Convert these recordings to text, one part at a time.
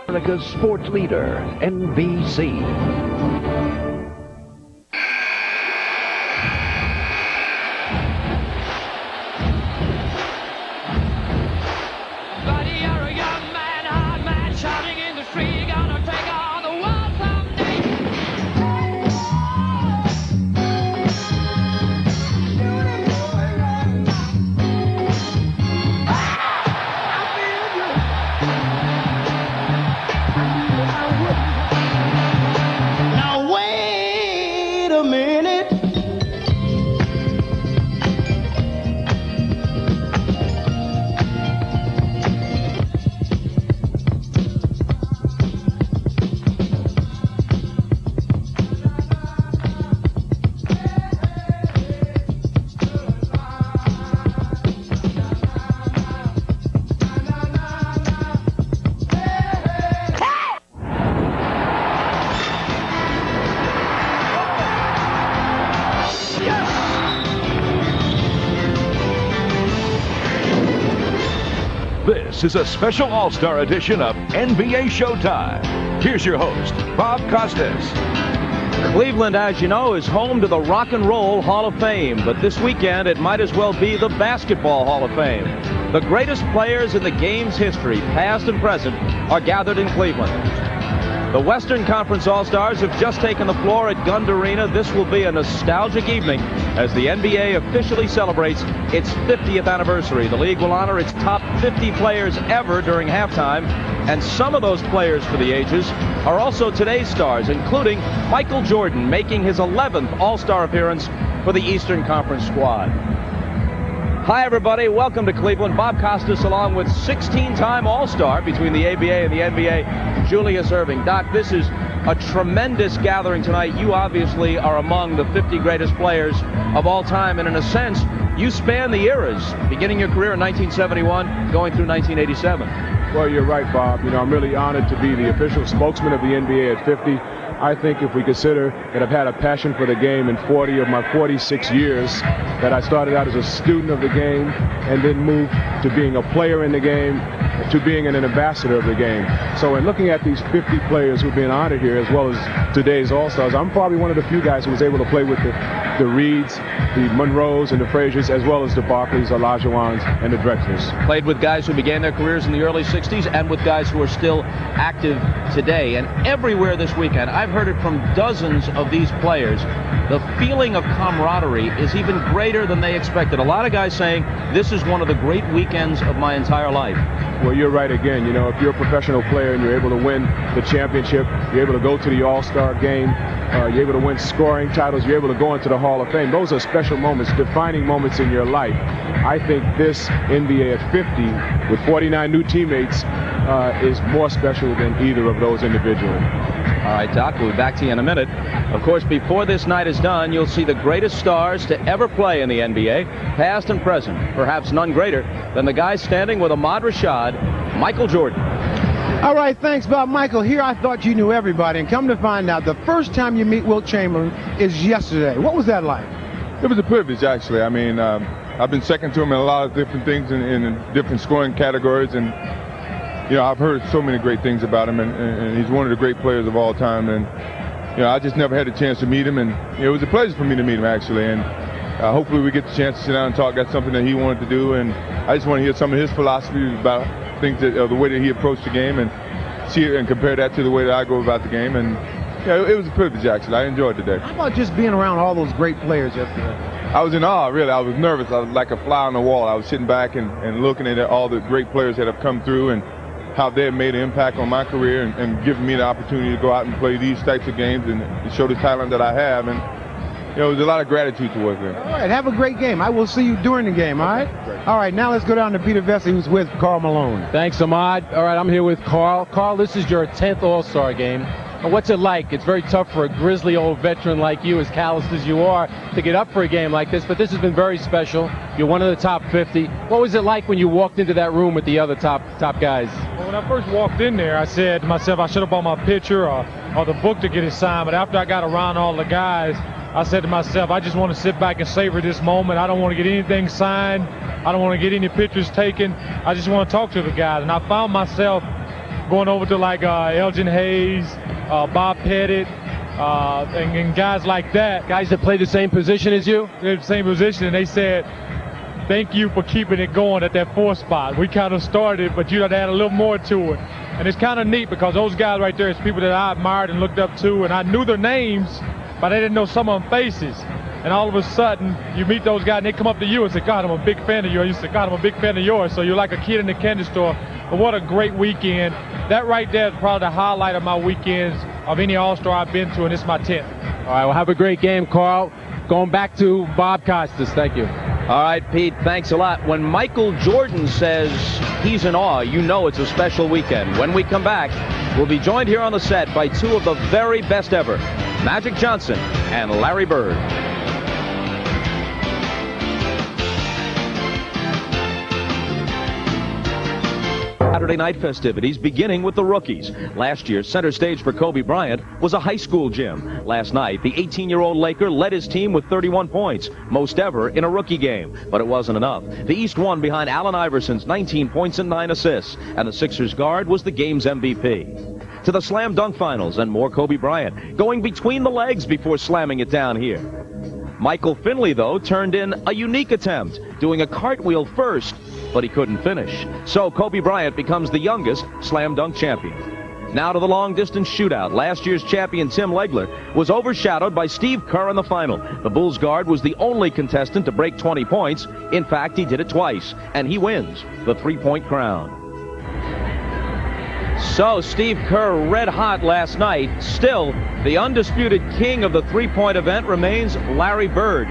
America's sports leader, NBC. This is a special All-Star edition of NBA Showtime. Here's your host, Bob Costas. Cleveland, as you know, is home to the Rock and Roll Hall of Fame, but this weekend it might as well be the Basketball Hall of Fame. The greatest players in the game's history, past and present, are gathered in Cleveland. The Western Conference All-Stars have just taken the floor at Gund Arena. This will be a nostalgic evening as the NBA officially celebrates its 50th anniversary. The league will honor its top 50 players ever during halftime, and some of those players for the ages are also today's stars, including Michael Jordan, making his 11th All-Star appearance for the Eastern Conference squad. Hi, everybody. Welcome to Cleveland. Bob Costas along with 16-time All-Star between the ABA and the NBA, Julius Erving. Doc, this is a tremendous gathering tonight. You obviously are among the 50 greatest players of all time, and in a sense, you span the eras, beginning your career in 1971, going through 1987. Well, you're right, Bob. You know, I'm really honored to be the official spokesman of the NBA at 50. I think if we consider that I've had a passion for the game in 40 of my 46 years, that I started out as a student of the game and then moved to being a player in the game, to being an ambassador of the game. So in looking at these 50 players who've been honored here, as well as today's All-Stars, I'm probably one of the few guys who was able to play with the Reeds, the Monroes, and the Fraziers, as well as the Barkleys, Olajuwons, and the Drexlers. Played with guys who began their careers in the early 60s and with guys who are still active today. And everywhere this weekend, I've heard it from dozens of these players, the feeling of camaraderie is even greater than they expected. A lot of guys saying, this is one of the great weekends of my entire life. Well, you're right again. You know, if you're a professional player and you're able to win the championship, you're able to go to the All-Star game, you're able to win scoring titles, you're able to go into the Hall of Fame. Those are special moments, defining moments in your life. I think this NBA at 50, with 49 new teammates, is more special than either of those individually. All right, Doc, we'll be back to you in a minute. Of course, before this night is done, you'll see the greatest stars to ever play in the NBA, past and present. Perhaps none greater than the guy standing with Ahmad Rashad, Michael Jordan. All right, thanks, Bob. Michael, here I thought you knew everybody, and come to find out, the first time you meet Wilt Chamberlain is yesterday. What was that like? It was a privilege, actually. I mean, I've been second to him in a lot of different things in different scoring categories, and you know, I've heard so many great things about him, and he's one of the great players of all time. And you know, I just never had a chance to meet him, and you know, it was a pleasure for me to meet him, actually. And hopefully we get the chance to sit down and talk. That's something that he wanted to do, and I just want to hear some of his philosophy about things, that the way that he approached the game, and see it and compare that to the way that I go about the game. And you know, it was a privilege, actually. I enjoyed today. How about just being around all those great players yesterday? I was in awe, really. I was nervous. I was like a fly on the wall. I was sitting back and looking at all the great players that have come through and how they have made an impact on my career and given me the opportunity to go out and play these types of games and show the talent that I have. And you know, there's a lot of gratitude towards them. All right, have a great game. I will see you during the game, all right? Great. All right, now let's go down to Peter Vesey, who's with Karl Malone. Thanks, Ahmad. All right, I'm here with Karl. Karl, this is your 10th All-Star game. What's it like? It's very tough for a grizzly old veteran like you, as calloused as you are, to get up for a game like this, but this has been very special. You're one of the top 50. What was it like when you walked into that room with the other top guys? Well, when I first walked in there, I said to myself, I should have bought my picture or the book to get it signed, but after I got around all the guys, I said to myself, I just want to sit back and savor this moment. I don't want to get anything signed. I don't want to get any pictures taken. I just want to talk to the guys, and I found myself going over to like Elgin Hayes, Bob Pettit, and guys like that. Guys that play the same position as you? They're the same position, and they said, thank you for keeping it going at that 4th spot. We kind of started, but you had to add a little more to it. And it's kind of neat because those guys right there is people that I admired and looked up to, and I knew their names, but I didn't know some of them faces. And all of a sudden, you meet those guys, and they come up to you and say, God, I'm a big fan of yours. You say, God, I'm a big fan of yours. So you're like a kid in the candy store. But what a great weekend. That right there is probably the highlight of my weekends of any All-Star I've been to, and it's my 10th. All right, well, have a great game, Carl. Going back to Bob Costas. Thank you. All right, Pete, thanks a lot. When Michael Jordan says he's in awe, you know it's a special weekend. When we come back, we'll be joined here on the set by two of the very best ever, Magic Johnson and Larry Bird. Saturday night festivities beginning with the rookies. Last year, center stage for Kobe Bryant was a high school gym. Last night, the 18-year-old Laker led his team with 31 points, most ever in a rookie game. But it wasn't enough. The East won behind Allen Iverson's 19 points and 9 assists, and the Sixers guard was the game's MVP. To the slam dunk finals and more Kobe Bryant, going between the legs before slamming it down here. Michael Finley, though, turned in a unique attempt, doing a cartwheel first, but he couldn't finish. So Kobe Bryant becomes the youngest slam dunk champion. Now to the long-distance shootout. Last year's champion Tim Legler was overshadowed by Steve Kerr in the final. The Bulls guard was the only contestant to break 20 points. In fact, he did it twice, and he wins the three-point crown. So Steve Kerr red hot last night. Still, the undisputed king of the three-point event remains Larry Bird.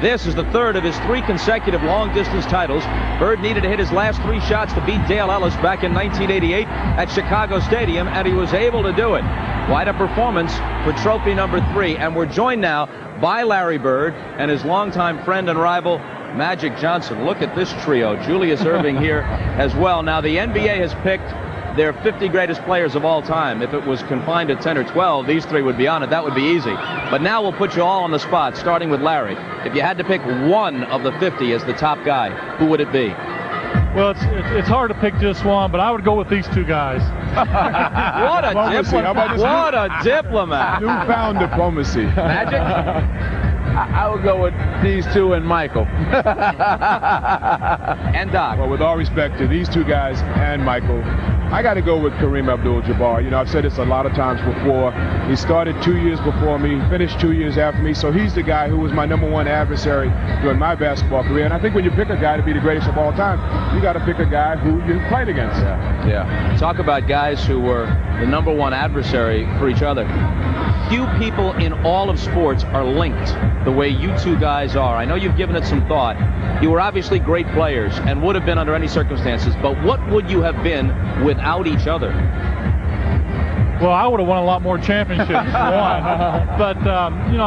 This is the third of his 3 consecutive long-distance titles. Bird needed to hit his last 3 shots to beat Dale Ellis back in 1988 at Chicago Stadium, and he was able to do it. Quite a performance for trophy number 3, and we're joined now by Larry Bird and his longtime friend and rival, Magic Johnson. Look at this trio. Julius Erving here as well. Now, the NBA has picked their 50 greatest players of all time. If it was confined to 10 or 12, these 3 would be on it. That would be easy. But now we'll put you all on the spot, starting with Larry. If you had to pick one of the 50 as the top guy, who would it be? Well, it's hard to pick just one, but I would go with these 2 guys. What a diplomat. What a diplomat. Newfound diplomacy. Magic? I would go with these 2 and Michael. And Doc. Well, with all respect to these 2 guys and Michael, I got to go with Kareem Abdul-Jabbar. You know, I've said this a lot of times before. He started 2 years before me, finished 2 years after me, so he's the guy who was my #1 adversary during my basketball career. And I think when you pick a guy to be the greatest of all time, you got to pick a guy who you played against. Yeah. Talk about guys who were the #1 adversary for each other. Few people in all of sports are linked the way you 2 guys are. I know you've given it some thought. You were obviously great players and would have been under any circumstances, but what would you have been without each other? Well, I would have won a lot more championships, for one. But, you know,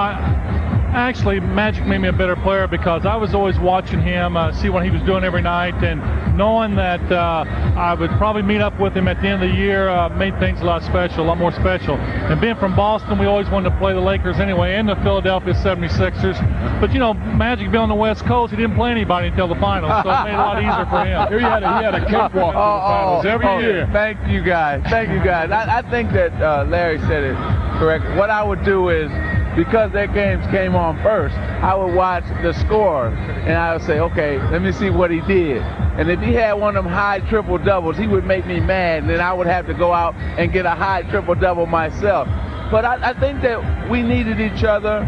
actually, Magic made me a better player because I was always watching him, see what he was doing every night, and knowing that I would probably meet up with him at the end of the year made things a lot more special. And being from Boston, we always wanted to play the Lakers anyway, and the Philadelphia 76ers. But, you know, Magic being on the West Coast, he didn't play anybody until the finals, so it made it a lot easier for him. He had a cakewalk in the finals every year. Thank you, guys. Thank you, guys. I think that Larry said it correct. What I would do is, because their games came on first, I would watch the score, and I would say, okay, let me see what he did. And if he had one of them high triple-doubles, he would make me mad, and then I would have to go out and get a high triple-double myself. But I think that we needed each other,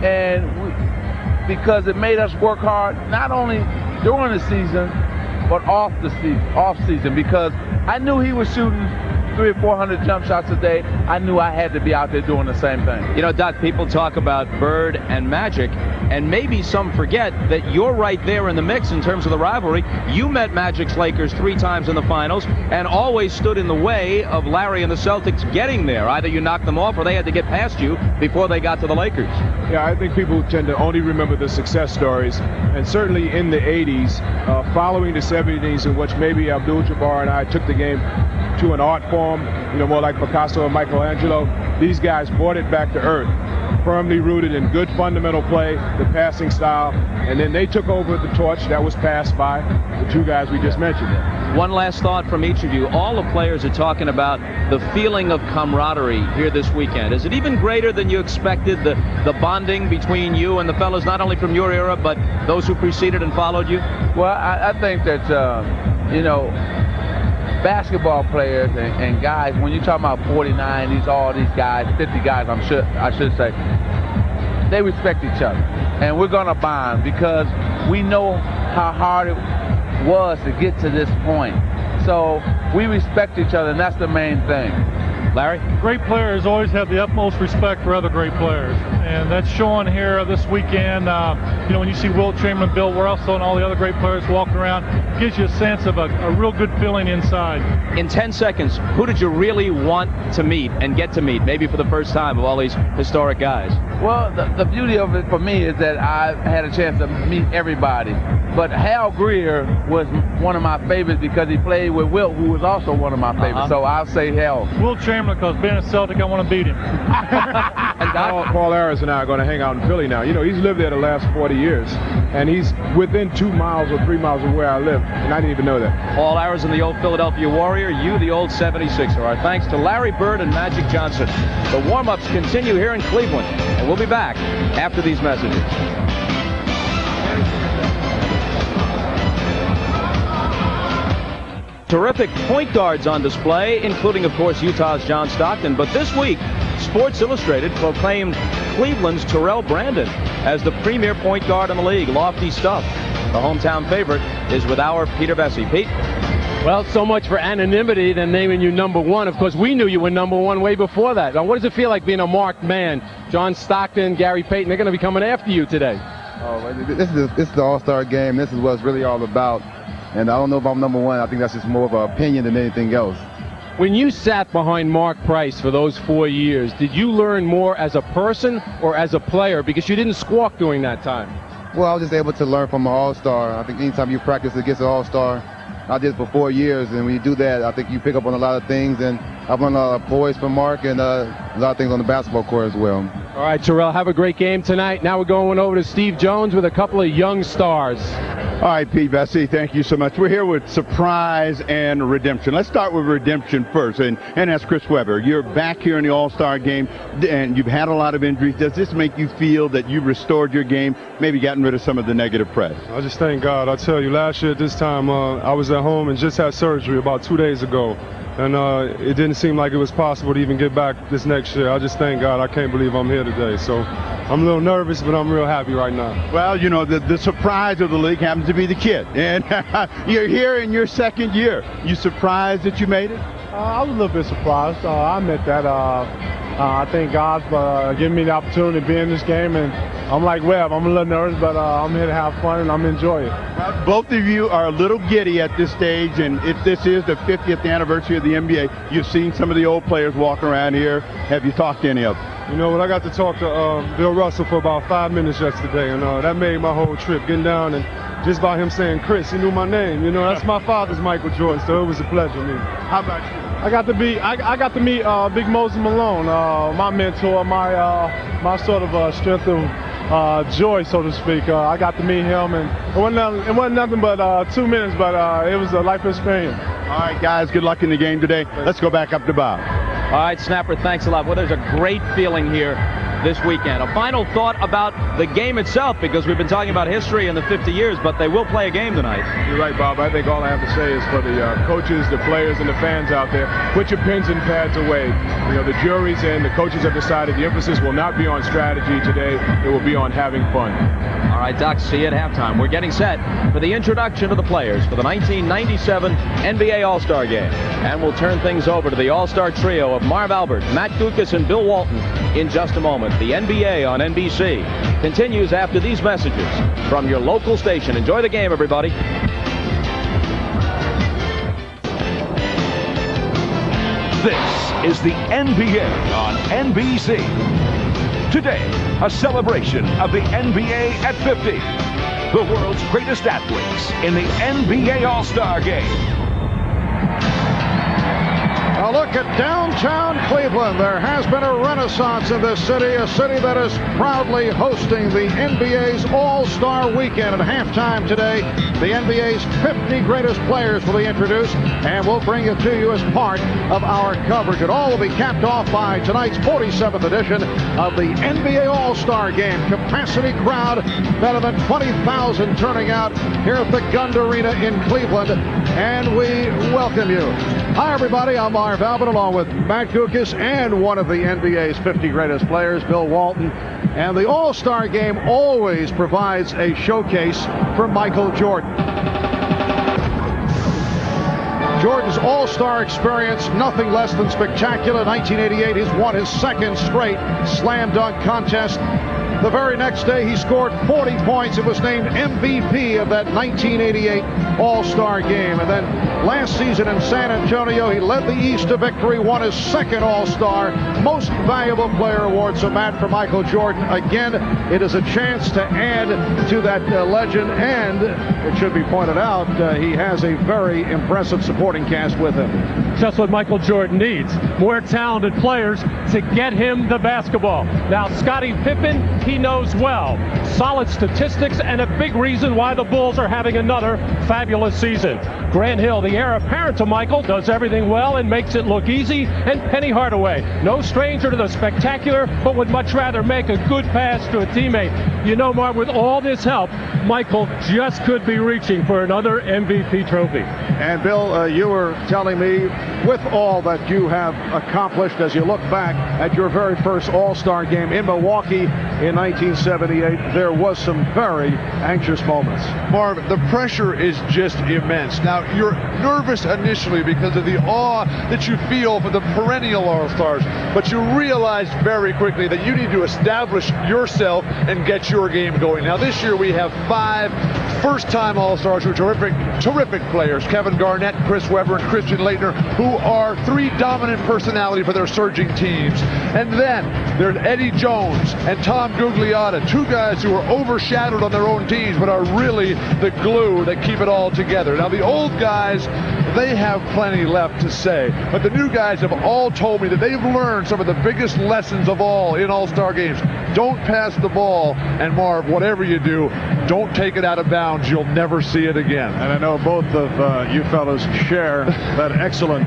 and because it made us work hard, not only during the season, but off season, because I knew he was shooting 300 or 400 jump shots a day. I knew I had to be out there doing the same thing. You know, Doc, people talk about Bird and Magic, and maybe some forget that you're right there in the mix in terms of the rivalry. You met Magic's Lakers 3 times in the finals and always stood in the way of Larry and the Celtics getting there. Either you knocked them off or they had to get past you before they got to the Lakers. Yeah, I think people tend to only remember the success stories, and certainly in the 80s, following the 70s, in which maybe Abdul-Jabbar and I took the game to an art form, you know, more like Picasso and Michelangelo. These guys brought it back to earth, firmly rooted in good fundamental play, the passing style, and then they took over the torch that was passed by the 2 guys we just mentioned. One last thought from each of you. All the players are talking about the feeling of camaraderie here this weekend. Is it even greater than you expected, the bonding between you and the fellows, not only from your era, but those who preceded and followed you? Well, I think that, basketball players and guys, when you talk about 49, all these guys, 50 guys, I should say, they respect each other. And we're going to bond because we know how hard it was to get to this point. So we respect each other, and that's the main thing. Larry? Great players always have the utmost respect for other great players, and that's shown here this weekend. When you see Wilt, Chamberlain, Bill Russell, and all the other great players walking around, it gives you a sense of a real good feeling inside. In 10 seconds, who did you really want to meet and get to meet, maybe for the first time, of all these historic guys? Well, the beauty of it for me is that I had a chance to meet everybody. But Hal Greer was one of my favorites because he played with Wilt, who was also one of my favorites. So I'll say Hal. Wilt Chamberlain, because being a Celtic, I want to beat him. And Paul Harris and I are going to hang out in Philly now. He's lived there the last 40 years, and he's within 2 miles or 3 miles of where I live, and I didn't even know that. Paul Harris, the old Philadelphia Warrior, you the old 76er. Our thanks to Larry Bird and Magic Johnson. The warm-ups continue here in Cleveland, and we'll be back after these messages. Terrific point guards on display, including, of course, Utah's John Stockton. But this week, Sports Illustrated proclaimed Cleveland's Terrell Brandon as the premier point guard in the league. Lofty stuff. The hometown favorite is with our Peter Bessie. Pete? Well, so much for anonymity than naming you number one. Of course, we knew you were number one way before that. Now, what does it feel like being a marked man? John Stockton, Gary Payton, they're going to be coming after you today. Oh, this is the All-Star game. This is what it's really all about. And I don't know if I'm number one. I think that's just more of an opinion than anything else. When you sat behind Mark Price for those 4 years, did you learn more as a person or as a player? Because you didn't squawk during that time. Well, I was just able to learn from an All-Star. I think anytime you practice against an All-Star, I did it for 4 years, and when you do that, I think you pick up on a lot of things, and I've learned a lot of poise from Mark and a lot of things on the basketball court as well. All right, Terrell, have a great game tonight. Now we're going over to Steve Jones with a couple of young stars. All right, Pete Bessie, thank you so much. We're here with surprise and redemption. Let's start with redemption first, and that's Chris Webber. You're back here in the All-Star game, and you've had a lot of injuries. Does this make you feel that you've restored your game, maybe gotten rid of some of the negative press? I just thank God. I tell you, last year at this time, I was at home and just had surgery about 2 days ago. And it didn't seem like it was possible to even get back this next year. I just thank God. I can't believe I'm here today. So I'm a little nervous, but I'm real happy right now. Well, the surprise of the league happens to be the kid. And you're here in your second year. You surprised that you made it? I was a little bit surprised. I admit that. I thank God for giving me the opportunity to be in this game. And I'm like Webb. I'm a little nervous, but I'm here to have fun, and I'm enjoying it. Well, both of you are a little giddy at this stage, and if this is the 50th anniversary of the NBA, you've seen some of the old players walking around here. Have you talked to any of them? I got to talk to Bill Russell for about 5 minutes yesterday, and that made my whole trip. Getting down and just by him saying Chris, he knew my name. That's my father's Michael Jordan, so it was a pleasure to me. How about you? I got to meet Big Moses Malone, my mentor, my sort of strength of joy, so to speak. I got to meet him, and it wasn't nothing but 2 minutes, but it was a life experience. All right, guys, good luck in the game today. Let's go back up to Bob. All right, Snapper, thanks a lot. Well, there's a great feeling here this weekend. A final thought about the game itself, because we've been talking about history in the 50 years, but they will play a game tonight. You're right, Bob. I think all I have to say is for the coaches, the players, and the fans out there, put your pens and pads away. The jury's in. The coaches have decided the emphasis will not be on strategy today. It will be on having fun. All right, Doc, see you at halftime. We're getting set for the introduction of the players for the 1997 NBA All-Star Game. And we'll turn things over to the All-Star trio of Marv Albert, Matt Guokas, and Bill Walton in just a moment. The NBA on NBC continues after these messages from your local station. Enjoy the game, everybody. This is the NBA on NBC. Today, a celebration of the NBA at 50. The world's greatest athletes in the NBA All-Star Game. Hello, look at downtown Cleveland. There has been a renaissance in this city, a city that is proudly hosting the NBA's All-Star Weekend. At halftime today, the NBA's 50 greatest players will be introduced, and we'll bring it to you as part of our coverage. It all will be capped off by tonight's 47th edition of the NBA All-Star Game. Capacity crowd, better than 20,000 turning out here at the Gund Arena in Cleveland, and we welcome you. Hi, everybody. I'm Marv Albert, along with Matt Guokas and one of the NBA's 50 greatest players, Bill Walton. And the All-Star Game always provides a showcase for Michael Jordan. Jordan's All-Star experience, nothing less than spectacular. 1988, he's won his second straight slam dunk contest. The very next day, he scored 40 points and was named MVP of that 1988 All-Star Game. And then last season in San Antonio, he led the East to victory, won his second All-Star Most Valuable Player award. So, Matt, for Michael Jordan, again, it is a chance to add to that legend. And it should be pointed out, he has a very impressive supporting cast with him. Just what Michael Jordan needs. More talented players to get him the basketball. Now, Scottie Pippen, he knows well. Solid statistics and a big reason why the Bulls are having another fabulous season. Grant Hill, the heir apparent to Michael, does everything well and makes it look easy. And Penny Hardaway, no stranger to the spectacular, but would much rather make a good pass to a teammate. You know, Mark, with all this help, Michael just could be reaching for another MVP trophy. And Bill, you were telling me, with all that you have accomplished as you look back at your very first All-Star Game in Milwaukee in 1978, there was some very anxious moments. Marv, the pressure is just immense. Now, you're nervous initially because of the awe that you feel for the perennial All-Stars, but you realize very quickly that you need to establish yourself and get your game going. Now, this year we have 5 first-time All-Stars who are terrific players. Kevin Garnett, Chris Webber, and Christian Laettner, who are 3 dominant personalities for their surging teams. And then there's Eddie Jones and Tom Gugliotta, 2 guys who are overshadowed on their own teams, but are really the glue that keep it all together. Now, the old guys, they have plenty left to say, but the new guys have all told me that they've learned some of the biggest lessons of all in All-Star games. Don't pass the ball, and Marv, whatever you do, don't take it out of bounds. You'll never see it again. And I know both of you fellas share that excellent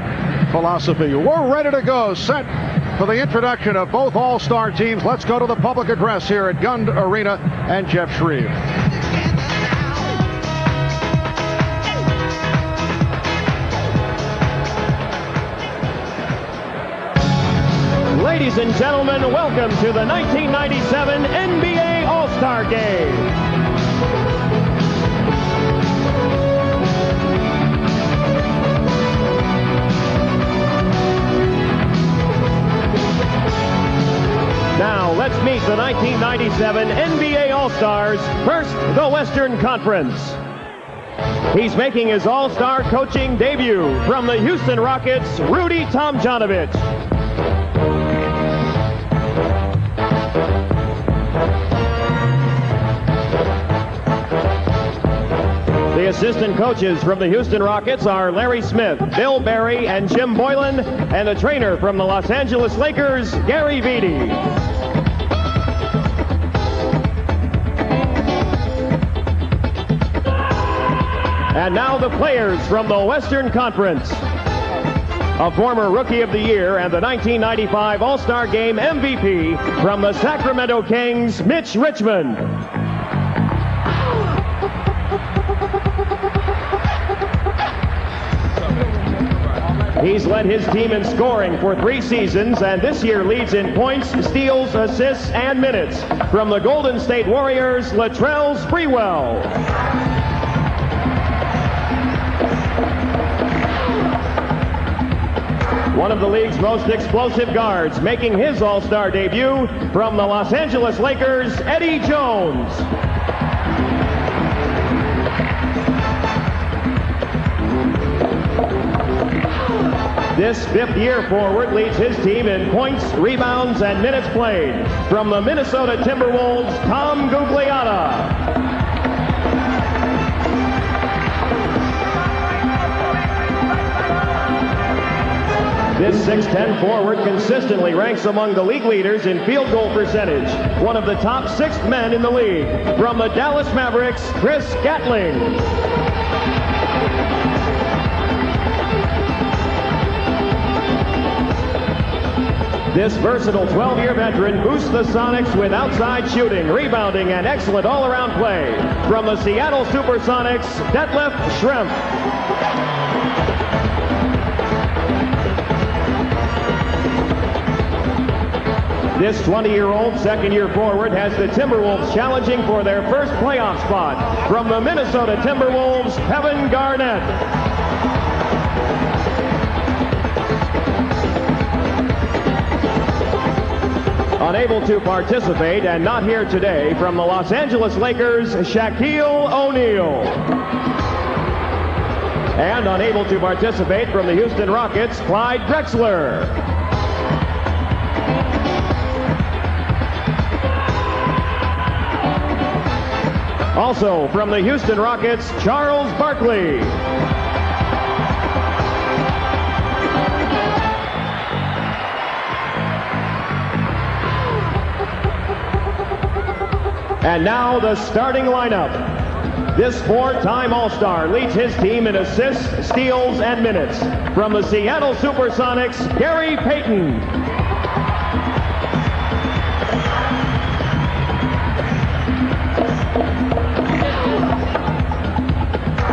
philosophy. We're ready to go, set for the introduction of both All-Star teams. Let's go to the public address here at Gund Arena and Jeff Shreve. Ladies and gentlemen, welcome to the 1997 NBA All-Star Game. Now, let's meet the 1997 NBA All-Stars. First, the Western Conference. He's making his All-Star coaching debut from the Houston Rockets, Rudy Tomjanovich. The assistant coaches from the Houston Rockets are Larry Smith, Bill Barry, and Jim Boylan, and the trainer from the Los Angeles Lakers, Gary Vitti. And now the players from the Western Conference. A former Rookie of the Year and the 1995 All-Star Game MVP from the Sacramento Kings, Mitch Richmond. He's led his team in scoring for 3 seasons, and this year leads in points, steals, assists, and minutes. From the Golden State Warriors, Latrell Sprewell. One of the league's most explosive guards, making his All-Star debut from the Los Angeles Lakers, Eddie Jones. This 5th-year forward leads his team in points, rebounds, and minutes played. From the Minnesota Timberwolves, Tom Gugliotta. This 6'10 forward consistently ranks among the league leaders in field goal percentage. One of the top 6 men in the league. From the Dallas Mavericks, Chris Gatling. This versatile 12-year veteran boosts the Sonics with outside shooting, rebounding, and excellent all-around play. From the Seattle Supersonics, Detlef Schrempf. This 20-year-old second-year forward has the Timberwolves challenging for their first playoff spot. From the Minnesota Timberwolves, Kevin Garnett. Unable to participate and not here today from the Los Angeles Lakers, Shaquille O'Neal. And unable to participate from the Houston Rockets, Clyde Drexler. Also from the Houston Rockets, Charles Barkley. And now the starting lineup. This 4-time All-Star leads his team in assists, steals, and minutes. From the Seattle Supersonics, Gary Payton.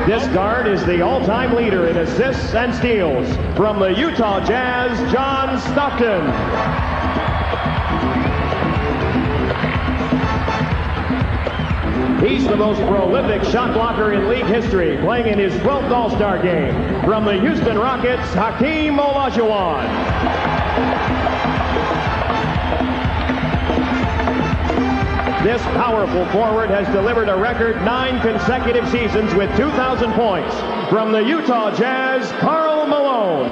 This guard is the all-time leader in assists and steals. From the Utah Jazz, John Stockton. He's the most prolific shot blocker in league history, playing in his 12th All-Star game. From the Houston Rockets, Hakeem Olajuwon. This powerful forward has delivered a record 9 consecutive seasons with 2,000 points. From the Utah Jazz, Karl Malone.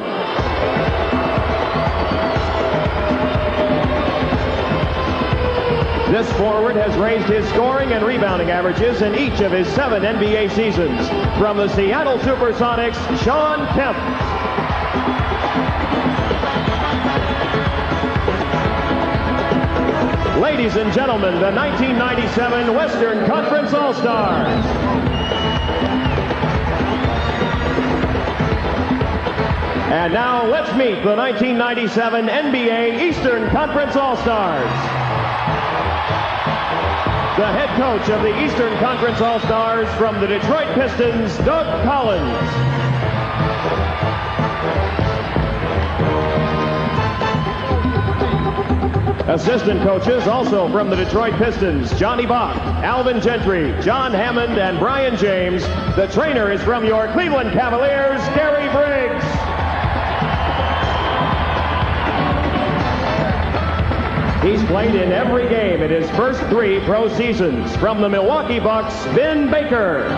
This forward has raised his scoring and rebounding averages in each of his 7 NBA seasons. From the Seattle Supersonics, Shawn Kemp. Ladies and gentlemen, the 1997 Western Conference All-Stars. And now let's meet the 1997 NBA Eastern Conference All-Stars. The head coach of the Eastern Conference All-Stars from the Detroit Pistons, Doug Collins. Assistant coaches also from the Detroit Pistons, Johnny Bach, Alvin Gentry, John Hammond, and Brian James. The trainer is from your Cleveland Cavaliers, Gary Briggs. He's played in every game in his first 3 pro seasons. From the Milwaukee Bucks, Vin Baker.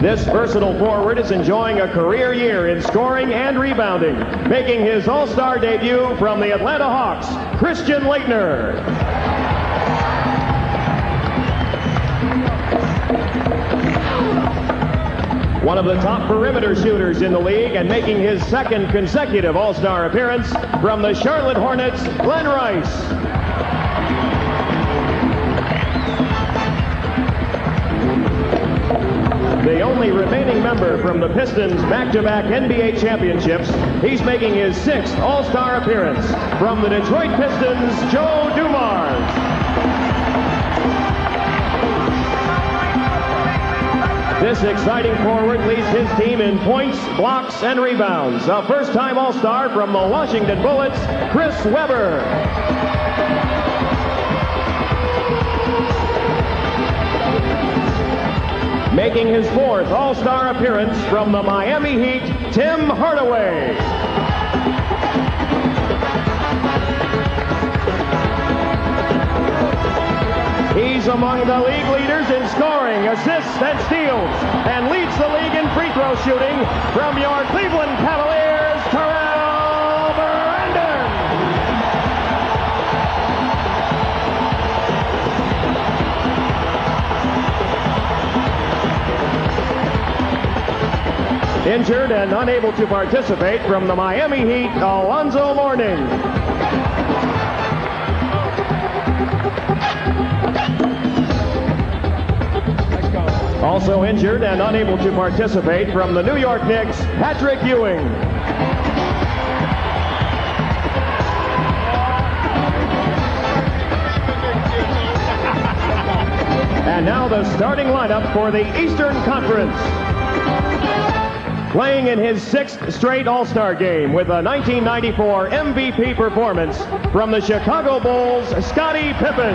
This versatile forward is enjoying a career year in scoring and rebounding, making his All-Star debut from the Atlanta Hawks, Christian Laettner. One of the top perimeter shooters in the league and making his 2nd consecutive All-Star appearance from the Charlotte Hornets, Glen Rice. The only remaining member from the Pistons' back-to-back NBA championships, he's making his 6th All-Star appearance from the Detroit Pistons, Joe Dumars. This exciting forward leads his team in points, blocks, and rebounds. A first-time All-Star from the Washington Bullets, Chris Webber. Making his 4th All-Star appearance from the Miami Heat, Tim Hardaway. He's among the league leaders in scoring, assists, and steals, and leads the league in free throw shooting. From your Cleveland Cavaliers, Terrell Brandon. Injured and unable to participate from the Miami Heat, Alonzo Mourning. Also injured and unable to participate from the New York Knicks, Patrick Ewing. And now the starting lineup for the Eastern Conference. Playing in his 6th straight All-Star game with a 1994 MVP performance from the Chicago Bulls, Scottie Pippen.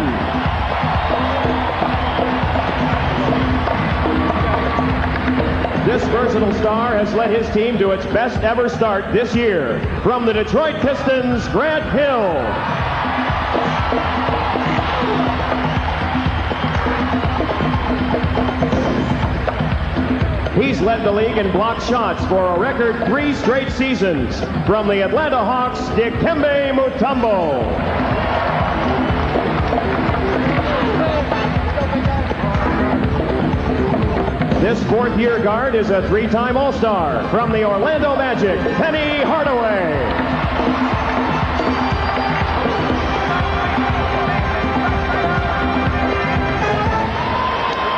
This versatile star has led his team to its best ever start this year. From the Detroit Pistons, Grant Hill. He's led the league in blocked shots for a record 3 straight seasons. From the Atlanta Hawks, Dikembe Mutombo. This 4th-year guard is a 3-time All-Star. From the Orlando Magic, Penny Hardaway.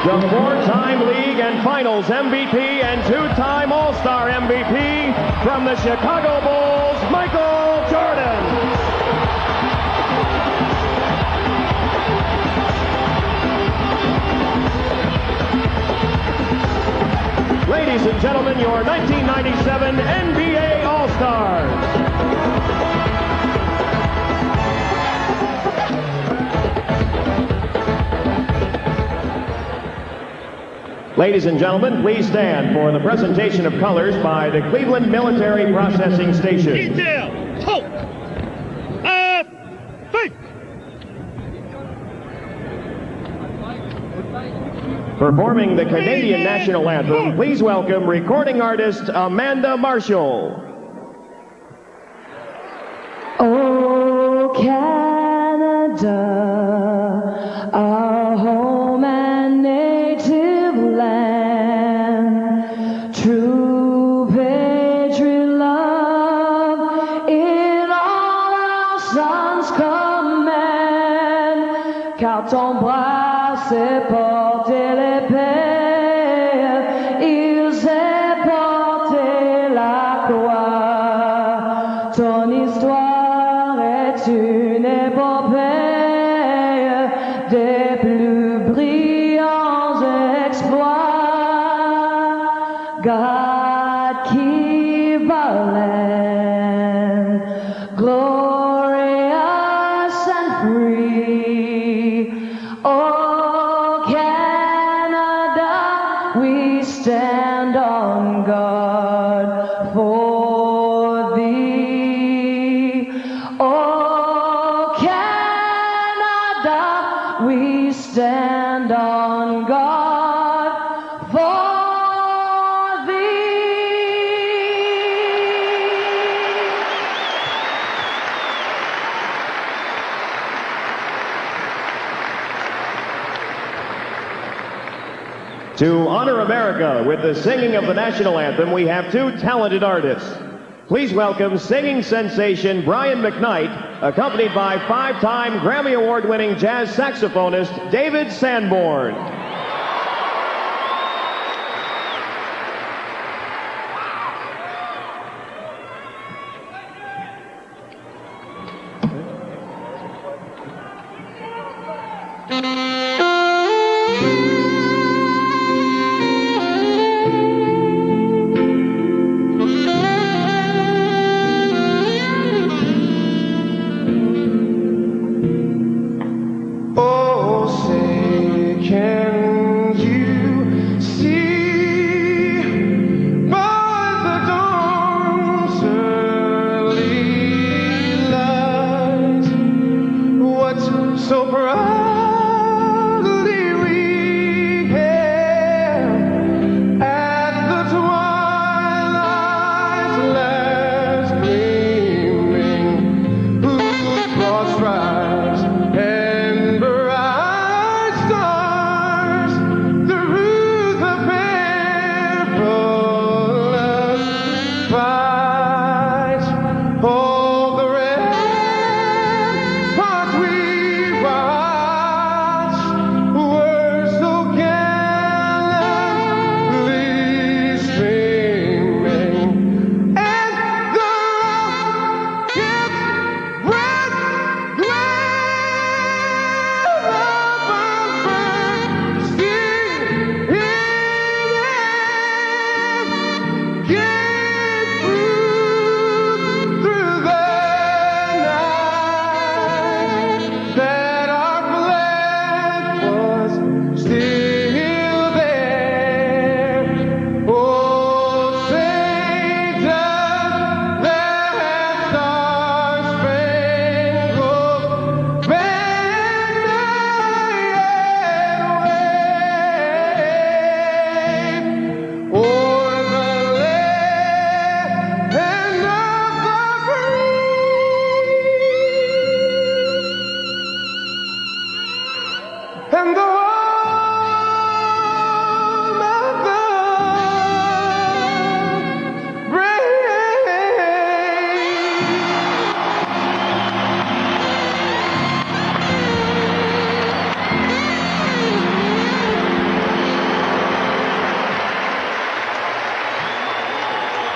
The 4-time league and finals MVP and 2-time All-Star MVP from the Chicago Bulls, Michael Jordan. Ladies and gentlemen, your 1997 NBA All-Stars. Ladies and gentlemen, please stand for the presentation of colors by the Cleveland Military Processing Station. Detail, hope, faith. Performing the Canadian National Anthem, please welcome recording artist Amanda Marshall. Oh, Canada, our home and native land, true patriot love in all our sons' command, car ton bras c'est porter l'épée, il sait porter la croix, ton histoire est une épopée des plus brillants exploits. God keep our land glorious and free. Oh, Canada, we stand on guard for thee. Oh, Canada, we stand on guard for To honor America with the singing of the national anthem, we have 2 talented artists. Please welcome singing sensation Brian McKnight, accompanied by 5-time Grammy Award-winning jazz saxophonist David Sanborn.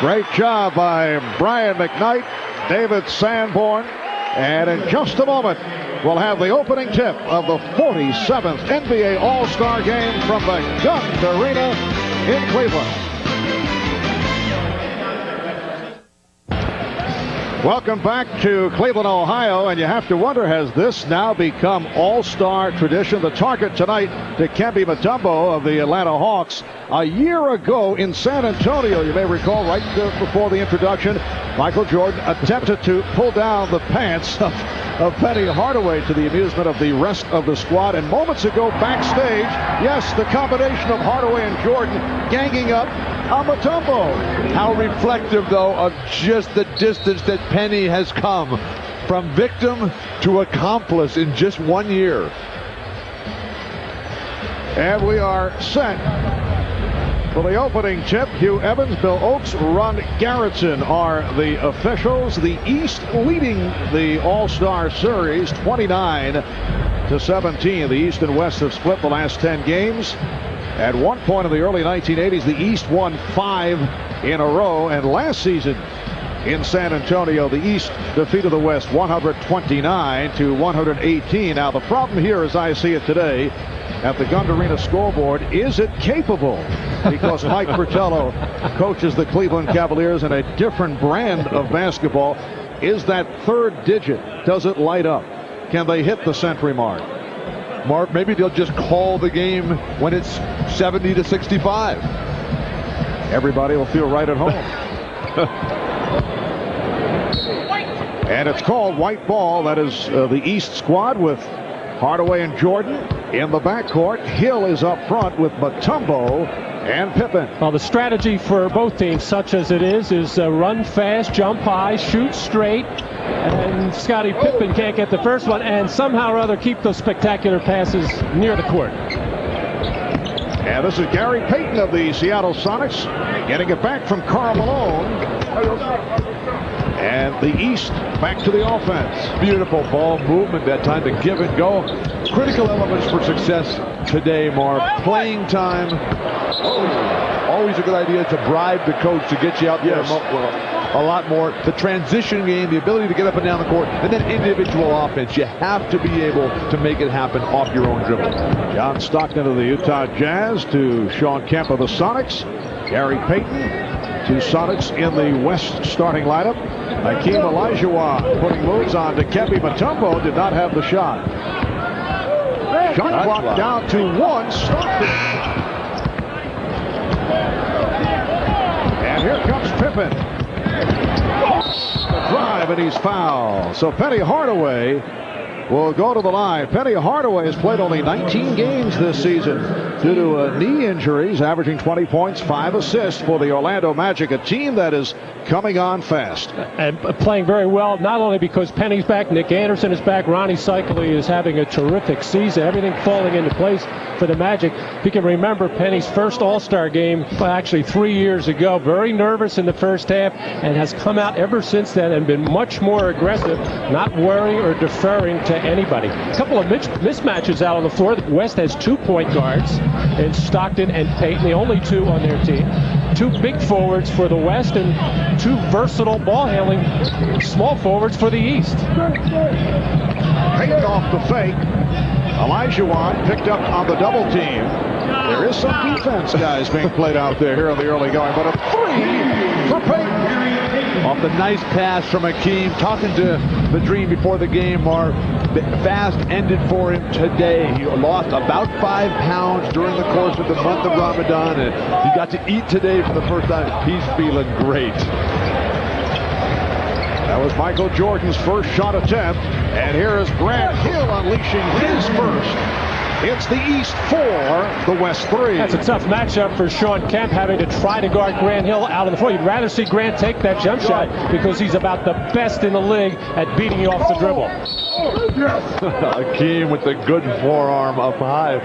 Great job by Brian McKnight, David Sanborn. And in just a moment, we'll have the opening tip of the 47th NBA All-Star Game from the Gund Arena in Cleveland. Welcome back to Cleveland, Ohio, and you have to wonder, has this now become all-star tradition? The target tonight, Dikembe Mutombo of the Atlanta Hawks. A year ago in San Antonio, you may recall, right before the introduction, Michael Jordan attempted to pull down the pants of Penny Hardaway to the amusement of the rest of the squad. And moments ago, backstage, yes, the combination of Hardaway and Jordan ganging up on Mutombo. How reflective, though, of just the distance that Penny has come from victim to accomplice in just 1 year. And we are set for the opening tip. Hugh Evans, Bill Oakes, Ron Garrettson are the officials. The East leading the All-Star Series 29-17. The East and West have split the last 10 games. At one point in the early 1980s, the East won 5 in a row. And last season in San Antonio, the East defeated the West 129-118. Now, the problem here, as I see it today, at the Gund Arena scoreboard, is it capable? Because Mike Fratello coaches the Cleveland Cavaliers in a different brand of basketball. Is that third digit, does it light up? Can they hit the century mark? Mark, maybe they'll just call the game when it's 70-65. Everybody will feel right at home. And it's called white ball. That is the East squad with Hardaway and Jordan in the backcourt. Hill is up front with Mutombo and Pippen. Well, the strategy for both teams, such as it is run fast, jump high, shoot straight. And Scottie Pippen can't get the first one, and somehow or other keep those spectacular passes near the court. And this is Gary Payton of the Seattle Sonics getting it back from Karl Malone. And the East back to the offense. Beautiful ball movement that time to give and go. Critical elements for success today, Mark. Playing time. Always a good idea to bribe the coach to get you out there a lot more. The transition game, the ability to get up and down the court, and then individual offense. You have to be able to make it happen off your own dribble. John Stockton of the Utah Jazz to Sean Kemp of the Sonics. Gary Payton to Sonics in the West starting lineup. Hakeem Olajuwon putting moves on to Dikembe Mutombo. Did not have the shot. Shot clock down to 1. Stockton. And here comes Pippen. The drive, and he's fouled. So Penny Hardaway will go to the line. Penny Hardaway has played only 19 games this season due to knee injuries, averaging 20 points, 5 assists for the Orlando Magic, a team that is coming on fast. And playing very well, not only because Penny's back, Nick Anderson is back, Ronnie Cycli is having a terrific season, everything falling into place for the Magic. You can remember Penny's first All-Star game, well, actually 3 years ago, very nervous in the first half, and has come out ever since then and been much more aggressive, not worrying or deferring to anybody. A couple of mismatches out on the floor. The West has 2 point guards in Stockton and Payton, the only 2 on their team. 2 big forwards for the West and 2 versatile ball-handling small forwards for the East. Payton off the fake. Olajuwon picked up on the double team. There is some defense, guys, being played out there here in the early going, but a 3 for Payton. Off the nice pass from Hakeem, talking to the Dream before the game, Mark. Fast ended for him today. He lost about 5 pounds during the course of the month of Ramadan, and he got to eat today for the first time. He's feeling great. That was Michael Jordan's first shot attempt, and here is Grant Hill unleashing his first. It's the East 4, the West 3. That's a tough matchup for Sean Kemp, having to try to guard Grant Hill out on the floor. You'd rather see Grant take that jump shot because he's about the best in the league at beating you off the dribble. Hakeem with the good forearm up high.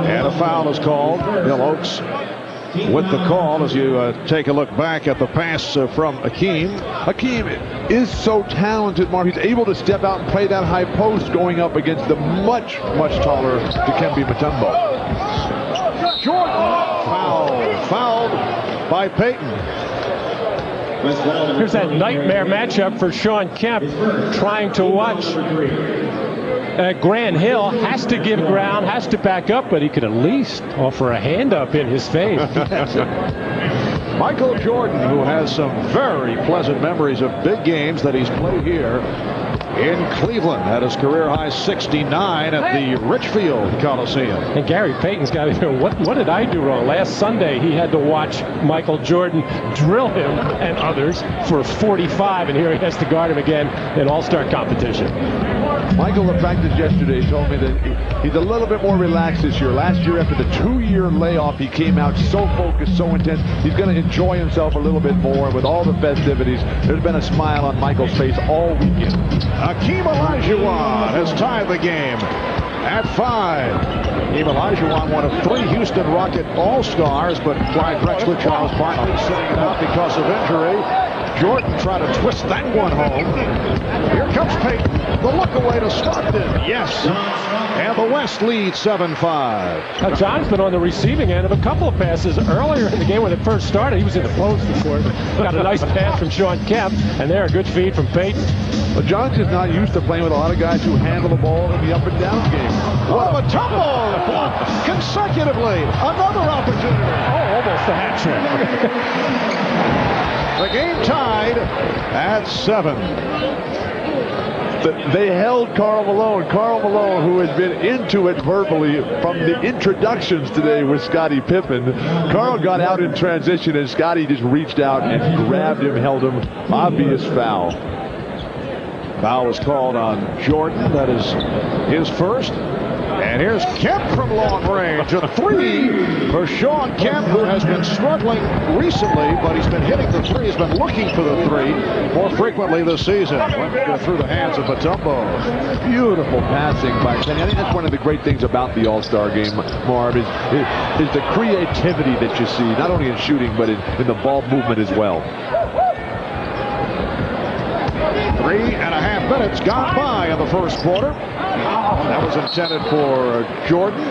And a foul is called. Bill Oakes with the call as you take a look back at the pass from Hakeem. Hakeem is so talented, Mark. He's able to step out and play that high post going up against the much taller Dikembe Mutombo. Jordan fouled by Payton. Here's that nightmare matchup for Sean Kemp, trying to watch Grant Hill. Has to give ground, has to back up, but he could at least offer a hand up in his face. Michael Jordan, who has some very pleasant memories of big games that he's played here in Cleveland, had his career high 69 at the Richfield Coliseum. And Gary Payton's got to know, what did I do wrong? Last Sunday, he had to watch Michael Jordan drill him and others for 45, and here he has to guard him again in all-star competition. Michael, in practice yesterday, told me that he's a little bit more relaxed this year. Last year, after the 2-year layoff, he came out so focused, so intense. He's going to enjoy himself a little bit more with all the festivities. There's been a smile on Michael's face all weekend. Hakeem Olajuwon has tied the game at 5. Hakeem Olajuwon, one of 3 Houston Rocket All-Stars, but Clyde Drexler, Charles Barkley sitting it out because of injury. Jordan tried to twist that one home. Here comes Payton. The look away to Stockton. Yes. And the West leads 7-5. John's been on the receiving end of a couple of passes earlier in the game when it first started. He was in the post before. Got a nice pass from Sean Kemp, and there a good feed from Payton. Well, John's just not used to playing with a lot of guys who handle the ball in the up and down game. What a tumble! Consecutively, another opportunity. Oh, almost a hat trick. The game tied at 7. They held Karl Malone. Karl Malone, who has been into it verbally from the introductions today with Scottie Pippen. Karl got out in transition, and Scottie just reached out and grabbed him, held him. Obvious foul. Foul was called on Jordan. That is his first. And here's Kemp from long range. A 3 for Sean Kemp, who has been struggling recently, but he's been hitting the 3. He's been looking for the 3 more frequently this season. Went through the hands of Mutombo. Beautiful passing by Penny. I think that's one of the great things about the All-Star game, Marv, is the creativity that you see, not only in shooting, but in the ball movement as well. 3.5 minutes gone by in the first quarter. That was intended for Jordan.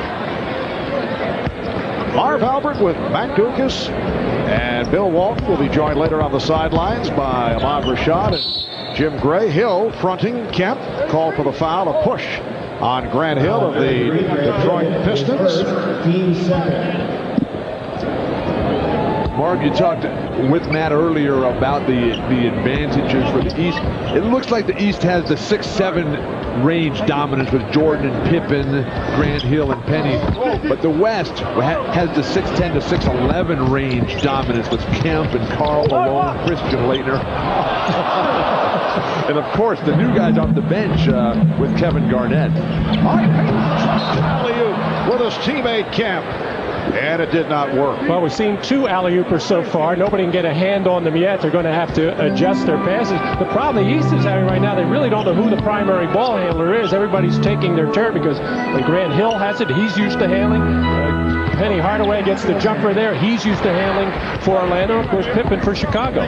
Marv Albert with Matt Dukas and Bill Walton will be joined later on the sidelines by Ahmad Rashad and Jim Gray. Hill fronting Kemp. Called for the foul, a push on Grant Hill of the Detroit Pistons. Marv, you talked with Matt earlier about the advantages for the East. It looks like the East has the 6-7 range dominance with Jordan and Pippen, Grant Hill and Penny. But the West has the 6'10 to 6'11 range dominance with Kemp and Karl Malone, Christian Laettner. And of course, the new guys off the bench with Kevin Garnett. Alley-oop with his teammate Kemp. And it did not work. Well, we've seen 2 alley-oopers so far. Nobody can get a hand on them yet. They're going to have to adjust their passes. The problem the East is having right now, they really don't know who the primary ball handler is. Everybody's taking their turn because when Grant Hill has it, he's used to handling. Penny Hardaway gets the jumper there. He's used to handling for Orlando. Of course, Pippen for Chicago.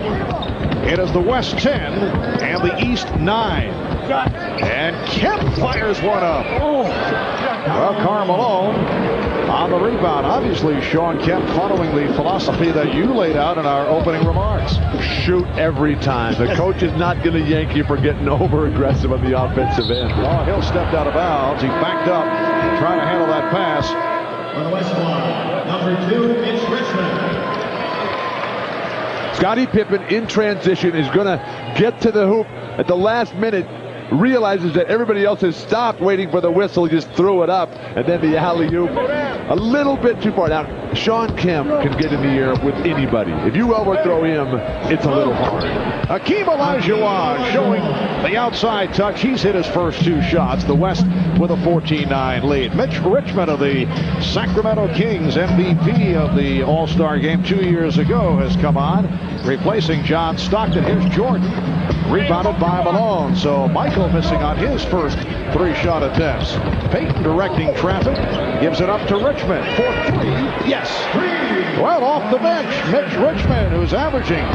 It is the West 10 and the East 9. And Kemp fires one up. Well, Karl Malone on the rebound. Obviously, Sean Kemp following the philosophy that you laid out in our opening remarks. Shoot every time. The coach is not going to yank you for getting over-aggressive on the offensive end. Oh, Hill stepped out of bounds. He backed up trying to handle that pass. On the West line, number 2, it's Richmond. Scottie Pippen in transition is going to get to the hoop at the last minute, realizes that everybody else has stopped waiting for the whistle. He just threw it up, and then the alley-oop a little bit too far. Now, Sean Kemp can get in the air with anybody. If you overthrow him, it's a little hard. Hakeem Olajuwon showing the outside touch. He's hit his first 2 shots. The West with a 14-9 lead. Mitch Richmond of the Sacramento Kings, MVP of the All-Star game 2 years ago, has come on, replacing John Stockton. Here's Jordan, rebounded by Malone. So Michael missing on his first 3-shot attempts. Payton directing traffic, gives it up to Richmond for 3. Yes. Well, off the bench, Mitch Richmond, who's averaging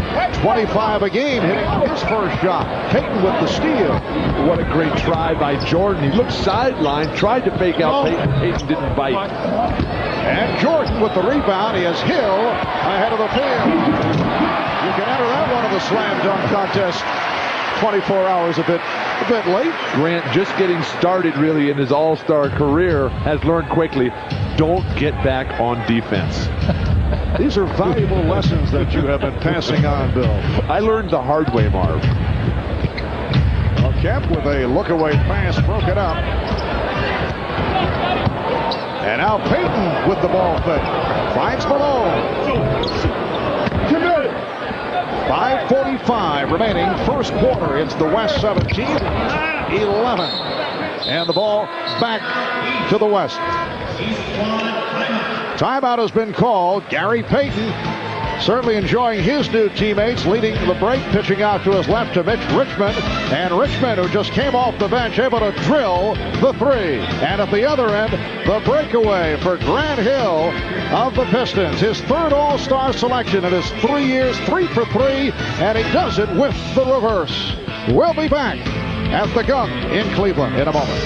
25 a game, hitting his first shot. Payton with the steal. What a great try by Jordan. He looked sidelined, tried to fake out Payton. Payton didn't bite. And Jordan with the rebound. He has Hill ahead of the field. You can enter that one of the slam dunk contest. 24 hours a bit late. Grant just getting started really in his all-star career has learned quickly, don't get back on defense. These are valuable lessons that you have been passing on, Bill. I learned the hard way, Marv. Well, Kemp with a look-away pass broke it up. And now Payton with the ball fake. Finds Malone. 5:45 remaining, first quarter. It's the West 17, 11. And the ball back to the West. Timeout has been called. Gary Payton certainly enjoying his new teammates, leading the break, pitching out to his left to Mitch Richmond. And Richmond, who just came off the bench, able to drill the three. And at the other end, the breakaway for Grant Hill of the Pistons. His third All-Star selection in his 3 years, 3 for 3, and he does it with the reverse. We'll be back at the Gunk in Cleveland in a moment.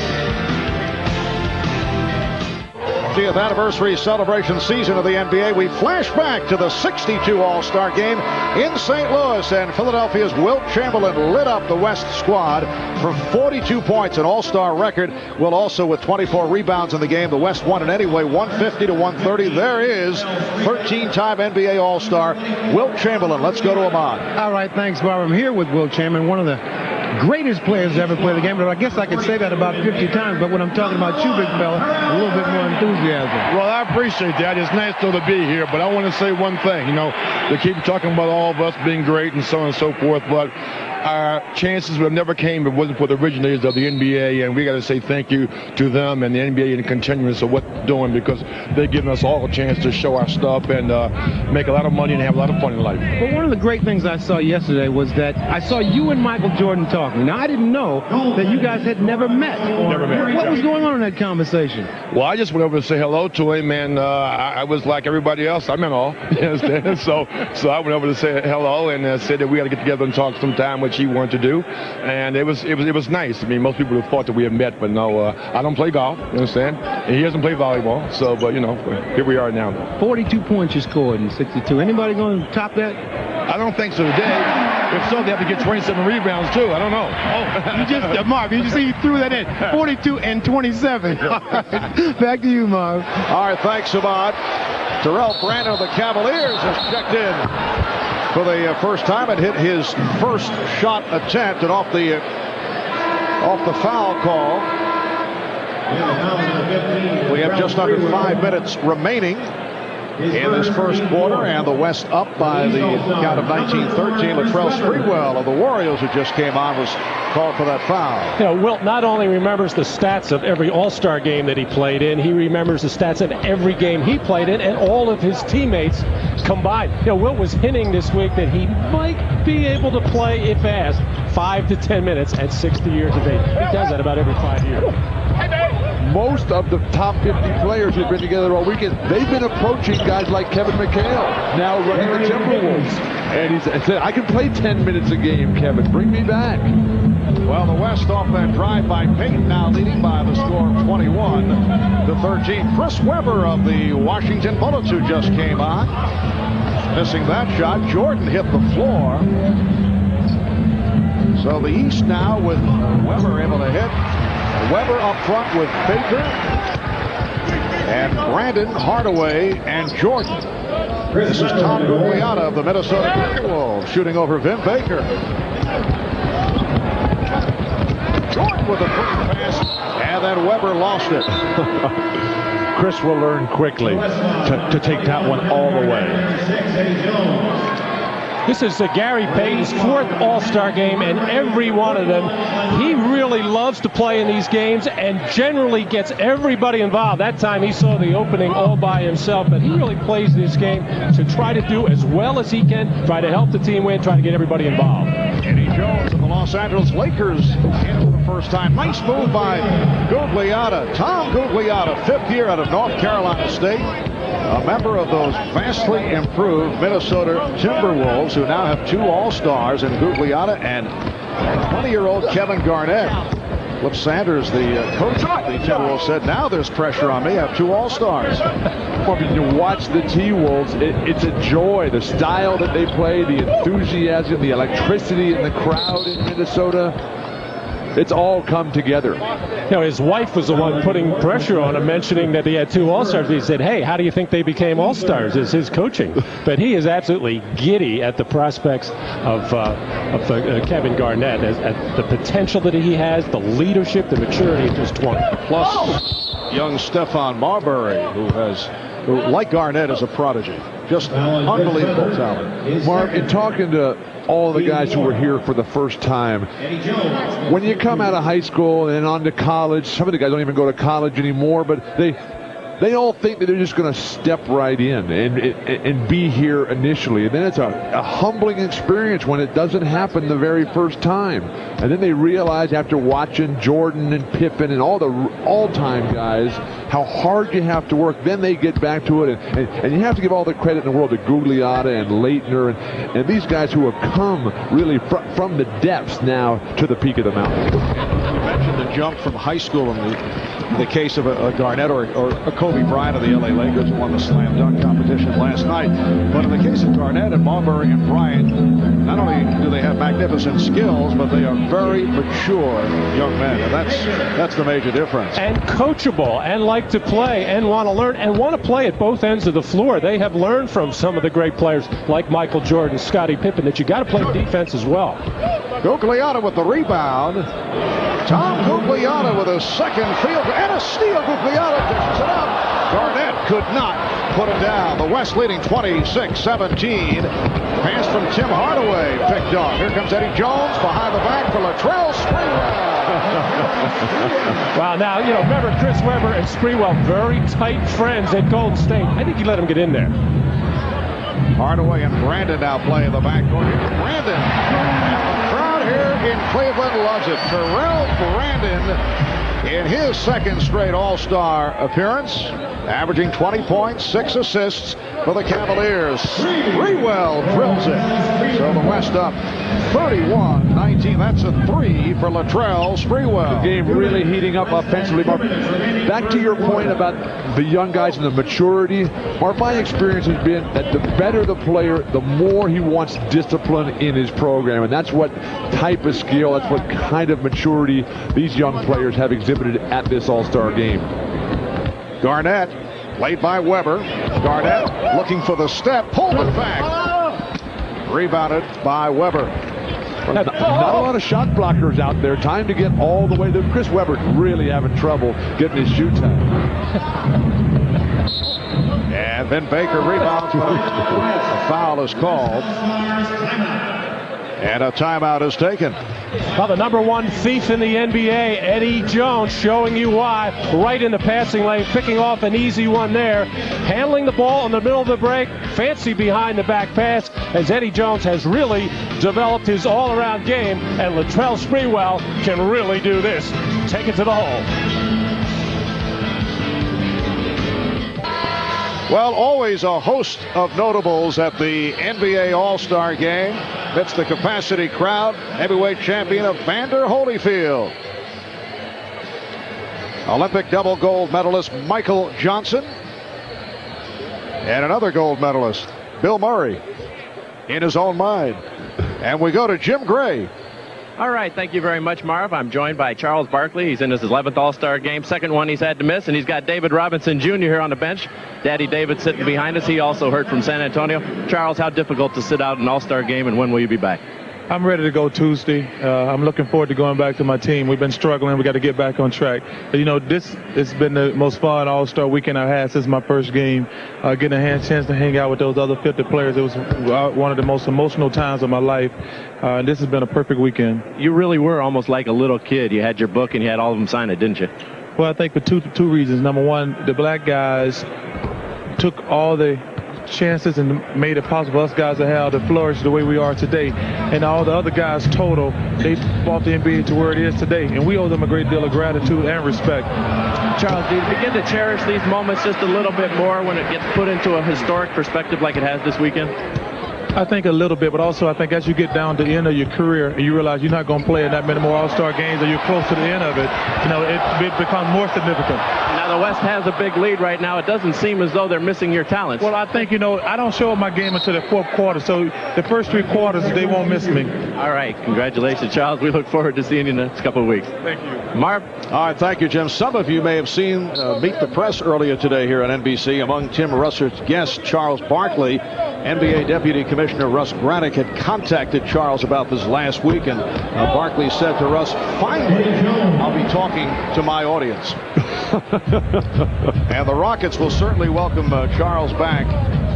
50th anniversary celebration season of the NBA. We flash back to the 62 All-Star game in St. Louis, and Philadelphia's Wilt Chamberlain lit up the West squad for 42 points, an All-Star record. Wilt also with 24 rebounds in the game. The West won it anyway, 150 to 130. There is 13-time NBA All-Star Wilt Chamberlain. Let's go to Ahmad. All right, thanks, Bob. I'm here with Wilt Chamberlain, one of the greatest players to ever play the game, but I guess I could say that about 50 times, but when I'm talking about you, big fella, a little bit more enthusiasm. Well, I appreciate that. It's nice still to be here, but I want to say one thing. You know, they keep talking about all of us being great and so on and so forth, but our chances would have never came if it wasn't for the originators of the NBA, and we got to say thank you to them and the NBA and the continuance of what they're doing, because they're giving us all a chance to show our stuff and make a lot of money and have a lot of fun in life. But one of the great things I saw yesterday was that I saw you and Michael Jordan talking. Now, I didn't know that you guys had never met. Never met. What was going on in that conversation? Well, I just went over to say hello to him, and I was like everybody else. I meant all. You understand? So I went over to say hello and said that we got to get together and talk sometime, which he wanted to do, and it was nice. I mean, most people have thought that we had met, but no, I don't play golf. You understand? And he doesn't play volleyball. So, but you know, here we are now. 42 points you scored in 62. Anybody going to top that? I don't think so today. If so, they have to get 27 rebounds too. I don't know. Oh, you just, Marv, you just see you threw that in. 42 and 27. Back to you, Marv. All right, thanks, Ahmad. Terrell Brandon of the Cavaliers has checked in for the first time and hit his first shot attempt, and off the foul call. We have just under 5 minutes remaining in this first quarter, and the West up by the count of 19-13. Latrell Sprewell of the Warriors, who just came on, was called for that foul. You know, Wilt not only remembers the stats of every All-Star game that he played in, he remembers the stats of every game he played in and all of his teammates combined. You know, Wilt was hinting this week that he might be able to play, if asked, 5 to 10 minutes at 60 years of age. He does that about every 5 years. Most of the top 50 players who've been together all weekend, they've been approaching guys like Kevin McHale, now running the Timberwolves. And he said, I can play 10 minutes a game, Kevin. Bring me back. Well, the West off that drive by Payton, now leading by the score of 21 to 13. Chris Webber of the Washington Bullets, who just came on, missing that shot. Jordan hit the floor. So the East now with Webber able to hit. Webber up front with Baker and Brandon, Hardaway, and Jordan. This is Tom Gugliotta of the Minnesota Timberwolves shooting over Vin Baker. Jordan with a quick pass, and then Webber lost it. Chris will learn quickly to take that one all the way. This is Gary Payton's fourth All-Star game, and every one of them, he really loves to play in these games and generally gets everybody involved. That time he saw the opening all by himself, but he really plays this game to try to do as well as he can, try to help the team win, try to get everybody involved. Eddie Jones of the Los Angeles Lakers in for the first time. Nice move by Gugliotta. Tom Gugliotta, fifth year out of North Carolina State. A member of those vastly improved Minnesota Timberwolves, who now have two All-Stars in Gugliotta and 20-year-old Kevin Garnett. Flip Sanders, the coach of the Timberwolves, said, now there's pressure on me. I have 2 All-Stars. Well, when you watch the T-Wolves, it's a joy. The style that they play, the enthusiasm, the electricity in the crowd in Minnesota. It's all come together. You know, his wife was the one putting pressure on him, mentioning that he had 2 All-Stars. He said, hey, how do you think they became All-Stars? It's his coaching. But he is absolutely giddy at the prospects of Kevin Garnett, at the potential that he has, the leadership, the maturity at just 20. Plus, young Stephon Marbury, who, like Garnett, is a prodigy. Just unbelievable talent. Mark, in talking to all the guys who were here for the first time, when you come out of high school and on to college, some of the guys don't even go to college anymore, but they all think that they're just going to step right in and be here initially. And then it's a humbling experience when it doesn't happen the very first time. And then they realize after watching Jordan and Pippen and all the all-time guys how hard you have to work. Then they get back to it. And you have to give all the credit in the world to Gugliotta and Leitner and these guys who have come really from the depths now to the peak of the mountain. You mentioned the jump from high school in the case of a Garnett or a Kobe Bryant of the LA Lakers, who won the slam dunk competition last night. But in the case of Garnett and Marbury and Bryant, not only do they have magnificent skills, but they are very mature young men, and that's the major difference. And coachable, and like to play, and want to learn, and want to play at both ends of the floor. They have learned from some of the great players like Michael Jordan, Scottie Pippen, that you got to play defense as well. Gugliotta with the rebound. Tom Gugliotta with a second field and a steal. Gugliotta dishes it out. Garnett could not put it down. The West leading 26-17. Pass from Tim Hardaway picked off. Here comes Eddie Jones behind the back for Latrell Sprewell. Wow, now, you know, remember Chris Webber and Sprewell, very tight friends at Golden State. I think he let him get in there. Hardaway and Brandon now play in the backcourt. Brandon. And the crowd here in Cleveland loves it. Terrell Brandon in his second straight All-Star appearance, averaging 20 points, 6 assists for the Cavaliers. Sprewell drills it. So the West up 31-19. That's a 3 for Latrell Sprewell. The game really heating up offensively. Mark, back to your point about the young guys and the maturity. Mark, my experience has been that the better the player, the more he wants discipline in his program. And that's what type of skill, that's what kind of maturity these young players have exhibited at this All-Star game. Garnett, played by Webber. Garnett looking for the step, pulled it back. Rebounded by Webber. Not a lot of shot blockers out there. Time to get all the way there. Chris Webber's really having trouble getting his shoot time. And then Baker rebounds, but a foul is called. And a timeout is taken. Well, the number 1 thief in the NBA, Eddie Jones, showing you why. Right in the passing lane, picking off an easy one there. Handling the ball in the middle of the break. Fancy behind the back pass, as Eddie Jones has really developed his all-around game. And Latrell Sprewell can really do this. Take it to the hole. Well, always a host of notables at the NBA All-Star Game. That's the capacity crowd. Heavyweight champion Evander Holyfield. Olympic double gold medalist Michael Johnson. And another gold medalist, Bill Murray, in his own mind. And we go to Jim Gray. All right, thank you very much, Marv. I'm joined by Charles Barkley. He's in his 11th All-Star game, second one he's had to miss, and he's got David Robinson Jr. here on the bench. Daddy David sitting behind us. He also hurt from San Antonio. Charles, how difficult to sit out an All-Star game, and when will you be back? I'm ready to go Tuesday. I'm looking forward to going back to my team. We've been struggling. We got to get back on track. But, you know, this has been the most fun All-Star weekend I've had since my first game. Getting a chance to hang out with those other 50 players. It was one of the most emotional times of my life. This has been a perfect weekend. You really were almost like a little kid. You had your book and you had all of them sign it, didn't you? Well, I think for two reasons. Number one, the black guys took all the chances and made it possible us guys to have to flourish the way we are today, and all the other guys total, they brought the NBA to where it is today, and we owe them a great deal of gratitude and respect. Charles, do you begin to cherish these moments just a little bit more when it gets put into a historic perspective like it has this weekend? I think a little bit, but also I think as you get down to the end of your career and you realize you're not going to play in that many more All-Star games or you're close to the end of it, it becomes more significant. Now the West has a big lead right now. It doesn't seem as though they're missing your talents. Well, I think, I don't show up my game until the fourth quarter, so the first 3 quarters, they won't miss me. All right. Congratulations, Charles. We look forward to seeing you in the next couple of weeks. Thank you. Marv? All right, thank you, Jim. Some of you may have seen Meet the Press earlier today here on NBC. Among Tim Russert's guests, Charles Barkley. NBA Deputy Commissioner Russ Granick had contacted Charles about this last week, and Barkley said to Russ, finally, I'll be talking to my audience. And the Rockets will certainly welcome Charles back.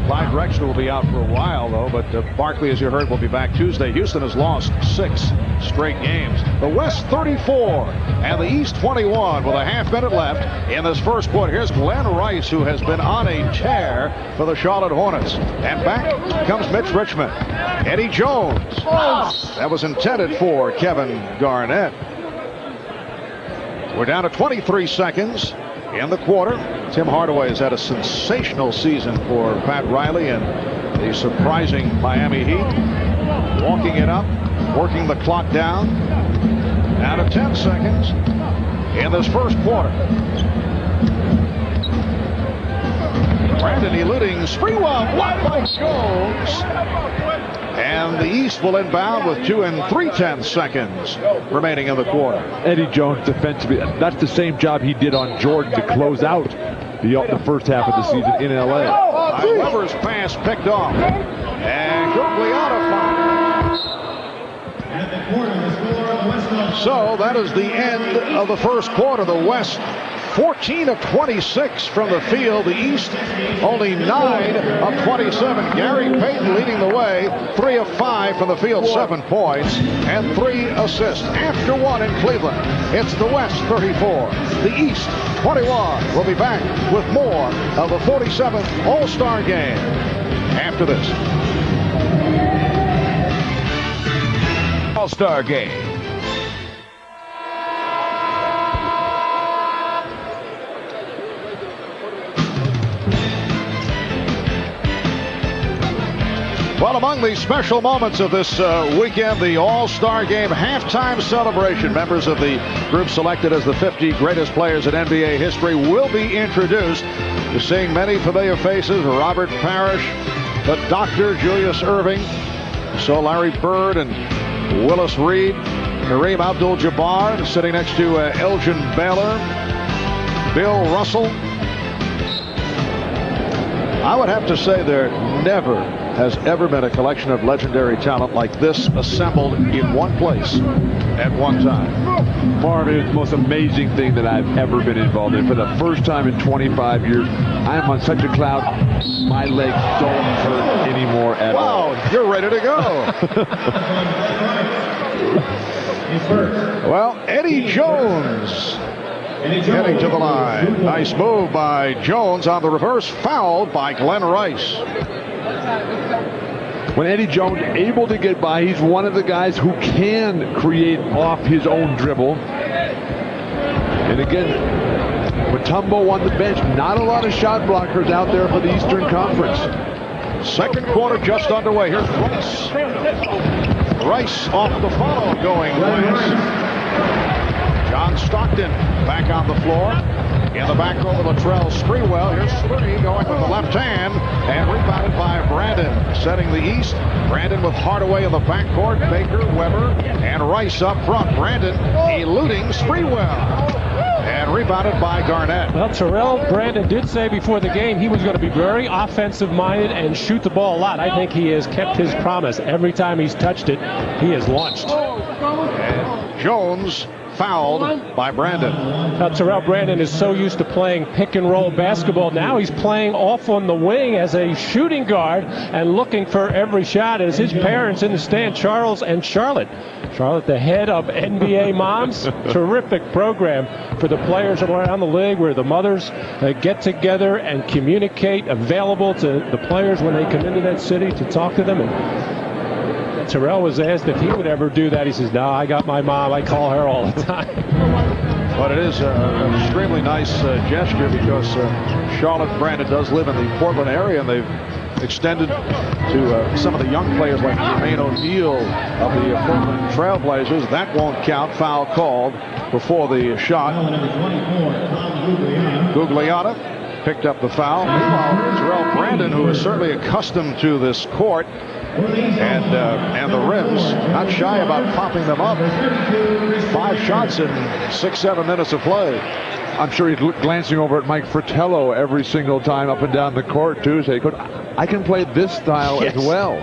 Clyde Drexler will be out for a while, though, but Barkley, as you heard, will be back Tuesday. Houston has lost 6 straight games. The West 34 and the East 21 with a half-minute left in this first quarter. Here's Glen Rice, who has been on a tear for the Charlotte Hornets. And back comes Mitch Richmond. Eddie Jones. That was intended for Kevin Garnett. We're down to 23 seconds in the quarter. Tim Hardaway has had a sensational season for Pat Riley and the surprising Miami Heat. Walking it up, working the clock down. Down to 10 seconds in this first quarter. Brandon eluding Sprewell, blocked by Jones. And the East will inbound with 2 3/10 seconds remaining in the quarter. Eddie Jones defensively, that's the same job he did on Jordan to close out the first half of the season in L.A. Weber's pass picked off. And Guglielmo fouled. So that is the end of the first quarter. The West 14 of 26 from the field. The East only 9 of 27. Gary Payton leading the way. 3 of 5 from the field, 7 points and 3 assists. After 1 in Cleveland, it's the West 34, the East 21. We'll be back with more of the 47th All-Star Game after this. All-Star Game. Well, among the special moments of this weekend, the All-Star Game halftime celebration. Members of the group selected as the 50 greatest players in NBA history will be introduced. You're seeing many familiar faces. Robert Parrish, the Dr. Julius Erving. So Larry Bird and Willis Reed. Kareem Abdul-Jabbar sitting next to Elgin Baylor. Bill Russell. I would have to say there never has ever been a collection of legendary talent like this assembled in one place at one time. Marvin, it's the most amazing thing that I've ever been involved in. For the first time in 25 years, I am on such a cloud, my legs don't hurt anymore at all. Wow, you're ready to go. Well, Eddie Jones heading to the line. Nice move by Jones on the reverse, fouled by Glen Rice. When Eddie Jones able to get by, he's one of the guys who can create off his own dribble. And again, Mutombo on the bench, not a lot of shot blockers out there for the Eastern Conference. Second quarter just underway. Here's Rice. Rice off the follow going Rice. John Stockton back on the floor. In the back row, Latrell Sprewell. Here's Slurry going with the left hand and rebounded by Brandon. Setting the East. Brandon with Hardaway in the backcourt. Baker, Weber, and Rice up front. Brandon eluding Sprewell. And rebounded by Garnett. Well, Terrell Brandon did say before the game he was going to be very offensive-minded and shoot the ball a lot. I think he has kept his promise. Every time he's touched it, he has launched. And Jones fouled by Brandon. Now, Terrell Brandon is so used to playing pick-and-roll basketball. Now he's playing off on the wing as a shooting guard and looking for every shot as his parents in the stand, Charles and Charlotte. Charlotte, the head of NBA Moms. Terrific program for the players around the league where the mothers get together and communicate, available to the players when they come into that city to talk to them. And Terrell was asked if he would ever do that. He says, no, I got my mom. I call her all the time. But it is an extremely nice gesture because Charlotte Brandon does live in the Portland area, and they've extended to some of the young players like Dwyane O'Neal of the Portland Trailblazers. That won't count. Foul called before the shot. Gugliotta picked up the foul. Meanwhile, Terrell Brandon, who is certainly accustomed to this court and the rims, not shy about popping them up. 5 shots in 6-7 minutes of play. I'm sure he's glancing over at Mike Fratello every single time up and down the court, too. Say, I can play this style as well.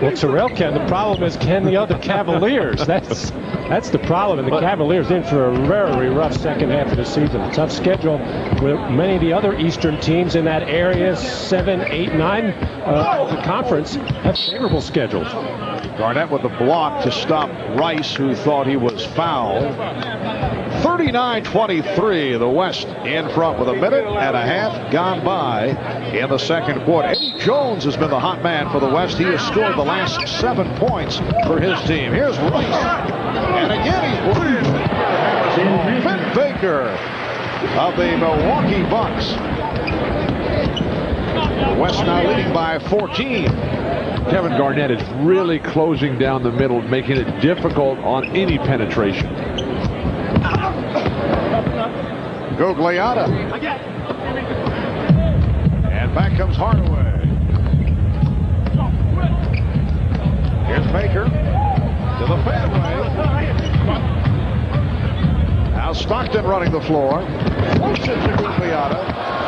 Well, Terrell can. The problem is, can the other Cavaliers? That's the problem. And the Cavaliers in for a very rough second half of the season. A tough schedule with many of the other Eastern teams in that area, 7, 8, 9 of the conference, have favorable schedules. Garnett with the block to stop Rice, who thought he was fouled. 39-23, the West in front with 1.5 minutes gone by in the second quarter. Eddie Jones has been the hot man for the West. He has scored the last 7 points for his team. Here's Rice, and again he's bleeding. Vin Baker of the Milwaukee Bucks. The West now leading by 14. Kevin Garnett is really closing down the middle, making it difficult on any penetration. Gugliotta. And back comes Hardaway. Here's Baker to the fadeaway. Now Stockton running the floor. Motion to Gugliotta.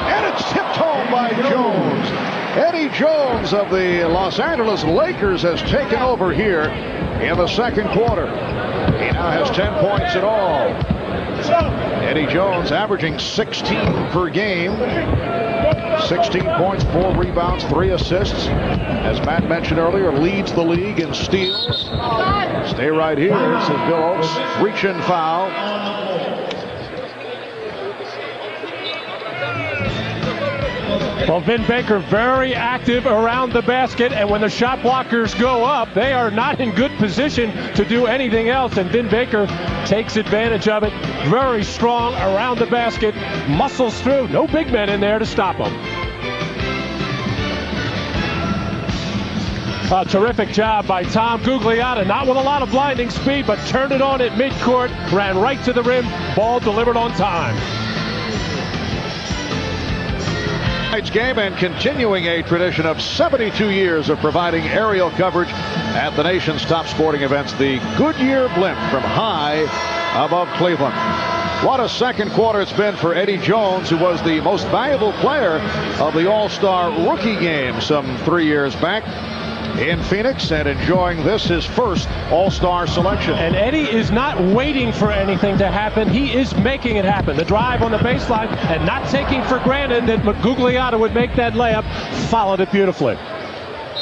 And it's tipped home by Jones. Eddie Jones of the Los Angeles Lakers has taken over here in the second quarter. He now has 10 points in all. Eddie Jones averaging 16 per game. 16 points, 4 rebounds, 3 assists. As Matt mentioned earlier, leads the league in steals. Stay right here, says Bill Oates. Reach-in foul. Well, Vin Baker very active around the basket, and when the shot blockers go up, they are not in good position to do anything else, and Vin Baker takes advantage of it. Very strong around the basket, muscles through. No big men in there to stop him. A terrific job by Tom Gugliotta, not with a lot of blinding speed, but turned it on at midcourt, ran right to the rim, ball delivered on time. Tonight's game, and continuing a tradition of 72 years of providing aerial coverage at the nation's top sporting events, the Goodyear Blimp from high above Cleveland. What a second quarter it's been for Eddie Jones, who was the most valuable player of the All-Star rookie game some 3 years back in Phoenix, and enjoying this, his first All-Star selection. And Eddie is not waiting for anything to happen. He is making it happen. The drive on the baseline, and not taking for granted that Gugliotta would make that layup, followed it beautifully.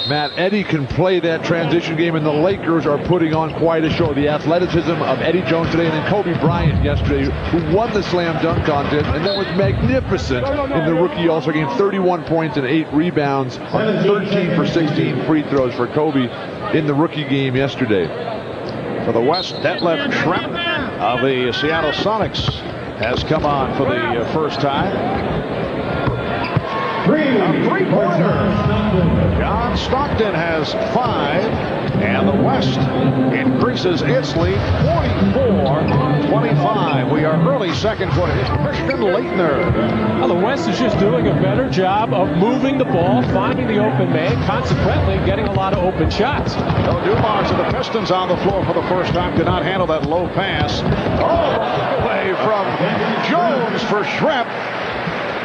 Matt, Eddie can play that transition game, and the Lakers are putting on quite a show. The athleticism of Eddie Jones today, and then Kobe Bryant yesterday, who won the slam dunk contest, and that was magnificent in the rookie All-Star game. 31 points and 8 rebounds on 13 for 16 free throws for Kobe in the rookie game yesterday. For the West, Detlef Schrempf of the Seattle Sonics has come on for the first time. A three-pointer. John Stockton has 5, and the West increases its lead 44-25. We are early second quarter. Here's Christian Laettner. Well, the West is just doing a better job of moving the ball, finding the open man, consequently getting a lot of open shots. So Dumars of the Pistons on the floor for the first time could not handle that low pass. Oh, away from Jones for Schrempf.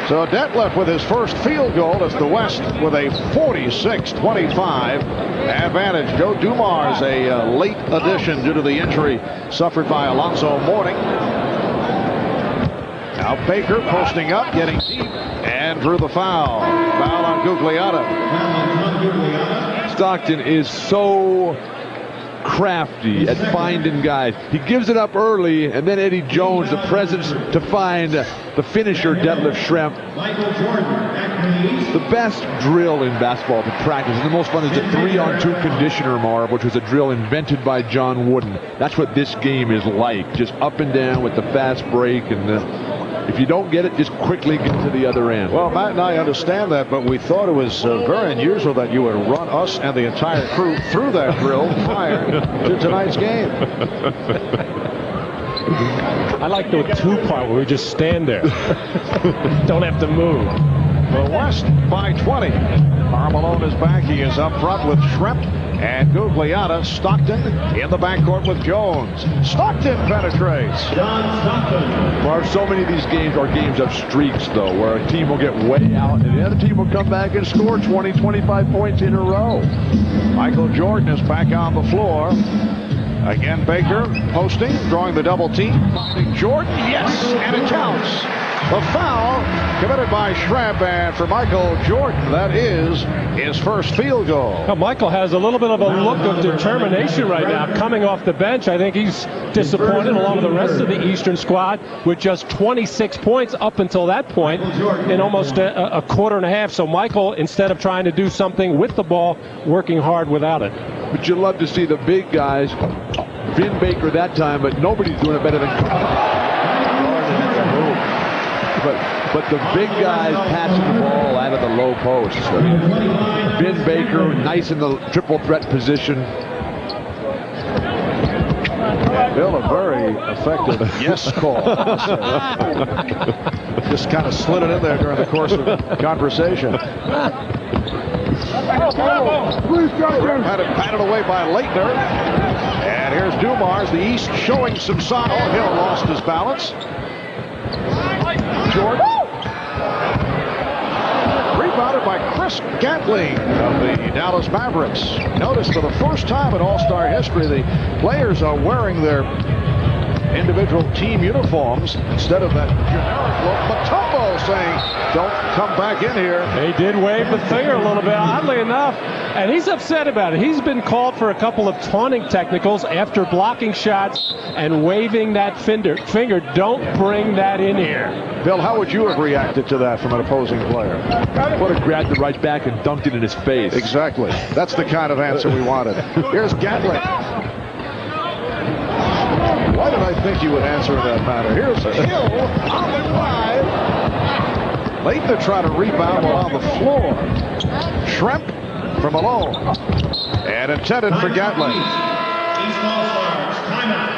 So Detlef with his first field goal as the West with a 46-25 advantage. Joe Dumars, a late addition due to the injury suffered by Alonzo Mourning. Now Baker posting up, getting deep, and drew the foul. Foul on Gugliotta. Stockton is so crafty at finding guys. He gives it up early, and then Eddie Jones, the presence to find the finisher, Detlef Schrempf. The best drill in basketball to practice, and the most fun, is the 3-on-2 conditioner, Marv, which was a drill invented by John Wooden. That's what this game is like, just up and down with the fast break and the If you don't get it, just quickly get to the other end. Well, Matt and I understand that, but we thought it was very unusual that you would run us and the entire crew through that drill prior to tonight's game. I like the two-part where we just stand there. Don't have to move. The West by 20. Malone is back. He is up front with Schrempf and Gugliotta. Stockton in the backcourt with Jones. Stockton penetrates. Marv, so many of these games are games of streaks, though, where a team will get way out and the other team will come back and score 20, 25 points in a row. Michael Jordan is back on the floor. Again, Baker posting, drawing the double team. Jordan, yes, and it counts. The foul committed by Schrempf, and for Michael Jordan, that is his first field goal. Well, Michael has a little bit of a look of determination right now coming off the bench. I think he's disappointed along with the rest of the Eastern squad with just 26 points up until that point in almost a quarter and a half. So Michael, instead of trying to do something with the ball, working hard without it. But you love to see the big guys, Vin Baker that time, but nobody's doing it better than But the big guys passing the ball out of the low post. Vin Baker, nice in the triple threat position. Bill, a very effective yes call. Just kind of slid it in there during the course of the conversation. Had it patted away by Leitner. And here's Dumars, the East showing some sign. Oh, Hill lost his balance. Jordan. Rebounded by Chris Gatling of the Dallas Mavericks. Notice for the first time in All-Star history, the players are wearing their individual team uniforms instead of that generic look. Mutombo saying, don't come back in here. He did wave the finger a little bit, oddly enough, and he's upset about it. He's been called for a couple of taunting technicals after blocking shots and waving that finger. Don't bring that in here. Bill, how would you have reacted to that from an opposing player? Would have grabbed it right back and dunked it in his face. Exactly. That's the kind of answer we wanted. Here's Gatling. Why did I think you would answer in that manner? Here's Hill on the drive. Late to try to rebound while on the floor. Schrempf from Malone. And intended for Gatling.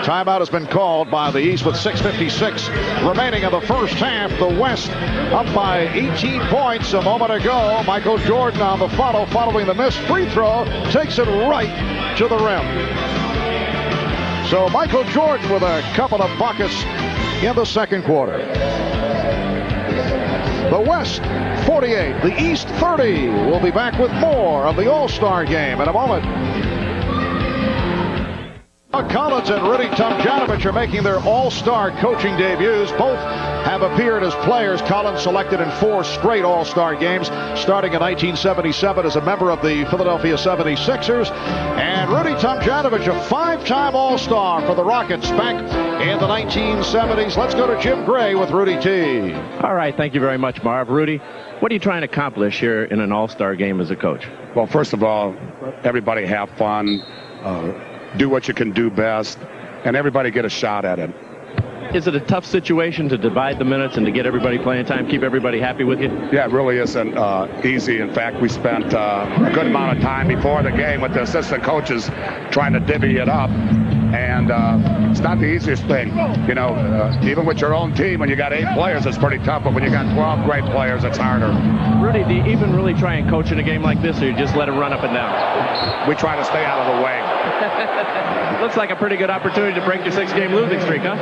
Timeout has been called by the East with 6:56 remaining in the first half. The West up by 18 points a moment ago. Michael Jordan on the follow, following the missed free throw, takes it right to the rim. So Michael Jordan with a couple of buckets in the second quarter. The West 48, the East 30. We'll be back with more of the All-Star Game in a moment. Collins and Rudy Tomjanovich are making their all-star coaching debuts. Both have appeared as players. Collins selected in 4 straight all-star games, starting in 1977 as a member of the Philadelphia 76ers. And Rudy Tomjanovich, a 5-time all-star for the Rockets back in the 1970s. Let's go to Jim Gray with Rudy T. All right, thank you very much, Marv. Rudy, what are you trying to accomplish here in an all-star game as a coach? Well, first of all, everybody have fun. Do what you can do best, and everybody get a shot at it. Is it a tough situation to divide the minutes and to get everybody playing time, keep everybody happy with you? Yeah, it really isn't easy. In fact, we spent a good amount of time before the game with the assistant coaches trying to divvy it up, and it's not the easiest thing. You know, even with your own team, when you got 8 players, it's pretty tough, but when you got 12 great players, it's harder. Rudy, do you even really try and coach in a game like this, or you just let it run up and down? We try to stay out of the way. Looks like a pretty good opportunity to break your 6-game losing streak, huh?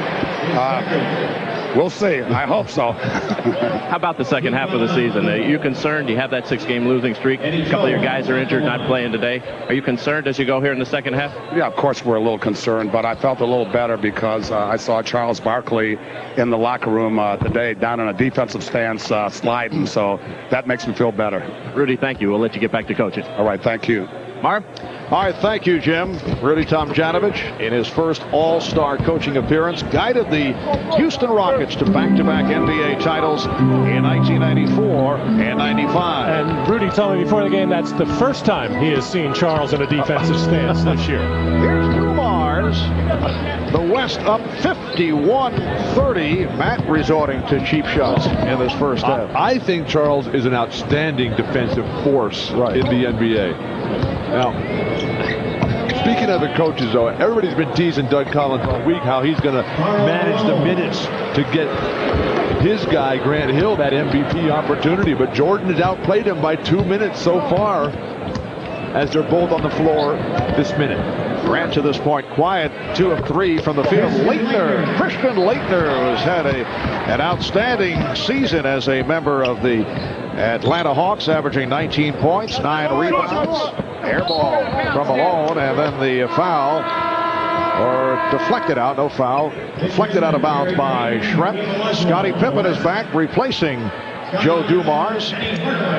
We'll see. I hope so. How about the second half of the season? Are you concerned? You have that 6-game losing streak. A couple of your guys are injured, not playing today. Are you concerned as you go here in the second half? Yeah, of course we're a little concerned, but I felt a little better because I saw Charles Barkley in the locker room today down in a defensive stance sliding, so that makes me feel better. Rudy, thank you. We'll let you get back to coaching. All right, thank you. Marv? All right, thank you, Jim. Rudy Tomjanovich, in his first all-star coaching appearance, guided the Houston Rockets to back-to-back NBA titles in 1994 and 95. And Rudy told me before the game that's the first time he has seen Charles in a defensive stance this year. Here's Dumars. Dumars. The West up 51-30. Matt resorting to cheap shots in this first half. I think Charles is an outstanding defensive force in the NBA. Now, speaking of the coaches, though, everybody's been teasing Doug Collins all week how he's going to manage the minutes to get his guy, Grant Hill, that MVP opportunity. But Jordan has outplayed him by 2 minutes so far as they're both on the floor this minute. Grant to this point quiet, 2 of 3 from the field. Christian Laettner has had an outstanding season as a member of the Atlanta Hawks, averaging 19 points, 9 rebounds. Air ball from Malone, and then the foul, or deflected out, no foul, deflected out of bounds by Schrempf. Scottie Pippen is back, replacing Joe Dumars.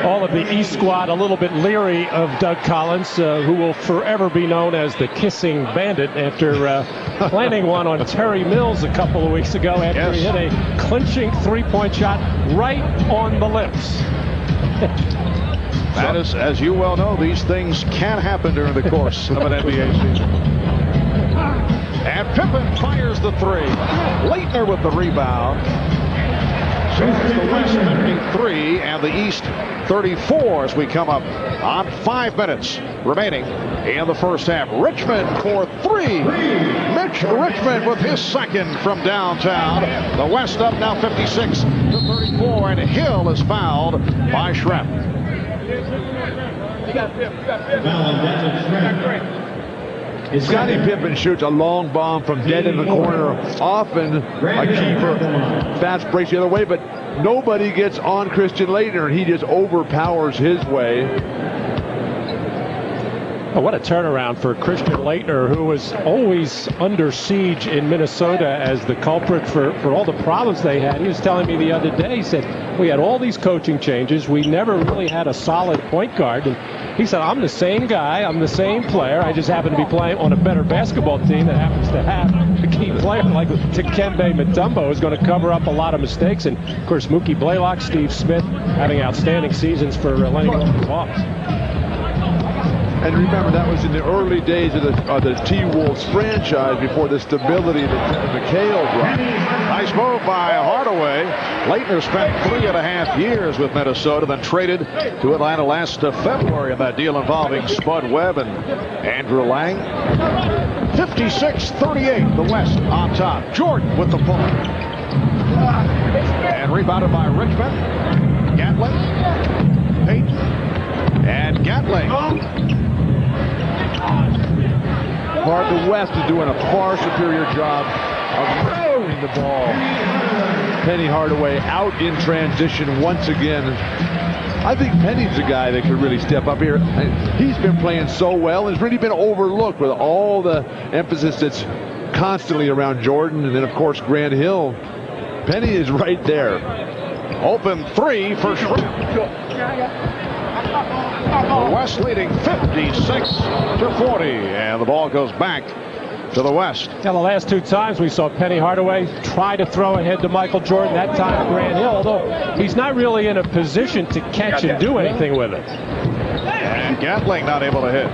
All of the East squad a little bit leery of Doug Collins, who will forever be known as the kissing bandit after landing one on Terry Mills a couple of weeks ago after he hit a clinching three-point shot right on the lips. That is, as you well know, these things can happen during the course of an NBA season. And Pippen fires the three. Laettner with the rebound. So it's the West 53 and the East 34 as we come up on 5 minutes remaining in the first half. Richmond for 3. Mitch Richmond with his second from downtown. The West up now 56-34, and Hill is fouled by Schrempf. Scottie Pippen shoots a long bomb from dead in the corner, often a keeper. Fast breaks the other way, but nobody gets on Christian Laettner, and he just overpowers his way. Oh, what a turnaround for Christian Laettner, who was always under siege in Minnesota as the culprit for all the problems they had. He was telling me the other day, he said, we had all these coaching changes. We never really had a solid point guard. And he said, I'm the same guy. I'm the same player. I just happen to be playing on a better basketball team that happens to have a key player like Dikembe Mutombo, who's going to cover up a lot of mistakes. And, of course, Mookie Blaylock, Steve Smith having outstanding seasons for Lenny Hawks. And remember, that was in the early days of the T-Wolves franchise before the stability that McHale brought. Nice move by Hardaway. Laettner spent 3.5 years with Minnesota, then traded to Atlanta last February in that deal involving Spud Webb and Andrew Lang. 56-38, the West on top. Jordan with the pull. And rebounded by Richmond. Gatling. Payton. And Gatling. The West is doing a far superior job of throwing the ball. Penny Hardaway out in transition once again. I think Penny's the guy that could really step up here. He's been playing so well and has really been overlooked with all the emphasis that's constantly around Jordan. And then, of course, Grant Hill. Penny is right there. Open three for Schrempf. The West leading 56-40, and the ball goes back to the West. Yeah, the last 2 times we saw Penny Hardaway try to throw ahead to Michael Jordan, that time Grant Hill, although he's not really in a position to catch and do anything with it. And Gatling not able to hit.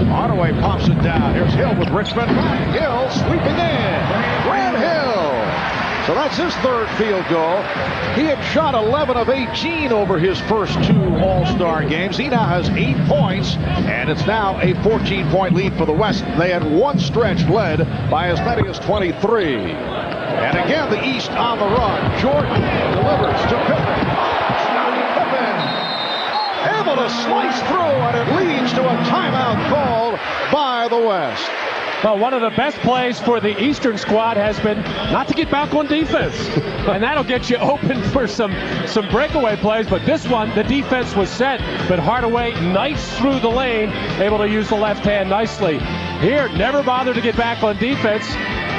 Hardaway pops it down. Here's Hill with Richmond. Hill sweeping in. Grant Hill. So that's his 3rd field goal. He had shot 11 of 18 over his first 2 All-Star games. He now has 8 points, and it's now a 14-point lead for the West. They had one stretch led by as many as 23. And again, the East on the run. Jordan delivers to Pippen. Pippen able to slice through, and it leads to a timeout called by the West. Well, one of the best plays for the Eastern squad has been not to get back on defense. And that'll get you open for some breakaway plays. But this one, the defense was set. But Hardaway, nice through the lane, able to use the left hand nicely. Here, never bothered to get back on defense.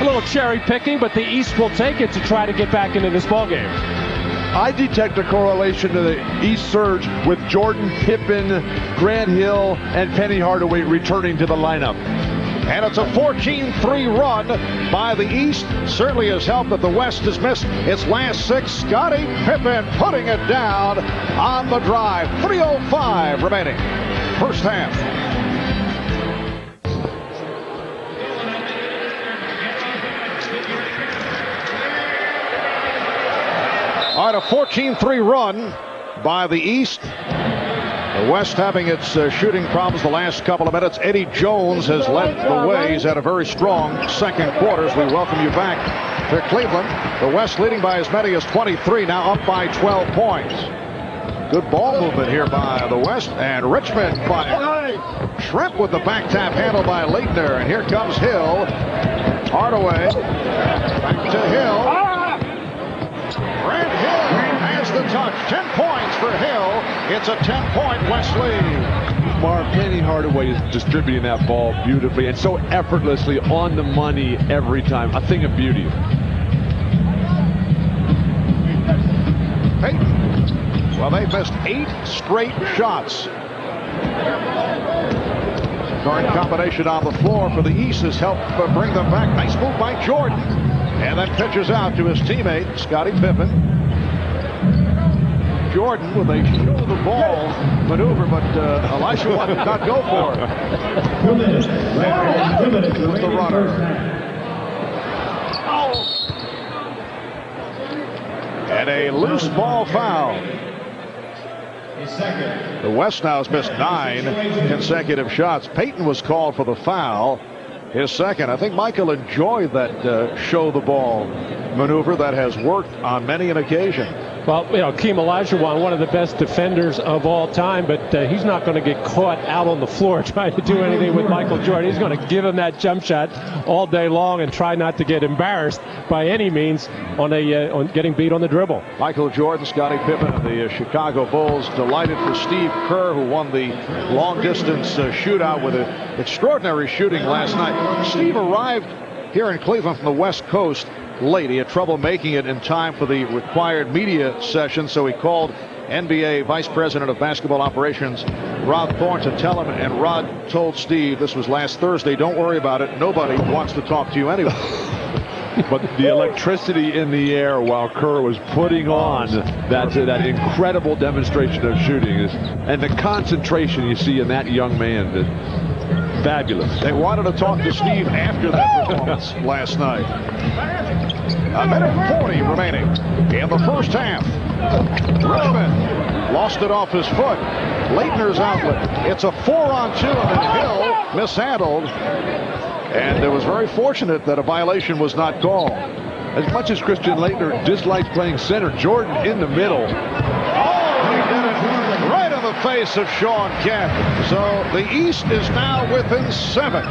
A little cherry picking, but the East will take it to try to get back into this ballgame. I detect a correlation to the East surge with Jordan, Pippen, Grant Hill, and Penny Hardaway returning to the lineup. And it's a 14-3 run by the East. Certainly has helped that the West has missed its last 6. Scottie Pippen putting it down on the drive. 3:05 remaining. First half. All right, a 14-3 run by the East. The West having its shooting problems the last couple of minutes. Eddie Jones has led the way. He's had a very strong second quarter as we welcome you back to Cleveland. The West leading by as many as 23, now up by 12 points. Good ball movement here by the West, and Richmond fire. Schrempf with the back tap handled by Leitner, and here comes Hill. Hardaway, back to Hill. Grant Hill has the touch. 10 points for Hill. It's a 10-point West lead. Marv, Penny Hardaway is distributing that ball beautifully and so effortlessly on the money every time. A thing of beauty. Peyton. Well, they've missed 8 straight shots. Current combination on the floor for the East has helped bring them back. Nice move by Jordan. And then pitches out to his teammate, Scottie Pippen. Jordan with a show the ball maneuver, but Elisha did not go for it. With the runner. And a loose ball foul. The West now has missed 9 consecutive shots. Peyton was called for the foul. His second. I think Michael enjoyed that show the ball maneuver that has worked on many an occasion. Well, you know, Keem Olajuwon, one of the best defenders of all time, but he's not going to get caught out on the floor trying to do anything with Michael Jordan. He's going to give him that jump shot all day long and try not to get embarrassed by any means on getting beat on the dribble. Michael Jordan, Scottie Pippen, and the Chicago Bulls delighted for Steve Kerr, who won the long-distance shootout with extraordinary shooting last night. Steve arrived here in Cleveland from the West Coast late. He had trouble making it in time for the required media session, so he called NBA Vice President of Basketball Operations Rod Thorne to tell him, and Rod told Steve, this was last Thursday, don't worry about it, nobody wants to talk to you anyway. But the electricity in the air while Kerr was putting on that incredible demonstration of shooting and the concentration you see in that young man, fabulous. They wanted to talk to Steve after that performance last night. A minute 40 remaining in the first half. Richmond lost it off his foot. Leitner's outlet. It's a 4-on-2, and then Hill mishandled. And it was very fortunate that a violation was not called. As much as Christian Leitner dislikes playing center, Jordan in the middle. Oh, he did it right in the face of Sean Kemp. So the East is now within 7.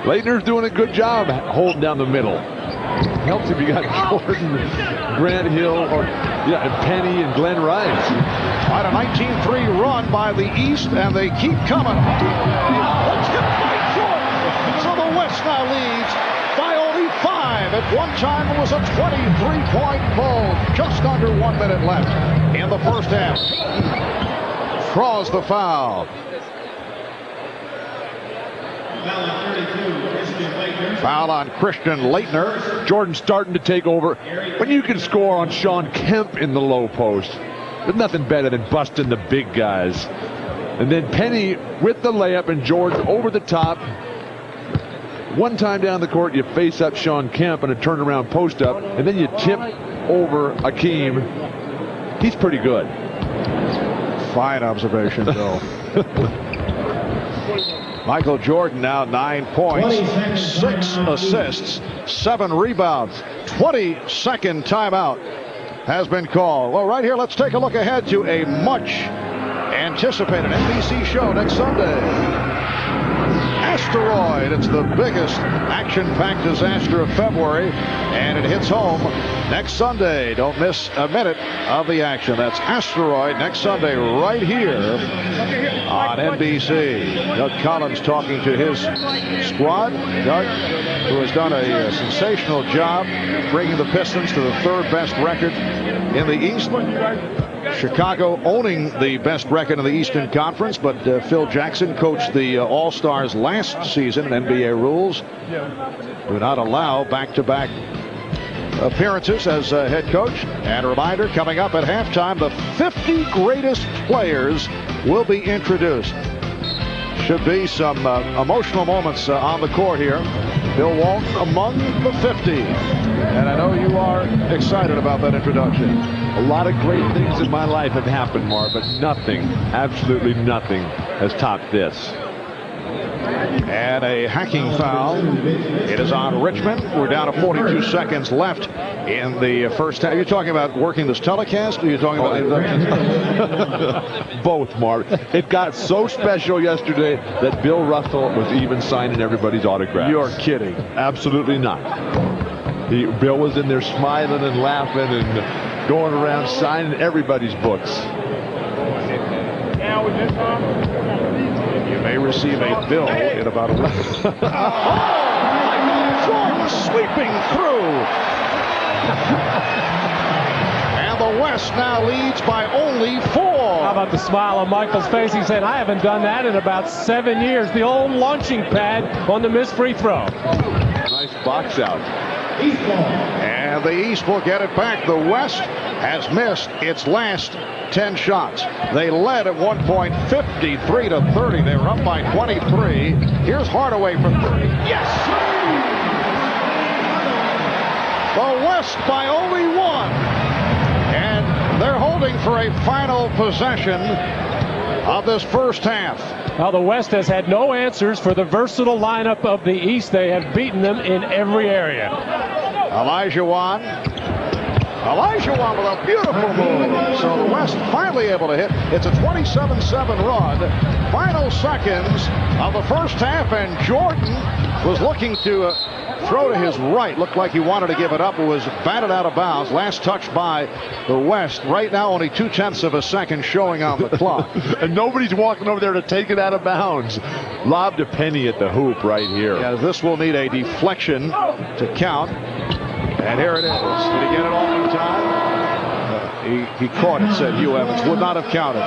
Leitner's doing a good job holding down the middle. Helps if you got Jordan, Grant Hill, and Penny and Glen Rice. Quite a 19-3 run by the East, and they keep coming. Let's get by Jordan. So the West now leads by only 5. At one time, it was a 23-point pull. Just under 1 minute left in the first half. Draws the foul. Foul on Christian Leitner. Jordan starting to take over. When you can score on Sean Kemp in the low post, there's nothing better than busting the big guys. And then Penny with the layup and Jordan over the top. One time down the court, you face up Sean Kemp and a turnaround post up, and then you tip over Akeem. He's pretty good. Fine observation, Bill. Michael Jordan now 9 points, 6 assists, 7 rebounds. 22nd timeout has been called. Well, right here, let's take a look ahead to a much anticipated NBC show next Sunday. Asteroid. It's the biggest action-packed disaster of February, and it hits home next Sunday. Don't miss a minute of the action. That's Asteroid next Sunday right here on NBC. Doug Collins talking to his squad. Doug, who has done a sensational job bringing the Pistons to the 3rd best record in the East. Chicago owning the best record in the Eastern Conference, but Phil Jackson coached the All-Stars last season, and NBA rules do not allow back-to-back appearances as head coach. And a reminder, coming up at halftime, the 50 greatest players will be introduced. Should be some emotional moments on the court here. Bill Walton among the 50. And I know you are excited about that introduction. A lot of great things in my life have happened, Marv, but nothing, absolutely nothing, has topped this. And a hacking foul. It is on Richmond. We're down to 42 seconds left in the first half. You're talking about working this telecast, or are you talking about both, Marv? It got so special yesterday that Bill Russell was even signing everybody's autographs. You're kidding. Absolutely not. Bill was in there smiling and laughing and going around signing everybody's books. You may receive a bill in about a week. Jordan sweeping through. And the West now leads by only 4. How about the smile on Michael's face? He said, I haven't done that in about 7 years. The old launching pad on the missed free throw. Nice box out. And the East will get it back. The West has missed its last 10 shots. They led at one point 53-30. They were up by 23. Here's Hardaway from 30. Yes! The West by only 1. And they're holding for a final possession of this first half. Now the West has had no answers for the versatile lineup of the East. They have beaten them in every area. Elijah Wan with a beautiful move. So the West finally able to hit. It's a 27-7 run. Final seconds of the first half, and Jordan was looking to throw to his right. Looked like he wanted to give it up. It was batted out of bounds. Last touch by the West. Right now only 0.2 of a second showing on the clock. And nobody's walking over there to take it out of bounds. Lobbed a penny at the hoop right here. Yeah, this will need a deflection to count. And here it is. Did he get it all in time? He caught it, said Hugh Evans. Would not have counted.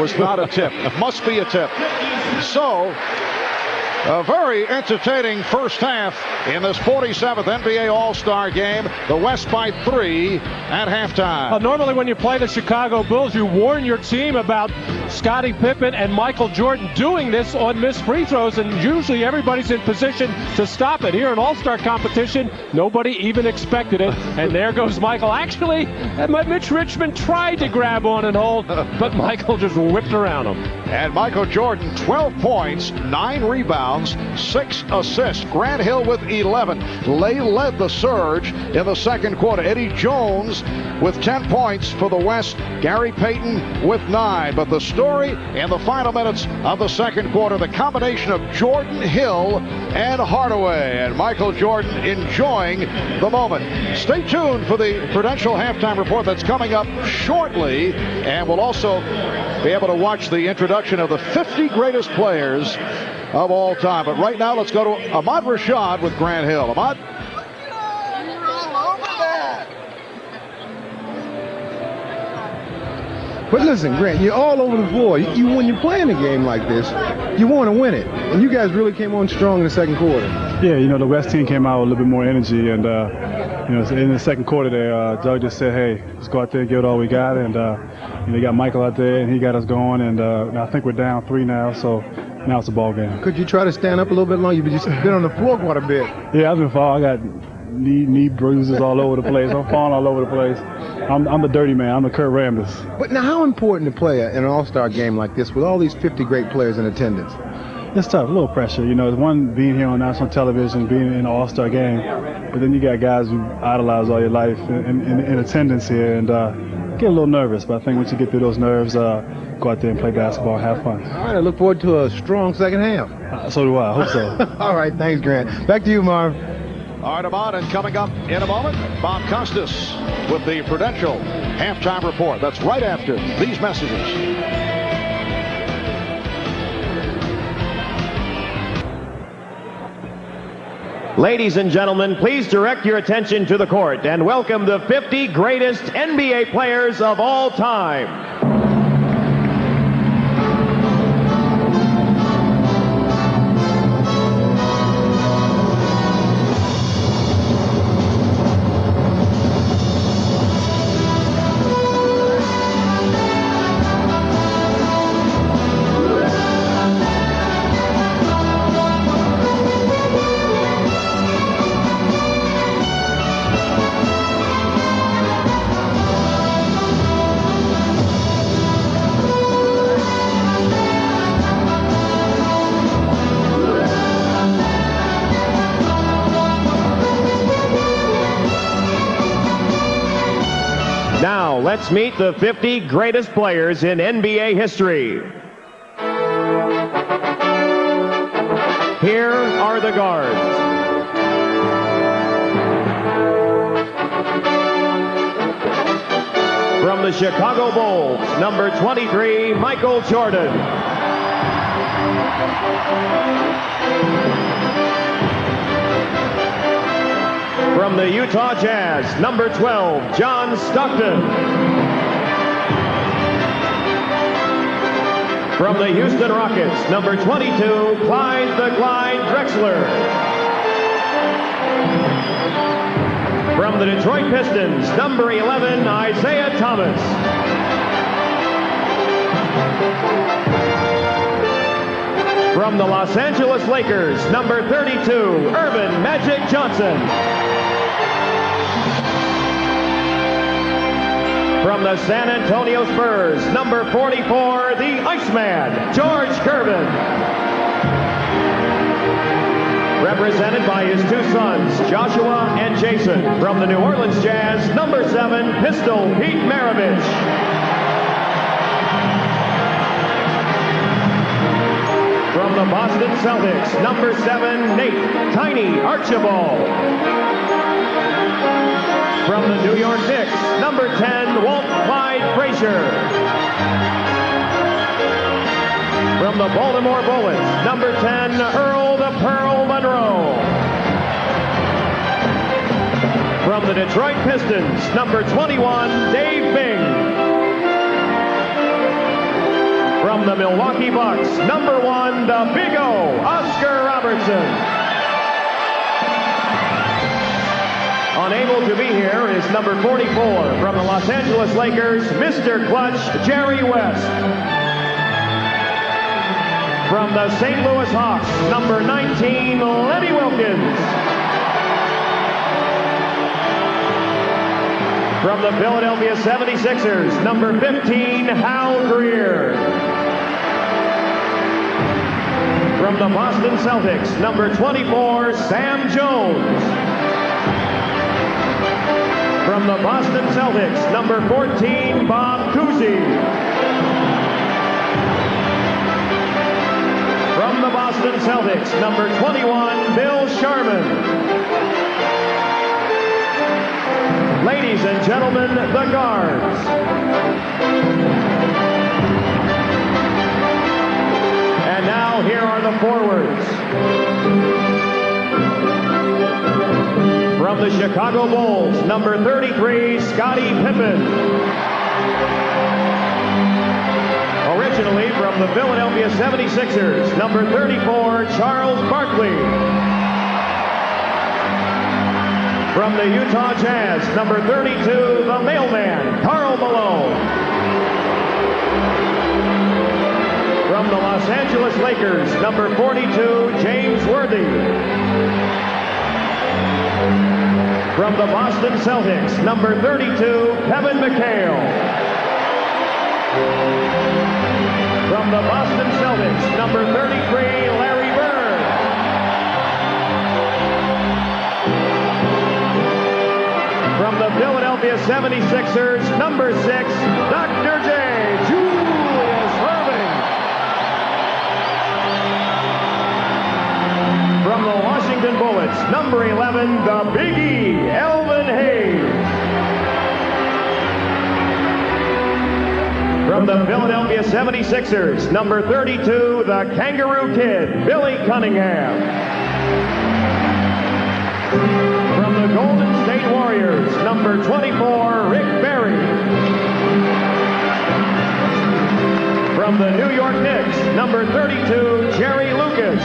Was not a tip. Must be a tip. So, a very entertaining first half in this 47th NBA All-Star game. The West by 3 at halftime. Normally when you play the Chicago Bulls, you warn your team about Scottie Pippen and Michael Jordan doing this on missed free throws, and usually everybody's in position to stop it. Here in All-Star competition, nobody even expected it, and there goes Michael. Actually, Mitch Richmond tried to grab on and hold, but Michael just whipped around him. And Michael Jordan, 12 points, 9 rebounds, 6 assists. Grant Hill with 11. They led the surge in the second quarter. Eddie Jones with 10 points for the West. Gary Payton with 9. But the story in the final minutes of the second quarter, the combination of Jordan, Hill, and Hardaway. And Michael Jordan enjoying the moment. Stay tuned for the Prudential halftime report that's coming up shortly. And we'll also be able to watch the introduction of the 50 greatest players of all time. But right now, let's go to Ahmad Rashad with Grant Hill. Ahmad? But listen, Grant, you're all over the floor. When you're playing a game like this, you want to win it. And you guys really came on strong in the second quarter. Yeah, the West team came out with a little bit more energy. And, in the second quarter there, Doug just said, hey, let's go out there and give it all we got. And they got Michael out there, and he got us going. And I think we're down 3 now, so now it's a ball game. Could you try to stand up a little bit longer? You've just been on the floor quite a bit. Yeah, I've been falling. I got knee bruises all over the place. I'm falling all over the place. I'm the dirty man. I'm the Kurt Rambis. But now, how important to play in an all-star game like this with all these 50 great players in attendance? It's tough, a little pressure. It's one being here on national television, being in an all-star game, but then you got guys who idolize all your life in attendance here, and get a little nervous. But I think once you get through those nerves, go out there and play basketball, have fun. All right, I look forward to a strong second half. So do I hope so. All right, thanks, Grant. Back to you, Marv. All right, Ahmad, and coming up in a moment, Bob Costas with the Prudential halftime report. That's right after these messages. Ladies and gentlemen, please direct your attention to the court and welcome the 50 greatest NBA players of all time. Let's meet the 50 greatest players in NBA history. Here are the guards. From the Chicago Bulls, number 23, Michael Jordan. From the Utah Jazz, number 12, John Stockton. From the Houston Rockets, number 22, Clyde Drexler. From the Detroit Pistons, number 11, Isaiah Thomas. From the Los Angeles Lakers, number 32, Earvin Magic Johnson. From the San Antonio Spurs, number 44, the Iceman, George Gervin. Represented by his two sons, Joshua and Jason. From the New Orleans Jazz, number 7, Pistol Pete Maravich. From the Boston Celtics, number 7, Nate Tiny Archibald. From the New York Knicks, number 10, Walt Clyde Frazier. From the Baltimore Bullets, number 10, Earl the Pearl Monroe. From the Detroit Pistons, number 21, Dave Bing. From the Milwaukee Bucks, number 1, the Big O, Oscar Robertson. Unable to be here is number 44 from the Los Angeles Lakers, Mr. Clutch, Jerry West. From the St. Louis Hawks, number 19, Lenny Wilkins. From the Philadelphia 76ers, number 15, Hal Greer. From the Boston Celtics, number 24, Sam Jones. From the Boston Celtics, number 14, Bob Cousy. From the Boston Celtics, number 21, Bill Sharman. Ladies and gentlemen, the guards. And now here are the forwards. From the Chicago Bulls, number 33, Scottie Pippen. Originally from the Philadelphia 76ers, number 34, Charles Barkley. From the Utah Jazz, number 32, the mailman, Karl Malone. From the Los Angeles Lakers, number 42, James Worthy. From the Boston Celtics, number 32, Kevin McHale. From the Boston Celtics, number 33, Larry Bird. From the Philadelphia 76ers, number 6, Dr. J. Julius Erving. From the Washington Bullets, number 11, the Big E, Elvin Hayes. From the Philadelphia 76ers, number 32, the Kangaroo Kid, Billy Cunningham. From the Golden State Warriors, number 24, Rick Barry. From the New York Knicks, number 32, Jerry Lucas.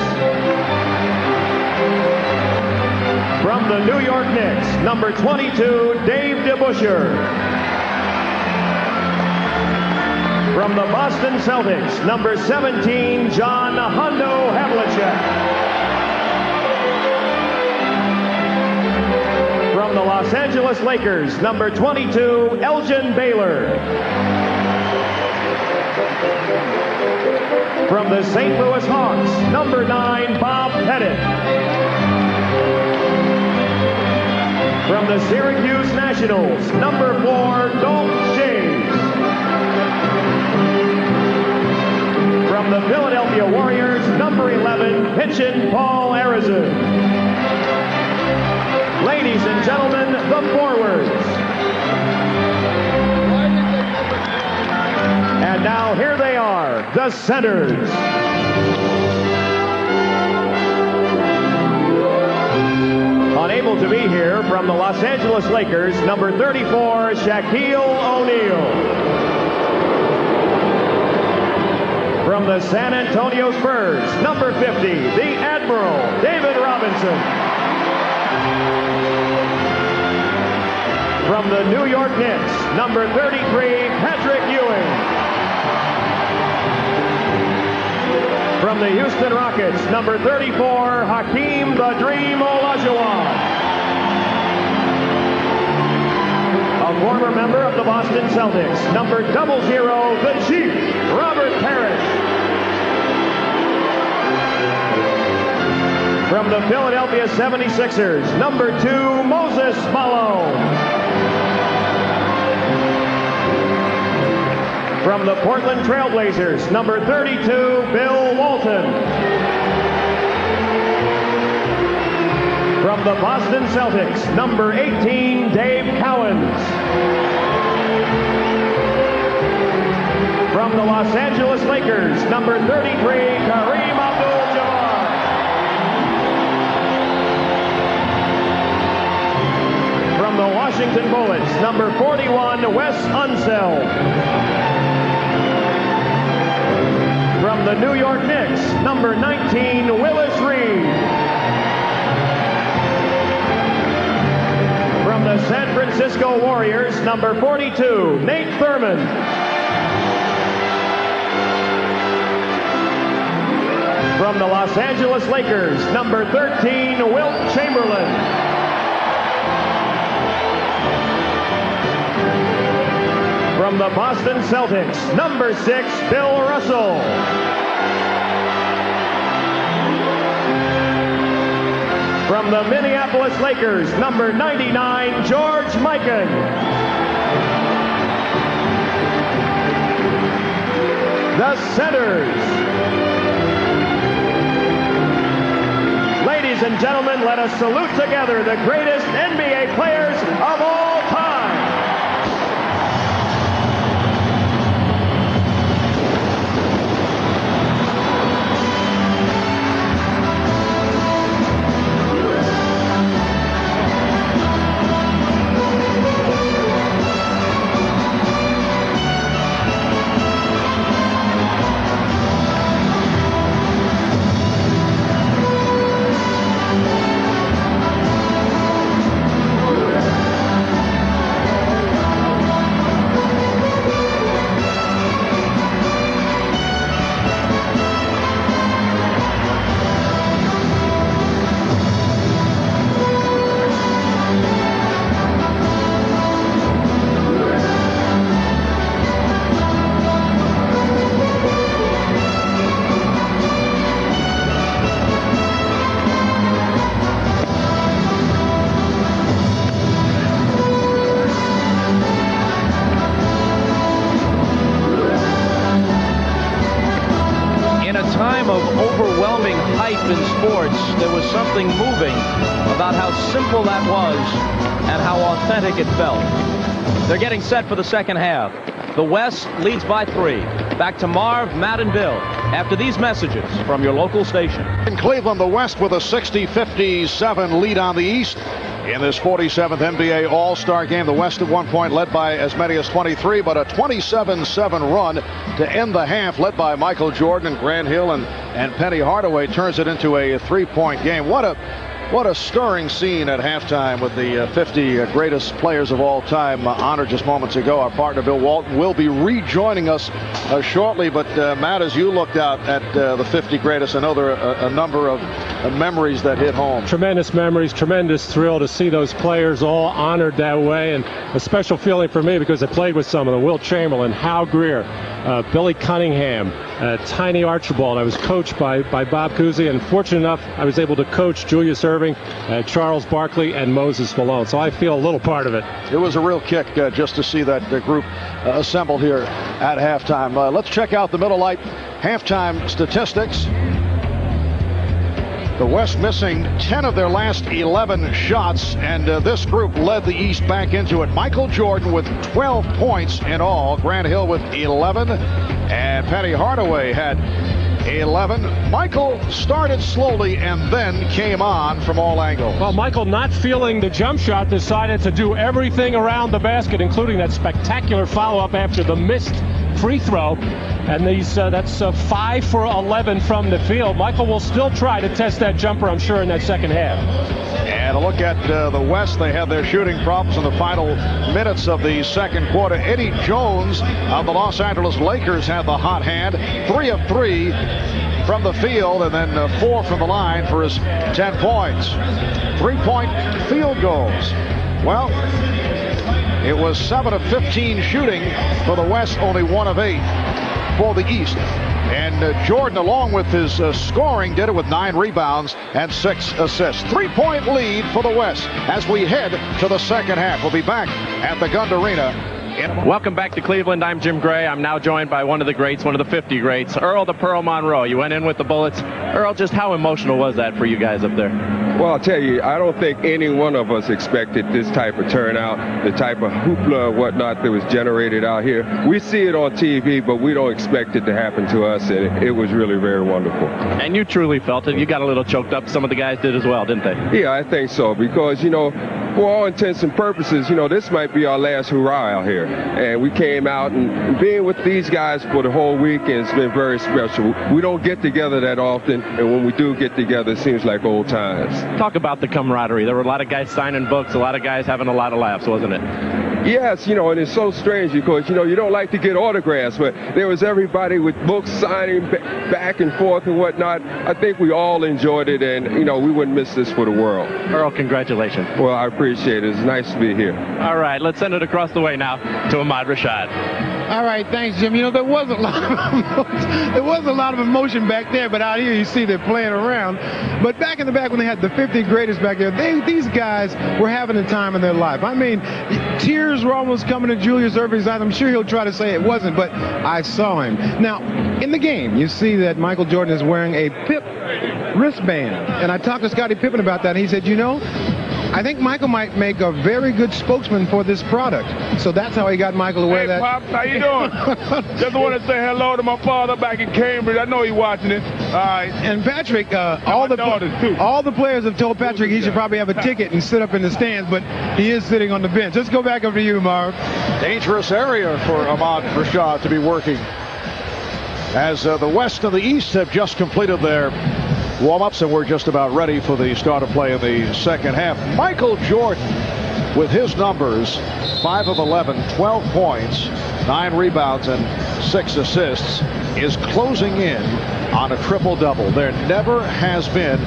From the New York Knicks, number 22, Dave DeBusschere. From the Boston Celtics, number 17, John Hondo Havlicek. From the Los Angeles Lakers, number 22, Elgin Baylor. From the St. Louis Hawks, number 9, Bob Pettit. From the Syracuse Nationals, number 4, Dolph James. From the Philadelphia Warriors, number 11, pitching Paul Arizin. Ladies and gentlemen, the forwards. And now here they are, the centers. Unable to be here from the Los Angeles Lakers, number 34, Shaquille O'Neal. From the San Antonio Spurs, number 50, the Admiral, David Robinson. From the New York Knicks, number 33, Patrick Ewing. From the Houston Rockets, number 34, Hakeem the Dream Olajuwon. A former member of the Boston Celtics, number 00, the Chief, Robert Parrish. From the Philadelphia 76ers, number 2, Moses Malone. From the Portland Trailblazers, number 32, Bill Walton. From the Boston Celtics, number 18, Dave Cowens. From the Los Angeles Lakers, number 33, Kareem Abdul-Jabbar. From the Washington Bullets, number 41, Wes Unseld. From the New York Knicks, number 19, Willis Reed. From the San Francisco Warriors, number 42, Nate Thurmond. From the Los Angeles Lakers, number 13, Wilt Chamberlain. From the Boston Celtics, number 6, Bill Russell. From the Minneapolis Lakers, number 99, George Mikan. The centers. Ladies and gentlemen, let us salute together the greatest NBA players of all time. There was something moving about how simple that was and how authentic it felt. They're getting set for the second half. The West leads by 3. Back to Marv, Matt, and Bill after these messages from your local station. In Cleveland, the West with a 60-57 lead on the East. In this 47th NBA All-Star game, the West at one point led by as many as 23, but a 27-7 run to end the half, led by Michael Jordan and Grant Hill and Penny Hardaway, turns it into a 3-point game. What a stirring scene at halftime with the 50 greatest players of all time honored just moments ago. Our partner Bill Walton will be rejoining us shortly. But Matt, as you looked out at the 50 greatest, I know there are a number of memories that hit home. Tremendous memories, tremendous thrill to see those players all honored that way, and a special feeling for me because I played with some of them. Wilt Chamberlain, Hal Greer, Billy Cunningham, Tiny Archibald. I was coached by Bob Cousy, and fortunate enough I was able to coach Julius Erving, Charles Barkley, and Moses Malone. So I feel a little part of it. It was a real kick just to see that group assembled here at halftime. Let's check out the middle light halftime statistics. The West missing 10 of their last 11 shots, and this group led the East back into it. Michael Jordan with 12 points in all, Grant Hill with 11, and Penny Hardaway had 11. Michael started slowly and then came on from all angles. Well, Michael, not feeling the jump shot, decided to do everything around the basket, including that spectacular follow-up after the missed free throw. And that's 5 for 11 from the field. Michael will still try to test that jumper, I'm sure, in that second half. And a look at the West, they have their shooting problems in the final minutes of the second quarter. Eddie Jones of the Los Angeles Lakers had the hot hand. 3 of 3 from the field, and then 4 from the line for his 10 points. 3-point field goals. Well, it was 7 of 15 shooting for the West, only 1 of 8 for the East. And Jordan, along with his scoring, did it with 9 rebounds and 6 assists. 3-point lead for the West as we head to the second half. We'll be back at the Gund Arena. Welcome back to Cleveland. I'm Jim Gray. I'm now joined by one of the greats, one of the 50 greats, Earl the Pearl Monroe. You went in with the Bullets. Earl, just how emotional was that for you guys up there? Well, I'll tell you, I don't think any one of us expected this type of turnout, the type of hoopla and whatnot that was generated out here. We see it on TV, but we don't expect it to happen to us, and it was really very wonderful. And you truly felt it. You got a little choked up. Some of the guys did as well, didn't they? Yeah, I think so, because, for all intents and purposes, this might be our last hurrah out here. And we came out, and being with these guys for the whole weekend has been very special. We don't get together that often, and when we do get together, it seems like old times. Talk about the camaraderie. There were a lot of guys signing books, a lot of guys having a lot of laughs, wasn't it? Yes, and it's so strange because, you don't like to get autographs, but there was everybody with books signing back and forth and whatnot. I think we all enjoyed it, and, we wouldn't miss this for the world. Earl, congratulations. Well, I appreciate it. It's nice to be here. All right, let's send it across the way now to Ahmad Rashad. All right, thanks, Jim. There was a lot of emotion back there, but out here you see they're playing around. But back in the back when they had the 50 greatest back there, these guys were having a time in their life. I mean, tears were almost coming to Julius Erving's eyes. I'm sure he'll try to say it wasn't, but I saw him. Now, in the game, you see that Michael Jordan is wearing a Pip wristband. And I talked to Scottie Pippen about that, and he said, I think Michael might make a very good spokesman for this product. So that's how he got Michael to wear that. Hey, Pops, how you doing? Just want to say hello to my father back in Cambridge. I know he's watching it. All right. And Patrick, all the players have told Patrick he should probably have a ticket and sit up in the stands, but he is sitting on the bench. Let's go back over to you, Marv. Dangerous area for Ahmad Rashad to be working. As the West and the East have just completed their warm-ups, and we're just about ready for the start of play in the second half. Michael Jordan, with his numbers, 5 of 11, 12 points, 9 rebounds, and 6 assists, is closing in on a triple-double. There never has been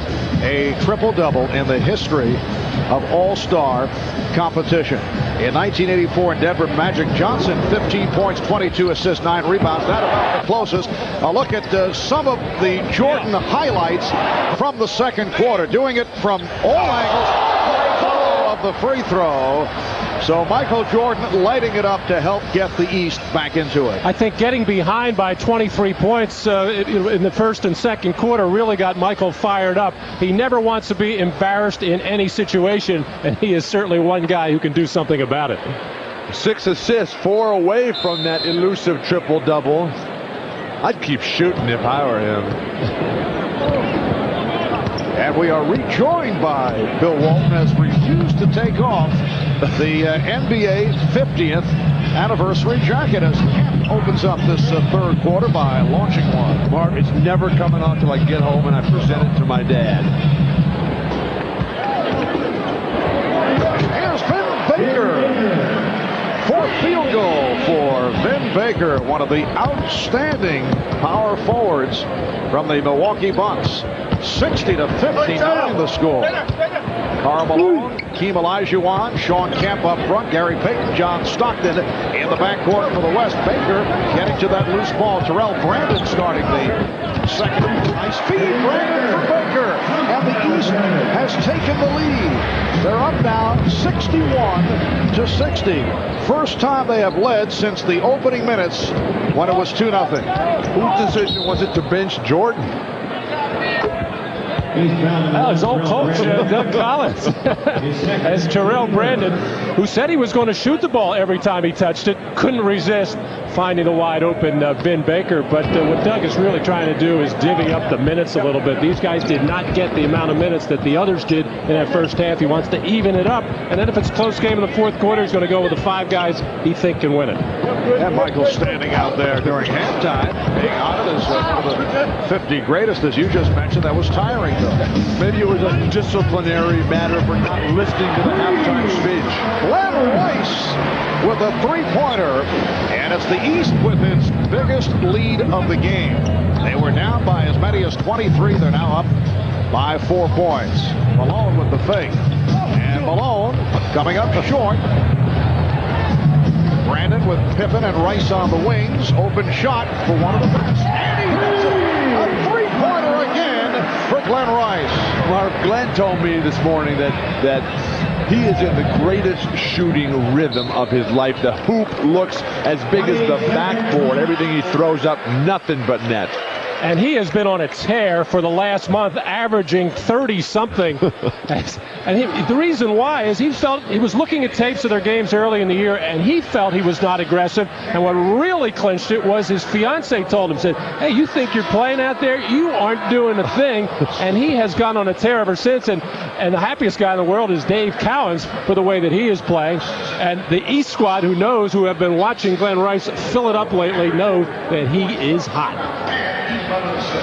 a triple-double in the history of All-Star competition. In 1984 in Denver, Magic Johnson, 15 points, 22 assists, 9 rebounds. That about the closest. A look at some of the Jordan highlights from the second quarter. Doing it from all angles of the free throw. So Michael Jordan lighting it up to help get the East back into it. I think getting behind by 23 points in the first and second quarter really got Michael fired up. He never wants to be embarrassed in any situation, and he is certainly one guy who can do something about it. 6 assists, 4 away from that elusive triple-double. I'd keep shooting if I were him. And we are rejoined by Bill Walton as refused to take off the NBA 50th anniversary jacket as Kemp opens up this third quarter by launching one. Mark, it's never coming on until I get home and I present it to my dad. Here's Vin Baker. Fourth field goal for Vin Baker, one of the outstanding power forwards from the Milwaukee Bucks. 60-59 the score. Karl Malone, Keem Olajuwon, Sean Kemp up front, Gary Payton, John Stockton in the backcourt for the West. Baker getting to that loose ball. Terrell Brandon starting the second. Nice feed, Brandon for Baker. And the East has taken the lead. They're up now 61-60. First time they have led since the opening minutes when it was 2-0. Whose decision was it to bench Jordan? Well, his old coach, Doug Collins, as Terrell Brandon, who said he was going to shoot the ball every time he touched it, couldn't resist finding the wide open Ben Baker. But what Doug is really trying to do is divvy up the minutes a little bit. These guys did not get the amount of minutes that the others did in that first half. He wants to even it up. And then if it's a close game in the fourth quarter, he's going to go with the 5 guys he thinks can win it. And Michael standing out there during halftime, being honored as one of the 50 greatest, as you just mentioned. That was tiring, though. Maybe it was a disciplinary matter for not listening to the halftime speech. Glen Rice with a three-pointer, and it's the East with its biggest lead of the game. They were down by as many as 23. They're now up by 4 points. Malone with the fake, and Malone coming up short. Brandon with Pippen and Rice on the wings. Open shot for one of the best. And he hits it. A three-pointer again for Glen Rice. Mark, Glenn told me this morning that he is in the greatest shooting rhythm of his life. The hoop looks as big as the backboard. Everything he throws up, nothing but net. And he has been on a tear for the last month, averaging 30-something. And the reason why is he was looking at tapes of their games early in the year, and he felt he was not aggressive. And what really clinched it was his fiance told him, said, hey, you think you're playing out there? You aren't doing a thing. And he has gone on a tear ever since. And the happiest guy in the world is Dave Cowens for the way that he is playing. And the East squad, who have been watching Glen Rice fill it up lately, know that he is hot.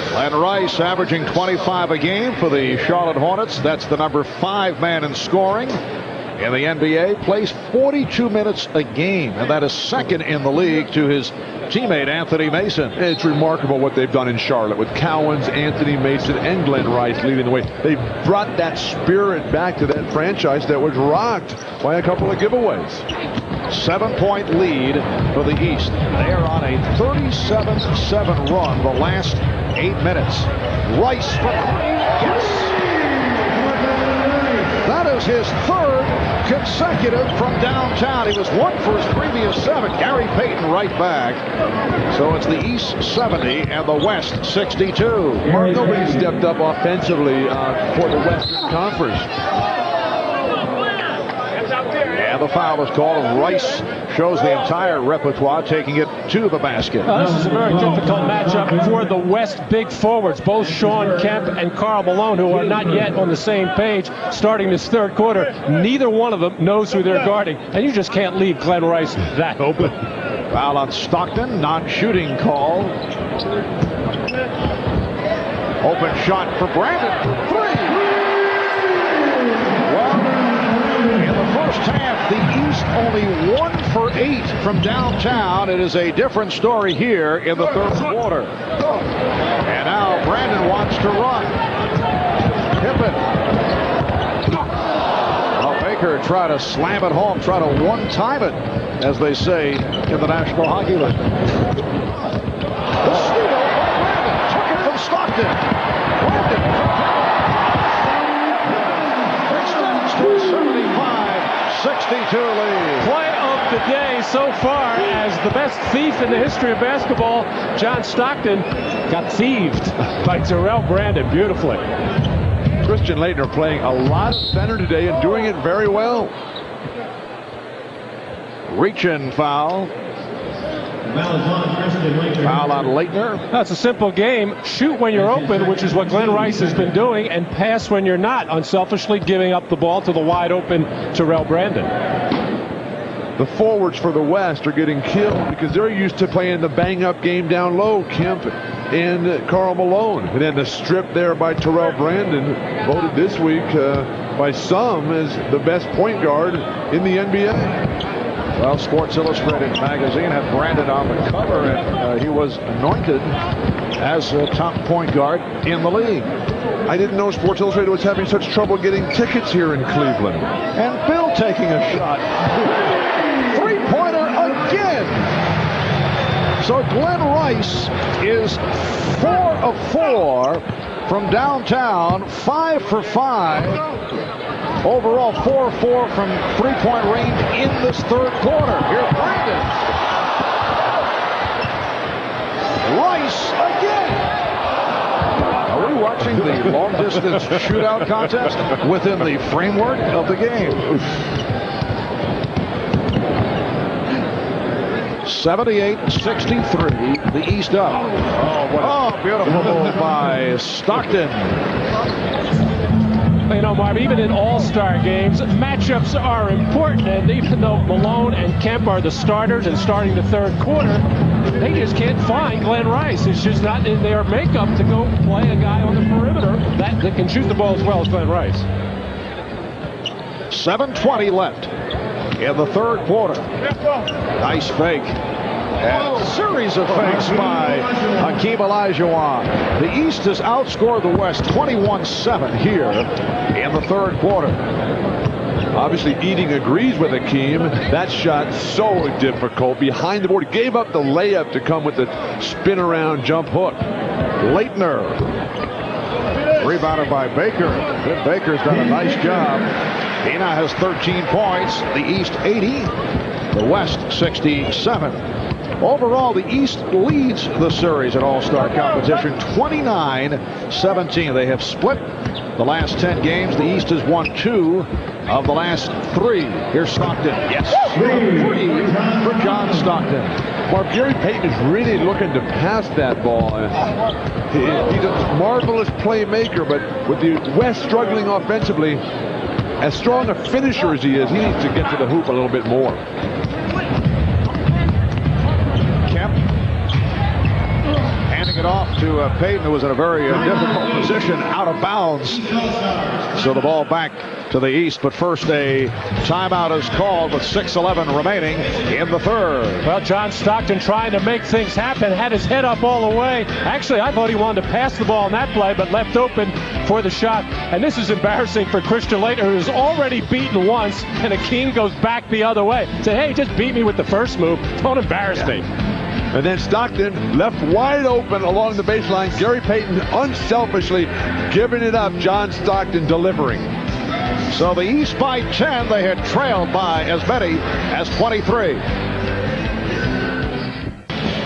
Glen Rice averaging 25 a game for the Charlotte Hornets. That's the number 5 man in scoring in the NBA. Plays 42 minutes a game, and that is second in the league to his teammate Anthony Mason. It's remarkable what they've done in Charlotte with Cowens, Anthony Mason, and Glen Rice leading the way. They've brought that spirit back to that franchise that was rocked by a couple of giveaways. 7-point lead for the East. They are on a 37-7 run the last 8 minutes. Rice for 3. Yes! That is his 3rd consecutive from downtown. He was 1 for his previous 7. Gary Payton right back. So it's the East 70 and the West 62. Mark, nobody stepped up offensively for the Western Conference. And the foul is called. Rice shows the entire repertoire, taking it to the basket. This is a very difficult matchup for the West big forwards, both Sean Kemp and Karl Malone, who are not yet on the same page starting this third quarter. Neither one of them knows who they're guarding, and you just can't leave Glen Rice that open. Foul on Stockton, non-shooting call. Open shot for Brandon. 3. In the first half, the East only 1 for 8 from downtown. It is a different story here in the third quarter. And now Brandon wants to run. Pippen. Well, Baker tried to slam it home, try to one-time it, as they say in the National Hockey League. The steal by Brandon. Took it from Stockton. Brandon. Extends to a 75-62 lead. Play of the day so far as the best thief in the history of basketball, John Stockton, got thieved by Terrell Brandon beautifully. Christian Laettner playing a lot of center today and doing it very well. Reach-in foul. Foul on Laettner. That's a simple game. Shoot when you're open, which is what Glen Rice has been doing, and pass when you're not, unselfishly giving up the ball to the wide open Terrell Brandon. The forwards for the West are getting killed because they're used to playing the bang-up game down low. Kemp and Karl Malone. And then the strip there by Terrell Brandon, voted this week by some as the best point guard in the NBA. Well, Sports Illustrated magazine had Brandon on the cover, and he was anointed as a top point guard in the league. I didn't know Sports Illustrated was having such trouble getting tickets here in Cleveland. And Bill taking a shot. Three-pointer again. So Glen Rice is 4 of 4 from downtown, 5 for 5. Overall, 4-4 from three-point range in this third quarter. Here's Brandon. Rice again. Are we watching the long-distance shootout contest within the framework of the game? 78-63, the East up. Oh, beautiful move by Stockton. You know, Marv, even in all-star games, matchups are important, and even though Malone and Kemp are the starters and starting the third quarter, they just can't find Glen Rice. It's just not in their makeup to go play a guy on the perimeter that can shoot the ball as well as Glen Rice. 7:20 left in the third quarter. Nice fake. And a series of fakes by Hakeem Olajuwon. The East has outscored the West 21-7 here in the third quarter. Obviously, Eating agrees with Hakeem. That shot so difficult. Behind the board. He gave up the layup to come with the spin around jump hook. Leitner. Rebounded by Baker. Good. Baker's done a nice job. He now has 13 points. The East 80. The West 67. Overall, the East leads the series in All-Star competition 29-17. They have split the last 10 games. The East has won 2 of the last 3. Here's Stockton. Yes. 3 for John Stockton. Well, Gary Payton is really looking to pass that ball. He's a marvelous playmaker, but with the West struggling offensively, as strong a finisher as he is, he needs to get to the hoop a little bit more. Handing it off to Payton, who was in a very difficult position, out of bounds. So the ball back to the East, but first a timeout is called with 6:11 remaining in the third. Well, John Stockton trying to make things happen, had his head up all the way. Actually, I thought he wanted to pass the ball on that play, but left open for the shot. And this is embarrassing for Christian Laettner, who's already beaten once, and Hakeem goes back the other way. Say, hey, just beat me with the first move. Don't embarrass me. And then Stockton left wide open along the baseline. Gary Payton unselfishly giving it up. John Stockton delivering. So the East by 10. They had trailed by as many as 23.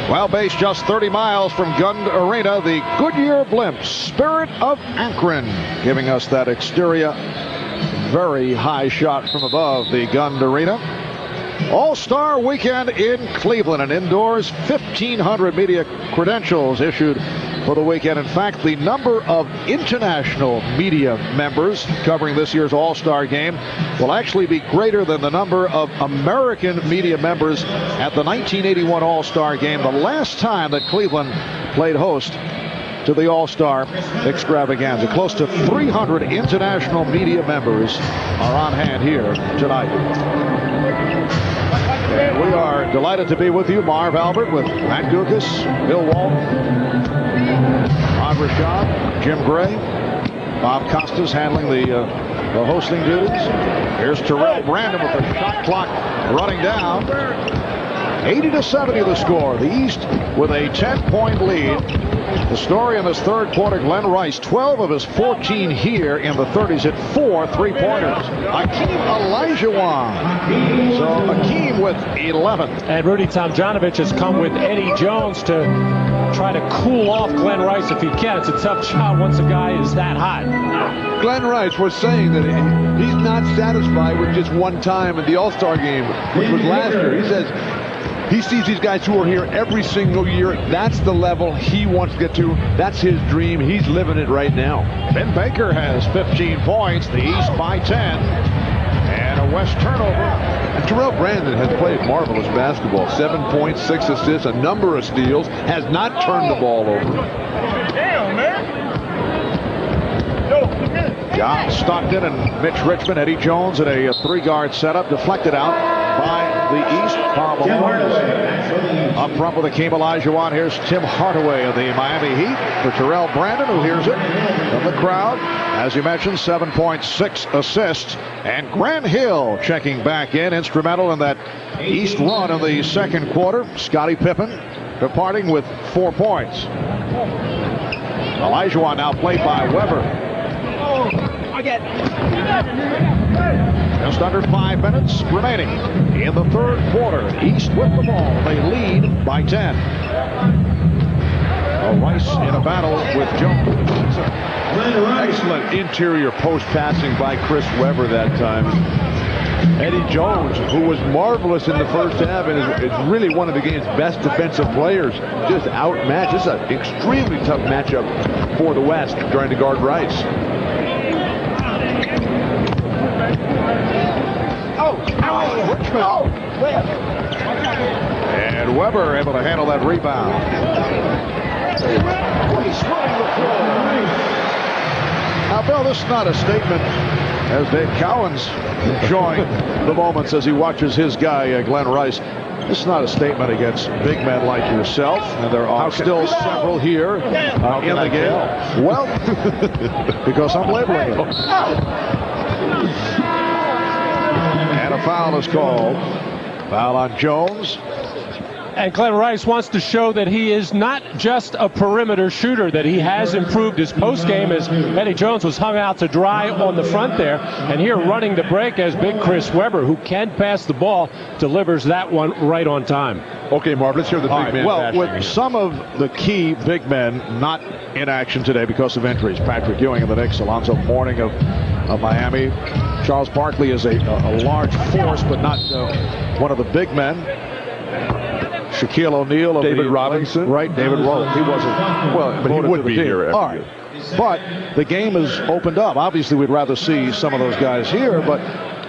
Well, based just 30 miles from Gund Arena, the Goodyear Blimp, Spirit of Akron, giving us that exterior, very high shot from above the Gund Arena. All-Star Weekend in Cleveland, and indoors 1,500 media credentials issued for the weekend. In fact, the number of international media members covering this year's All-Star Game will actually be greater than the number of American media members at the 1981 All-Star Game, the last time that Cleveland played host to the All-Star extravaganza. Close to 300 international media members are on hand here tonight. And we are delighted to be with you, Marv Albert, with Matt Gukas, Bill Walton, Ron Rashad, Jim Gray, Bob Costas handling the hosting duties. Here's Terrell Brandon with the shot clock running down. 80-70 the score. The East with a 10-point lead. The story in this third quarter, Glen Rice, 12 of his 14 here in the 30s, hit 4 3-pointers. Hakeem Olajuwon. So Hakeem with 11. And Rudy Tomjanovich has come with Eddie Jones to try to cool off Glen Rice if he can. It's a tough shot once a guy is that hot. Glen Rice was saying that he's not satisfied with just one time in the All-Star game, which was last year. He says he sees these guys who are here every single year. That's the level he wants to get to. That's his dream. He's living it right now. Ben Baker has 15 points. The East by 10. And a West turnover. And Terrell Brandon has played marvelous basketball. 7 points, 6 assists, a number of steals. Has not turned the ball over. Damn, man. John Stockton and Mitch Richmond, Eddie Jones in a 3-guard setup, deflected out by the East. Karl Malone up front with Hakeem Olajuwon. Here's Tim Hardaway of the Miami Heat for Terrell Brandon, who hears it from the crowd. As you mentioned, 7 points, 6 assists. And Grant Hill checking back in, instrumental in that East run in the second quarter. Scottie Pippen departing with 4 points. Olajuwon now played by Weber. Just under 5 minutes remaining in the third quarter. East with the ball. They lead by 10. Rice in a battle with Jones. Excellent interior post passing by Chris Webber that time. Eddie Jones, who was marvelous in the first half and is really one of the game's best defensive players, just outmatched. This is an extremely tough matchup for the West trying to guard Rice. And Weber able to handle that rebound. Now, Bill, this is not a statement, as Dave Cowan's enjoying the moments as he watches his guy, Glen Rice. This is not a statement against big men like yourself, and there are still several here in the game. Well, because I'm labeling it. And a foul is called. Foul on Jones. And Glen Rice wants to show that he is not just a perimeter shooter, that he has improved his post game as Eddie Jones was hung out to dry on the front there. And here running the break as big Chris Webber, who can pass the ball, delivers that one right on time. Okay, Marv, let's hear the big man. Well, with some of the key big men not in action today because of injuries, Patrick Ewing of the Knicks, Alonzo Mourning of Miami. Charles Barkley is a large force, but not one of the big men. Shaquille O'Neal of David Robinson. Right, David Robinson. He wasn't, well, but he would be here. All right. But the game has opened up. Obviously, we'd rather see some of those guys here, but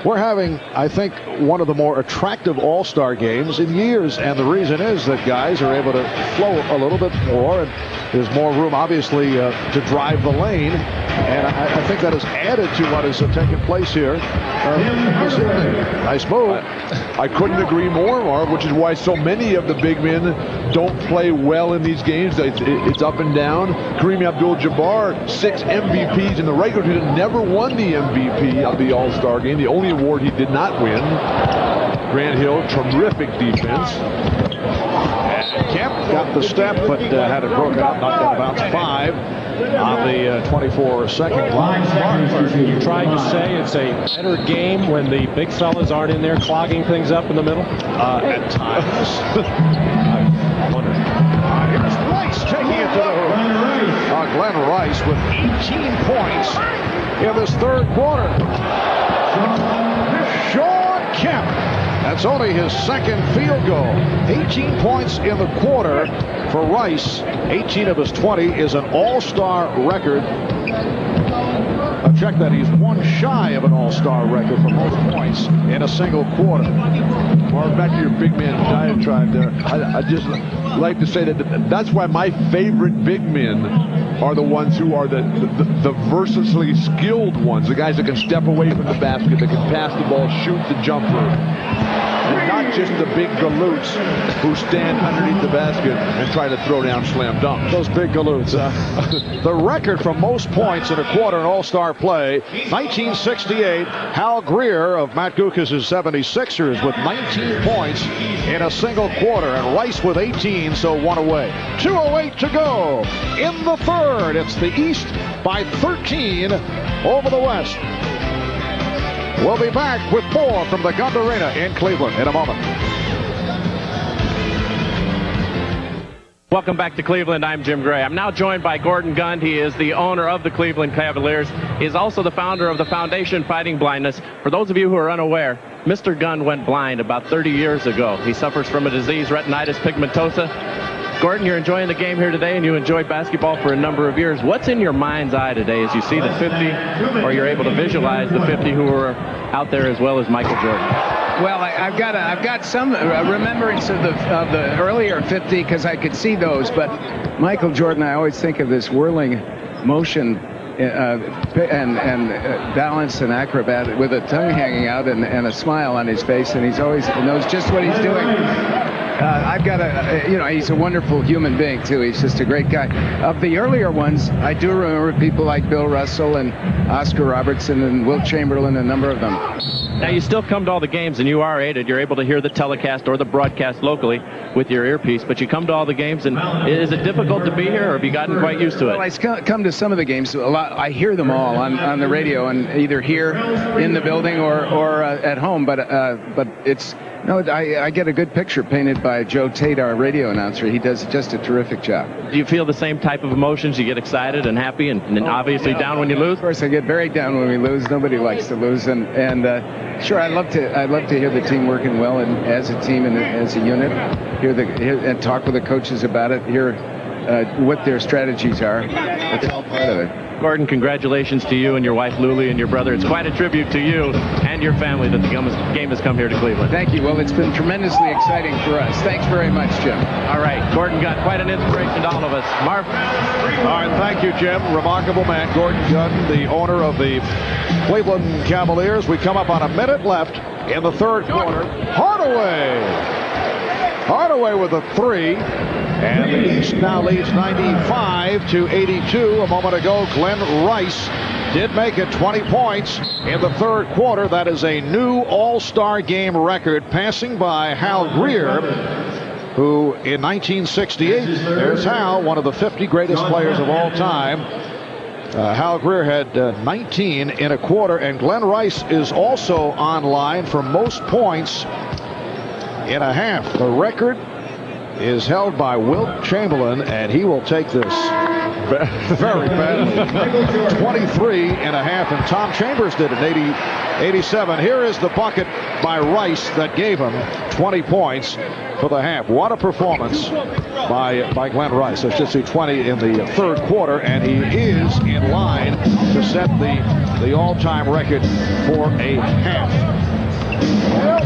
we're having, I think, one of the more attractive all-star games in years. And the reason is that guys are able to flow a little bit more, and there's more room, obviously, to drive the lane. And I think that has added to what has taken place here. Nice move. I couldn't agree more, Marv, which is why so many of the big men don't play well in these games. It's up and down. Kareem Abdul-Jabbar, 6 MVPs in the regular season, never won the MVP of the All-Star game. The only award he did not win. Grant Hill, terrific defense. Kemp got the step, but had it broken up, knocked out of bounds 5 on the 24-second line. You tried to say it's a better game when the big fellas aren't in there clogging things up in the middle? At times. I wonder. Here's Rice taking it to the hoop. Glen Rice with 18 points in this third quarter. Shawn Kemp. That's only his second field goal. 18 points in the quarter for Rice. 18 of his 20 is an all-star record. I've checked that he's one shy of an all-star record for most points in a single quarter. Mark, back to your big man diatribe there. I just like to say that that's why my favorite big men are the ones who are the versatily skilled ones, the guys that can step away from the basket, that can pass the ball, shoot the jumper. And not just the big galoots who stand underneath the basket and try to throw down slam dunks. Those big galoots. The record for most points in a quarter in all-star play, 1968, Hal Greer of Matt Gucas' 76ers with 19 points in a single quarter, and Rice with 18, so one away. 2:08 to go in the third. It's the East by 13 over the West. We'll be back with more from the Gund Arena in Cleveland in a moment. Welcome back to Cleveland. I'm Jim Gray. I'm now joined by Gordon Gund. He is the owner of the Cleveland Cavaliers. He is also the founder of the Foundation Fighting Blindness. For those of you who are unaware, Mr. Gund went blind about 30 years ago. He suffers from a disease, retinitis pigmentosa. Gordon, you're enjoying the game here today, and you enjoyed basketball for a number of years. What's in your mind's eye today as you see the 50, or you're able to visualize the 50 who are out there as well as Michael Jordan? Well, I've got some remembrance of the earlier 50 because I could see those, but Michael Jordan, I always think of this whirling motion and balance and acrobat with a tongue hanging out and a smile on his face, and he's always knows just what he's doing. I've got he's a wonderful human being, too. He's just a great guy. Of the earlier ones, I do remember people like Bill Russell and Oscar Robertson and Wilt Chamberlain, a number of them. Now, you still come to all the games, and you are aided. You're able to hear the telecast or the broadcast locally with your earpiece, but you come to all the games, and is it difficult to be here, or have you gotten quite used to it? Well, I come to some of the games a lot. I hear them all on the radio, and either here in the building or at home, but it's... No, I get a good picture painted by Joe Tate, our radio announcer. He does just a terrific job. Do you feel the same type of emotions? You get excited and happy and obviously down when you lose? Of course, I get very down when we lose. Nobody likes to lose. And sure, I'd love to hear the team working well and as a team and as a unit, and talk with the coaches about it, hear what their strategies are. That's all part of it. Gordon, congratulations to you and your wife Luli and your brother. It's quite a tribute to you and your family that the game has come here to Cleveland. Thank you. Well, it's been tremendously exciting for us. Thanks very much, Jim. All right. Gordon got quite an inspiration to all of us. Marv? All right. Thank you, Jim. Remarkable man. Gordon Gudden, the owner of the Cleveland Cavaliers. We come up on a minute left in the third quarter. Hardaway with a three. And the East now leads 95-82. A moment ago, Glen Rice did make it 20 points in the third quarter. That is a new All-Star game record, passing by Hal Greer, who in 1968, there's Hal, one of the 50 greatest players of all time. Hal Greer had 19 in a quarter, and Glen Rice is also online for most points in a half. The record is held by Wilt Chamberlain, and he will take this very badly. 23 and a half, and Tom Chambers did it in 87. Here is the bucket by Rice that gave him 20 points for the half. What a performance by Glen Rice. Let's just see 20 in the third quarter, and he is in line to set the all-time record for a half.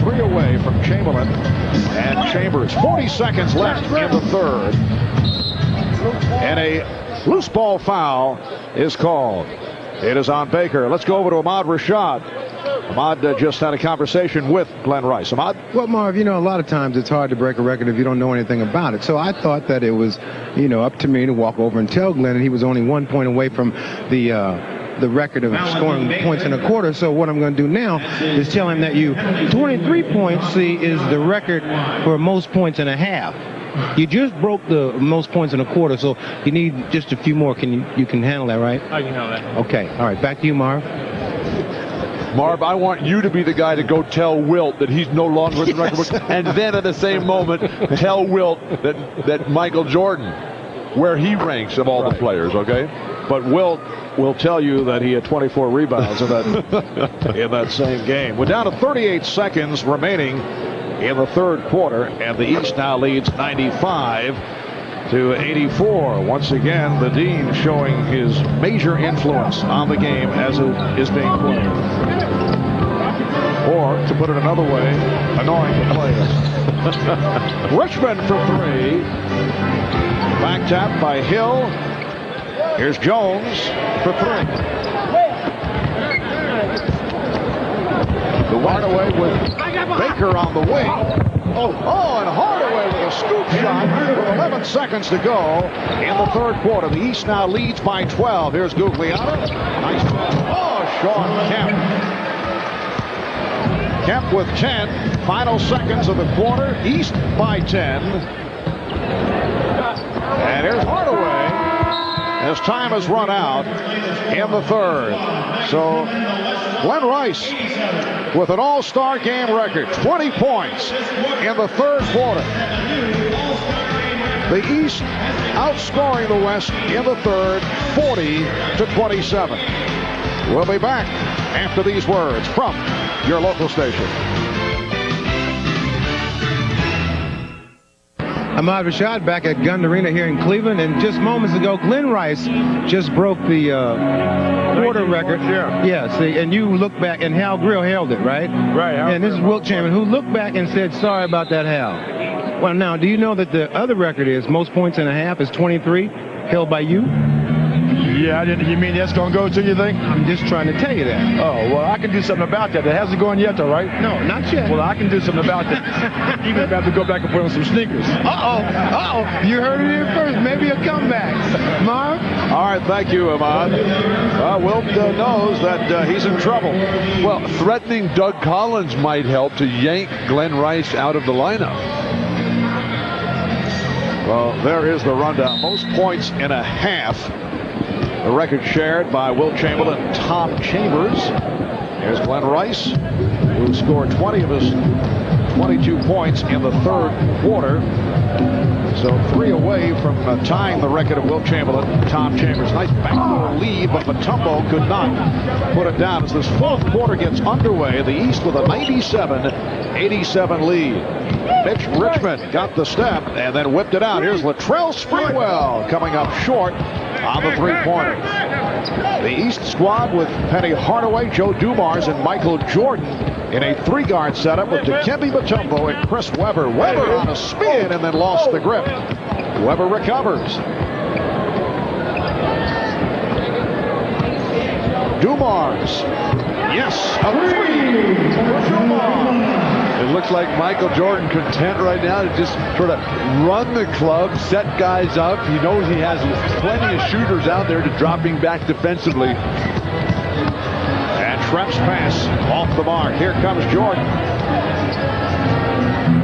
3 away from Chamberlain and Chambers. 40 seconds left in the third. And a loose ball foul is called. It is on Baker. Let's go over to Ahmad Rashad. Ahmad just had a conversation with Glen Rice. Ahmad? Well, Marv, a lot of times it's hard to break a record if you don't know anything about it. So I thought that it was, up to me to walk over and tell Glen that he was only 1 point away from the record of scoring points in a quarter. So what I'm going to do now is tell him that 23 points, is the record for most points in a half. You just broke the most points in a quarter, so you need just a few more. You can handle that, right? I can handle that. Okay. All right. Back to you, Marv. Marv, I want you to be the guy to go tell Wilt that he's no longer in the record book, and then at the same moment tell Wilt that Michael Jordan, where he ranks of all the players, okay? But Wilt will tell you that he had 24 rebounds in that same game. We're down to 38 seconds remaining in the third quarter, and the East now leads 95-84. Once again, the Dean showing his major influence on the game as it is being played. Or, to put it another way, annoying the players. Richmond for three. Back tap by Hill. Here's Jones for three. Hardaway with Baker on the wing. Oh, and Hardaway with a scoop shot with 11 seconds to go in the third quarter. The East now leads by 12. Here's Guglielmo. Nice pass. Oh, Sean Kemp. Kemp with 10. Final seconds of the quarter. East by 10. And here's Hardaway as time has run out in the third. So Glen Rice with an all-star game record, 20 points in the third quarter. The East outscoring the West in the third, 40-27. We'll be back after these words from your local station. Ahmad Rashad back at Gund Arena here in Cleveland, and just moments ago, Glen Rice just broke the quarter record. Yeah, see, and you look back, and Hal Greer held it, right? Right. And this is Wilt Chamberlain, who looked back and said, sorry about that, Hal. Well, now, do you know that the other record is most points in a half is 23, held by you? Yeah, you mean that's going to go to you think? I'm just trying to tell you that. Oh, well, I can do something about that. It hasn't gone yet, though, right? No, not yet. Well, I can do something about that. Even if I have to go back and put on some sneakers. You heard it here first. Maybe a comeback. Marv? All right, thank you, Ahmad. Wilt knows that he's in trouble. Well, threatening Doug Collins might help to yank Glen Rice out of the lineup. Well, there is the rundown. Most points in a half. The record shared by Wilt Chamberlain and Tom Chambers. Here's Glen Rice, who scored 20 of his 22 points in the third quarter. So 3 away from tying the record of Wilt Chamberlain and Tom Chambers. Nice backdoor lead, but Mutombo could not put it down as this fourth quarter gets underway. The East with a 97-87 lead. Mitch Richmond got the step and then whipped it out. Here's Latrell Sprewell coming up short on the three-pointer. The East squad with Penny Hardaway, Joe Dumars, and Michael Jordan in a 3-guard setup with Dikembe Mutombo and Chris Webber. Webber on a spin and then lost the grip. Webber recovers. Dumars. Yes, a 3 for Dumars. It looks like Michael Jordan content right now to just sort of run the club, set guys up. He knows he has plenty of shooters out there to dropping back defensively. And Schrempf's pass off the mark. Here comes Jordan.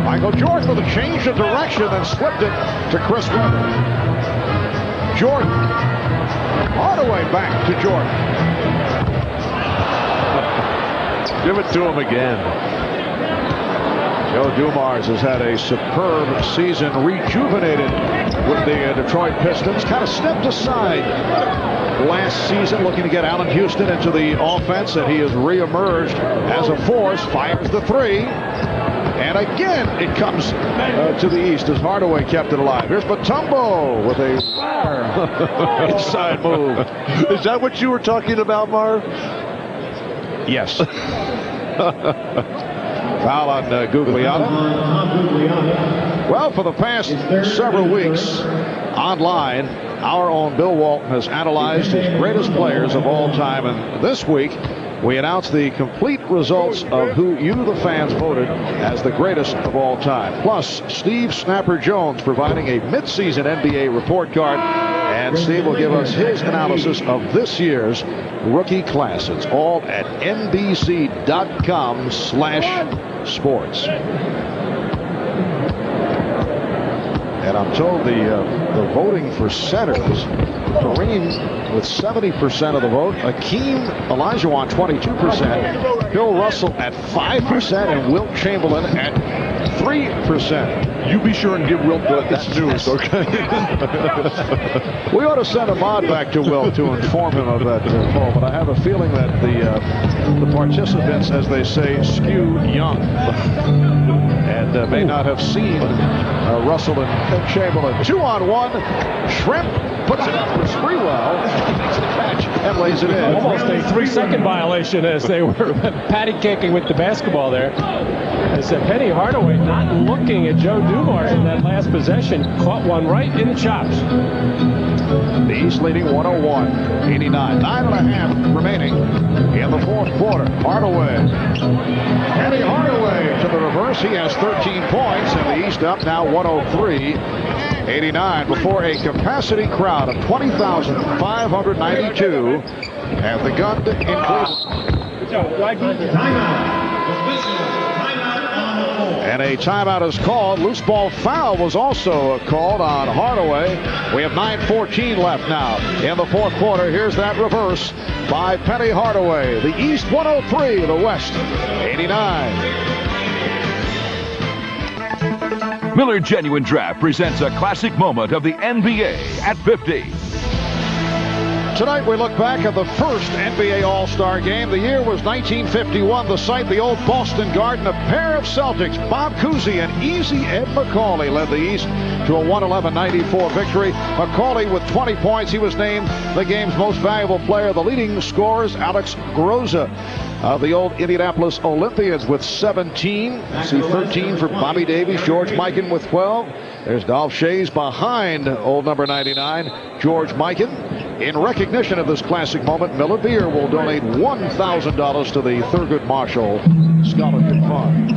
Michael Jordan with a change of direction and slipped it to Chris Webber. Jordan. Hardaway back to Jordan. Give it to him again. Joe Dumars has had a superb season, rejuvenated with the Detroit Pistons. Kind of stepped aside last season, looking to get Allen Houston into the offense, and he has reemerged as a force. Fires the 3. And again, it comes to the East as Hardaway kept it alive. Here's Mutombo with a inside move. Is that what you were talking about, Marv? Yes. Foul on Guglielmo. Well, for the past several weeks online, our own Bill Walton has analyzed his greatest players of all time. And this week, we announced the complete results of who you, the fans, voted as the greatest of all time. Plus, Steve Snapper Jones providing a midseason NBA report card. And Steve will give us his analysis of this year's rookie class. It's all at NBC.com/sports. And I'm told the voting for centers, Kareem with 70% of the vote, Akeem Olajuwon 22%, Bill Russell at 5%, and Wilt Chamberlain at 3%. You be sure and give Wilt that news, okay? We ought to send Ahmad back to Wilt to inform him of that poll, but I have a feeling that the participants, as they say, skew young and may not have seen Russell and Chamberlain. 2-on-1. Schrempf puts it up for Sprewell, makes the catch and lays it in. Almost a 3-second violation as they were patty caking with the basketball there. As Penny Hardaway not looking at Joe Dumars in that last possession, caught one right in the chops. The East leading 101-89. 9.5 remaining in the fourth quarter. Hardaway. Penny Hardaway to the reverse. He has 13 points, and the East up now 103-89 before a capacity crowd of 20,592 at the Gun in Cleveland. And a timeout is called. Loose ball foul was also called on Hardaway. We have 9:14 left now in the fourth quarter. Here's that reverse by Penny Hardaway. The East 103, the West 89. Miller Genuine Draft presents a classic moment of the NBA at 50. Tonight we look back at the first NBA All-Star game. The year was 1951. The site, the old Boston Garden. A pair of Celtics, Bob Cousy and Easy Ed Macaulay, led the East to a 111-94 victory. Macaulay with 20 points. He was named the game's most valuable player. The leading scorers, Alex Groza of the old Indianapolis Olympians with 17. See 13 for Bobby Davies. George Mikan with 12. There's Dolph Schayes behind old number 99, George Mikan. In recognition of this classic moment, Miller Beer will donate $1,000 to the Thurgood Marshall Scholarship Fund.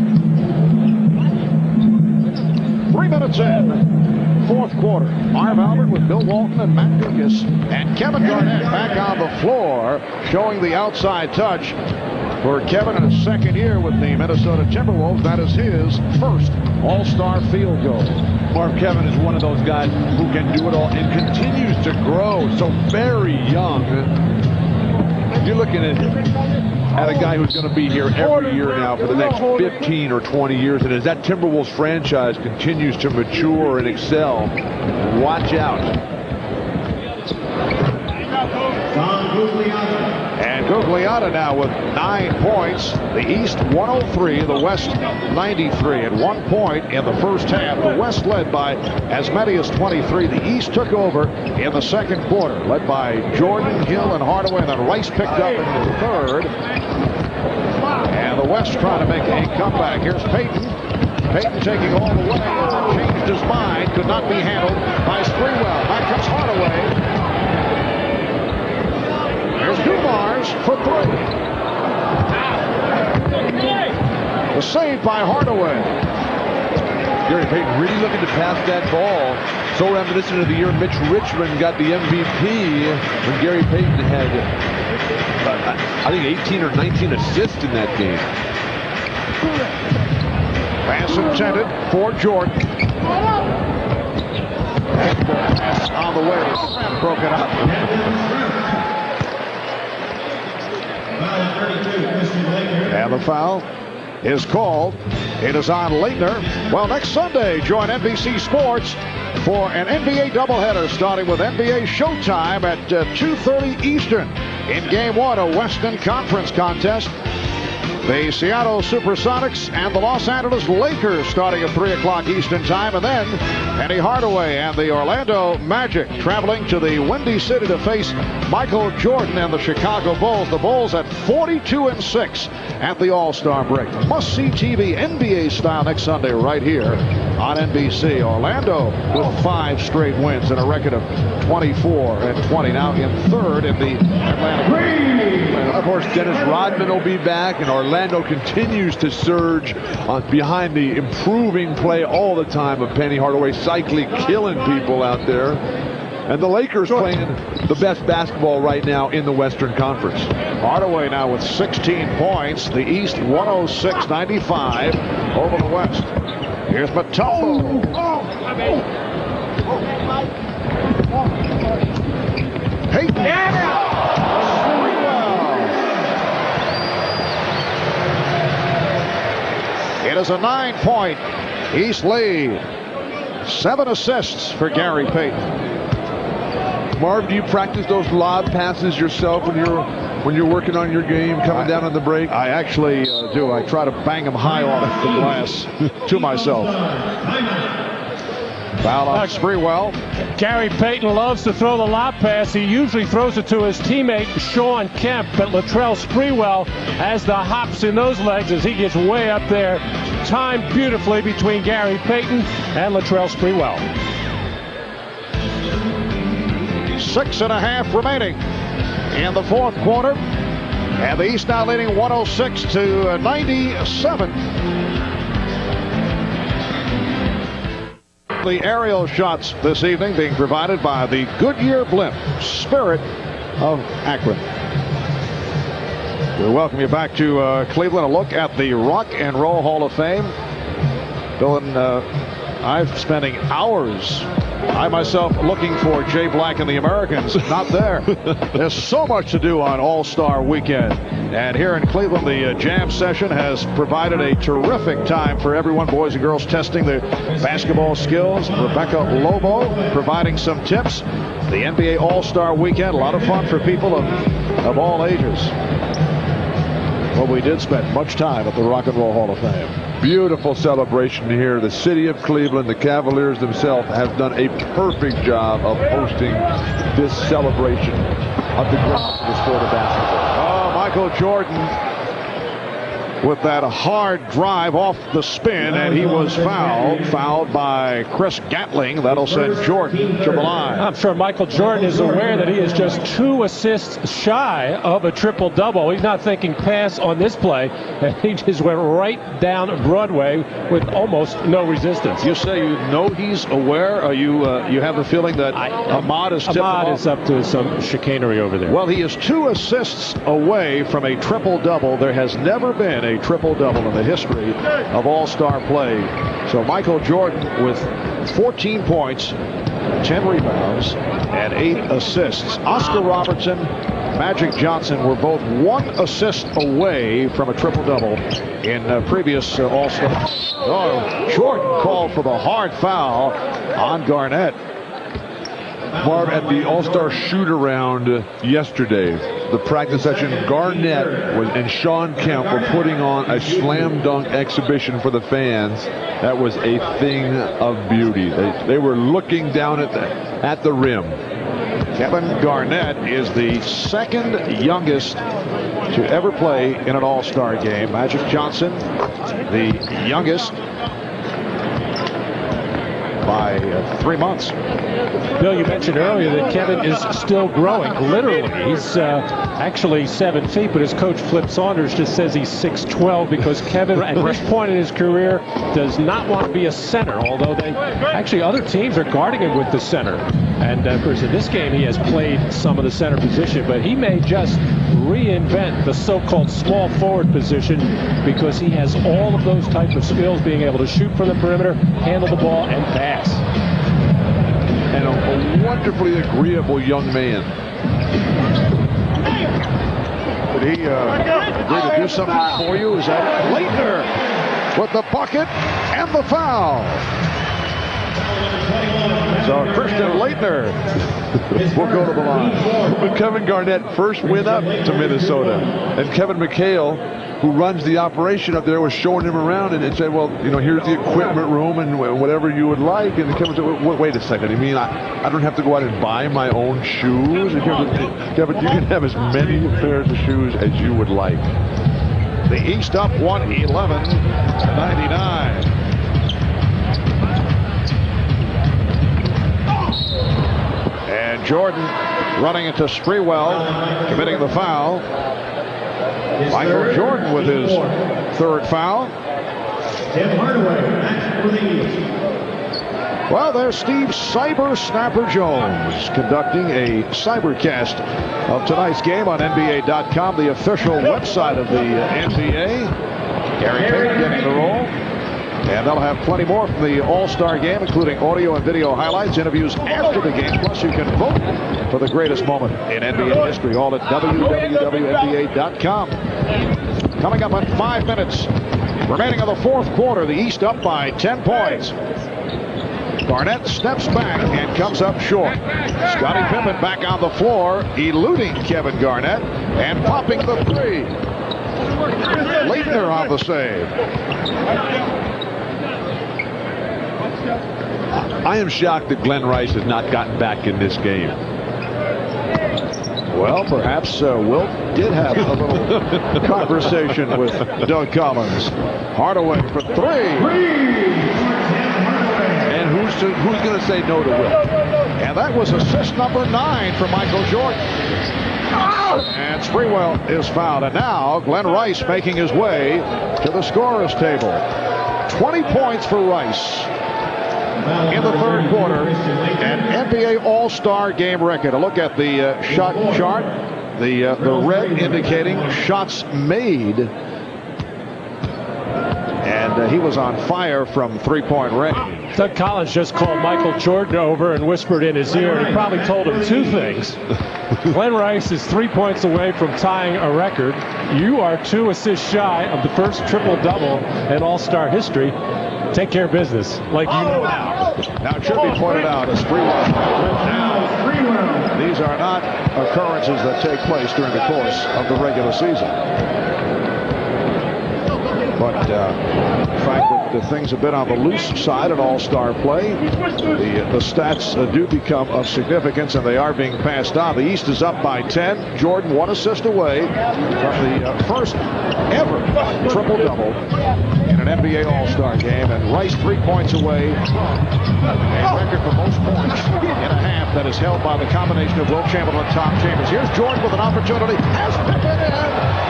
3 minutes in, fourth quarter. Marv Albert with Bill Walton and Matt Dukas, and Kevin Garnett back on the floor, showing the outside touch for Kevin in his second year with the Minnesota Timberwolves. That is his first All-Star field goal. Marv, Kevin is one of those guys who can do it all and continues to grow so very young. You're looking at a guy who's going to be here every year now for the next 15 or 20 years. And as that Timberwolves franchise continues to mature and excel, watch out. And Gugliotta now with 9 points. The East 103, the West 93. At 1 point in the first half, the West led by as many as 23. The East took over in the second quarter, led by Jordan, Hill, and Hardaway. And then Rice picked up in the third. And the West trying to make a comeback. Here's Payton. Payton taking all the way. Changed his mind. Could not be handled by Sprewell. Back comes Hardaway. There's Dumars for 3. The save by Hardaway. Gary Payton really looking to pass that ball. So reminiscent of the year Mitch Richmond got the MVP when Gary Payton had, I think, 18 or 19 assists in that game. Pass intended for Jordan. Pass on the way. Broke it up. And the foul is called. It is on Leitner. Well, next Sunday, join NBC Sports for an NBA doubleheader starting with NBA Showtime at 2:30 Eastern. In Game 1, a Western Conference contest. The Seattle Supersonics and the Los Angeles Lakers starting at 3 o'clock Eastern Time. And then Penny Hardaway and the Orlando Magic traveling to the Windy City to face Michael Jordan and the Chicago Bulls. The Bulls at 42-6 at the All-Star break. Must-see TV NBA style next Sunday right here on NBC. Orlando with 5 straight wins and a record of 24-20. Now in third in the Atlantic. Of course, Dennis Rodman will be back, and Orlando continues to surge behind the improving play all the time of Penny Hardaway, cycling, killing people out there. And the Lakers playing the best basketball right now in the Western Conference. Hardaway now with 16 points. The East 106-95 over the West. Here's Mutombo. Payton. It is a 9-point East lead. 7 assists for Gary Payton. Marv, do you practice those lob passes yourself when you're working on your game, coming down on the break? I actually do. I try to bang them high off the glass to myself. Foul on Sprewell. Gary Payton loves to throw the lob pass. He usually throws it to his teammate Sean Kemp, but Latrell Sprewell has the hops in those legs as he gets way up there. Timed beautifully between Gary Payton and Latrell Sprewell. 6.5 remaining in the fourth quarter. And the East now leading 106-97. The aerial shots this evening being provided by the Goodyear Blimp, Spirit of Akron. We welcome you back to Cleveland. A look at the Rock and Roll Hall of Fame. Bill and I'm spending hours, I myself, looking for Jay Black and the Americans. Not there. There's so much to do on All-Star Weekend. And here in Cleveland, the jam session has provided a terrific time for everyone, boys and girls, testing their basketball skills. Rebecca Lobo providing some tips. The NBA All-Star Weekend, a lot of fun for people of all ages. Well, we did spend much time at the Rock and Roll Hall of Fame. Beautiful celebration here. The city of Cleveland, the Cavaliers themselves have done a perfect job of hosting this celebration of the greatness of the sport of basketball. Oh, Michael Jordan with that hard drive off the spin, and he was fouled by Chris Gatling. That'll send Jordan to the line. I'm sure Michael Jordan is aware that he is just 2 assists shy of a triple-double. He's not thinking pass on this play, and he just went right down Broadway with almost no resistance. You say you know he's aware, or you have the feeling that Ahmad is tipping Ahmad off? is up to some chicanery over there. Well, he is 2 assists away from a triple-double. There has never been a triple-double in the history of All-Star play. So Michael Jordan with 14 points, 10 rebounds, and 8 assists. Oscar Robertson, Magic Johnson were both 1 assist away from a triple-double in previous All-Star. Oh, Jordan called for the hard foul on Garnett. Marv, at the All-Star shoot-around yesterday, the practice session, Garnett and Sean Kemp were putting on a slam dunk exhibition for the fans. That was a thing of beauty. They were looking down at the rim. Kevin Garnett is the second youngest to ever play in an All-Star game. Magic Johnson, the youngest by 3 months. Bill, you mentioned earlier that Kevin is still growing, literally. He's actually 7 feet, but his coach, Flip Saunders, just says he's 6'12", because Kevin, at this point in his career, does not want to be a center, although other teams are guarding him with the center. And, of course, in this game, he has played some of the center position, but he may just reinvent the so-called small forward position, because he has all of those types of skills, being able to shoot from the perimeter, handle the ball, and pass. And a wonderfully agreeable young man. Did he agree to do something for you? Is that Leitner with the bucket and the foul? So Christian Leitner will go to the line. When Kevin Garnett first went up to Minnesota, and Kevin McHale, who runs the operation up there, was showing him around and said, well, here's the equipment room and whatever you would like. And Kevin said, wait a second. You mean I don't have to go out and buy my own shoes? And Kevin said, yeah, but you can have as many pairs of shoes as you would like. The East up 111-99. And Jordan running into Sprewell, committing the foul. Michael Jordan with his 3rd foul. Well, there's Steve Cyber Snapper Jones conducting a cybercast of tonight's game on NBA.com, the official website of the NBA. Gary Payton getting the roll. And they'll have plenty more from the All-Star game, including audio and video highlights, interviews after the game. Plus, you can vote for the greatest moment in NBA history, all at www.nba.com. Coming up in 5 minutes, remaining of the 4th quarter, the East up by 10 points. Garnett steps back and comes up short. Scottie Pippen back on the floor, eluding Kevin Garnett and popping the 3. Leitner on the save. I am shocked that Glen Rice has not gotten back in this game. Well, perhaps Wilt did have a little conversation with Doug Collins. Hardaway for 3. And who's going to say no to Wilt? And that was assist number 9 for Michael Jordan. And Sprewell is fouled. And now Glen Rice making his way to the scorer's table. 20 points for Rice in the 3rd quarter. An NBA All-Star game record. A look at the shot chart. The red indicating shots made. And he was on fire from 3-point range. Doug Collins just called Michael Jordan over and whispered in his ear, and he probably told him 2 things. Glen Rice is 3 points away from tying a record. You are 2 assists shy of the first triple-double in All-Star history. Take care of business, like you know now. Now it should be pointed out as Sprewell. These are not occurrences that take place during the course of the regular season. But the fact that kept things a bit on the loose side in all-star play. The stats do become of significance, and they are being passed on. The East is up by 10. Jordan 1 assist away from the first ever triple-double in an NBA All-Star game, and Rice 3 points away. A record for most points in a half that is held by the combination of Wilt Chamberlain and Tom Chambers. Here's Jordan with an opportunity. Has Pippen in.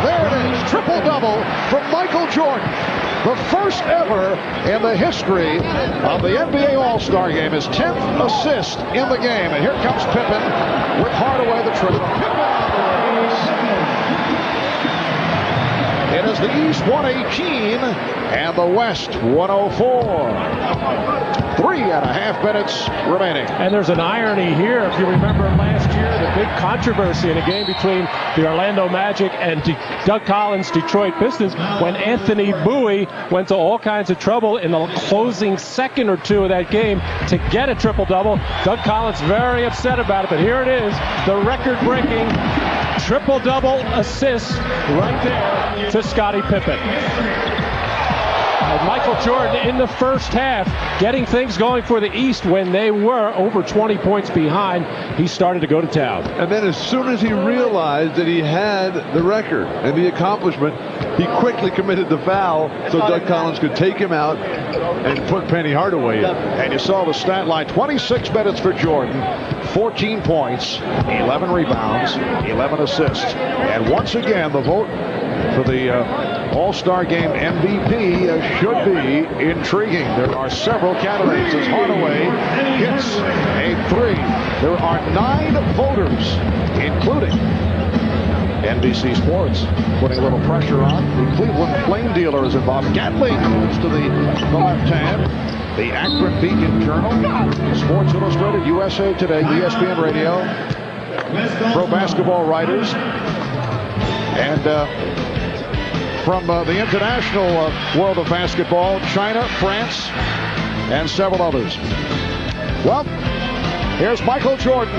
There it is. Triple-double from Michael Jordan. The first ever in the history of the NBA All-Star game. His 10th assist in the game. And here comes Pippen with Hardaway the triple. It is the East 118 and the West 104. 3.5 minutes remaining. And there's an irony here. If you remember last year, the big controversy in a game between the Orlando Magic and Doug Collins' Detroit Pistons, when Anthony Bowie went to all kinds of trouble in the closing second or two of that game to get a triple-double. Doug Collins very upset about it, but here it is, the record-breaking triple-double assist right there to Scottie Pippen. Michael Jordan in the first half getting things going for the East when they were over 20 points behind. He started to go to town. And then as soon as he realized that he had the record and the accomplishment, he quickly committed the foul so Doug Collins could take him out and put Penny Hardaway in. And you saw the stat line, 26 minutes for Jordan, 14 points, 11 rebounds, 11 assists. And once again, the vote for the All-Star Game MVP should be intriguing. There are several candidates as Hardaway hits a 3. There are 9 voters, including NBC Sports, putting a little pressure on. The Cleveland Flame Dealer is involved. Gatling moves to the left hand. The Akron Beacon Journal, Sports Illustrated, USA Today, ESPN Radio, Pro Basketball Writers, and from the international world of basketball, China, France, and several others. Well, here's Michael Jordan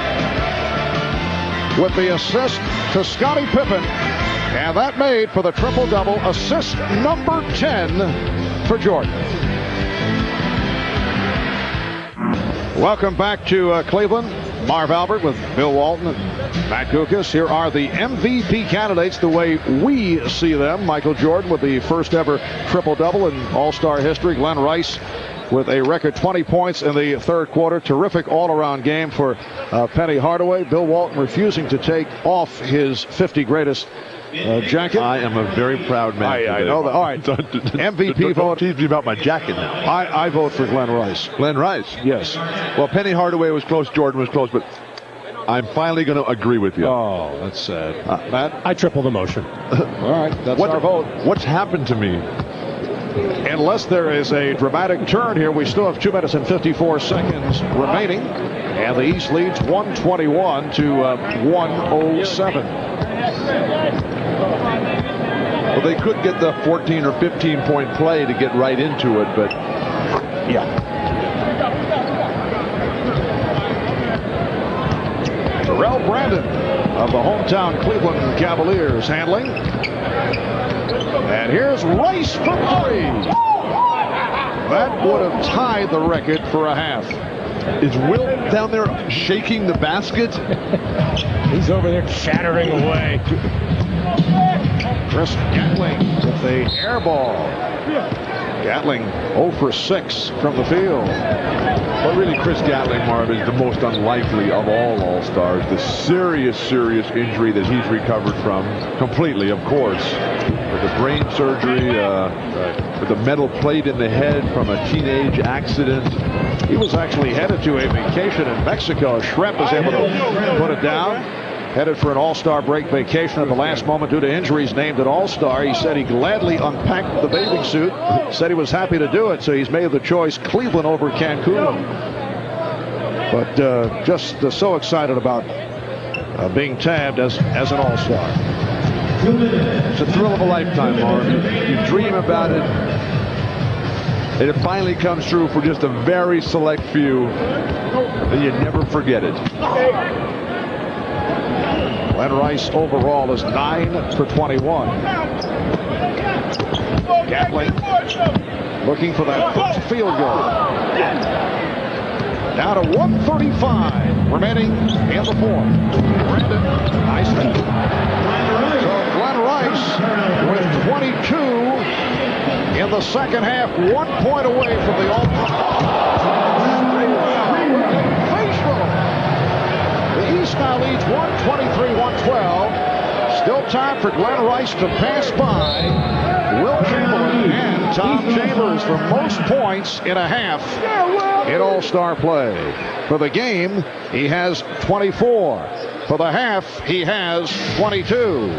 with the assist to Scottie Pippen, and that made for the triple-double, assist number 10 for Jordan. Welcome back to Cleveland. Marv Albert with Bill Walton and Matt Kukas. Here are the MVP candidates the way we see them. Michael Jordan with the first ever triple-double in All-Star history. Glen Rice with a record 20 points in the third quarter. Terrific all-around game for Penny Hardaway. Bill Walton refusing to take off his 50 greatest jacket. I am a very proud man. I know that. All right. MVP vote. Tease me about my jacket now. I vote for Glen Rice. Glen Rice? Yes. Well, Penny Hardaway was close. Jordan was close, but I'm finally going to agree with you. Oh, that's sad. Matt? I triple the motion. All right. That's our vote. What's happened to me? Unless there is a dramatic turn here, we still have 2 minutes and 54 seconds remaining. And the East leads 121 to 107. Well, they could get the 14 or 15 point play to get right into it, but yeah. Terrell Brandon of the hometown Cleveland Cavaliers handling. And here's Rice for 3. That would have tied the record for a half. Is Wilt down there shaking the basket? He's over there chattering away. Chris Gatling with the air ball. Gatling 0 for 6 from the field. But really, Chris Gatling, Marv, is the most unlikely of all All-Stars. The serious injury that he's recovered from, completely, of course. With the brain surgery, with a metal plate in the head from a teenage accident. He was actually headed to a vacation in Mexico. Schrempf was able to put it down. Headed for an All-Star break vacation at the last moment due to injuries, named an All-Star. He said he gladly unpacked the bathing suit. Said he was happy to do it, so he's made the choice Cleveland over Cancun. But just so excited about being tabbed as an All-Star. It's a thrill of a lifetime, Mark. You dream about it, and it finally comes true for just a very select few, and you never forget it. Glen Rice overall is 9 for 21. Gatling looking for that first field goal. Down to 1:35 remaining in the fourth. Brandon, nice step. So Glen Rice with 22 in the second half, 1 point away from the The East now leads 123-112. Still time for Glen Rice to pass by Wilt Chamberlain and Tom Chambers for most points in a half in All-Star play. For the game, he has 24. For the half, he has 22.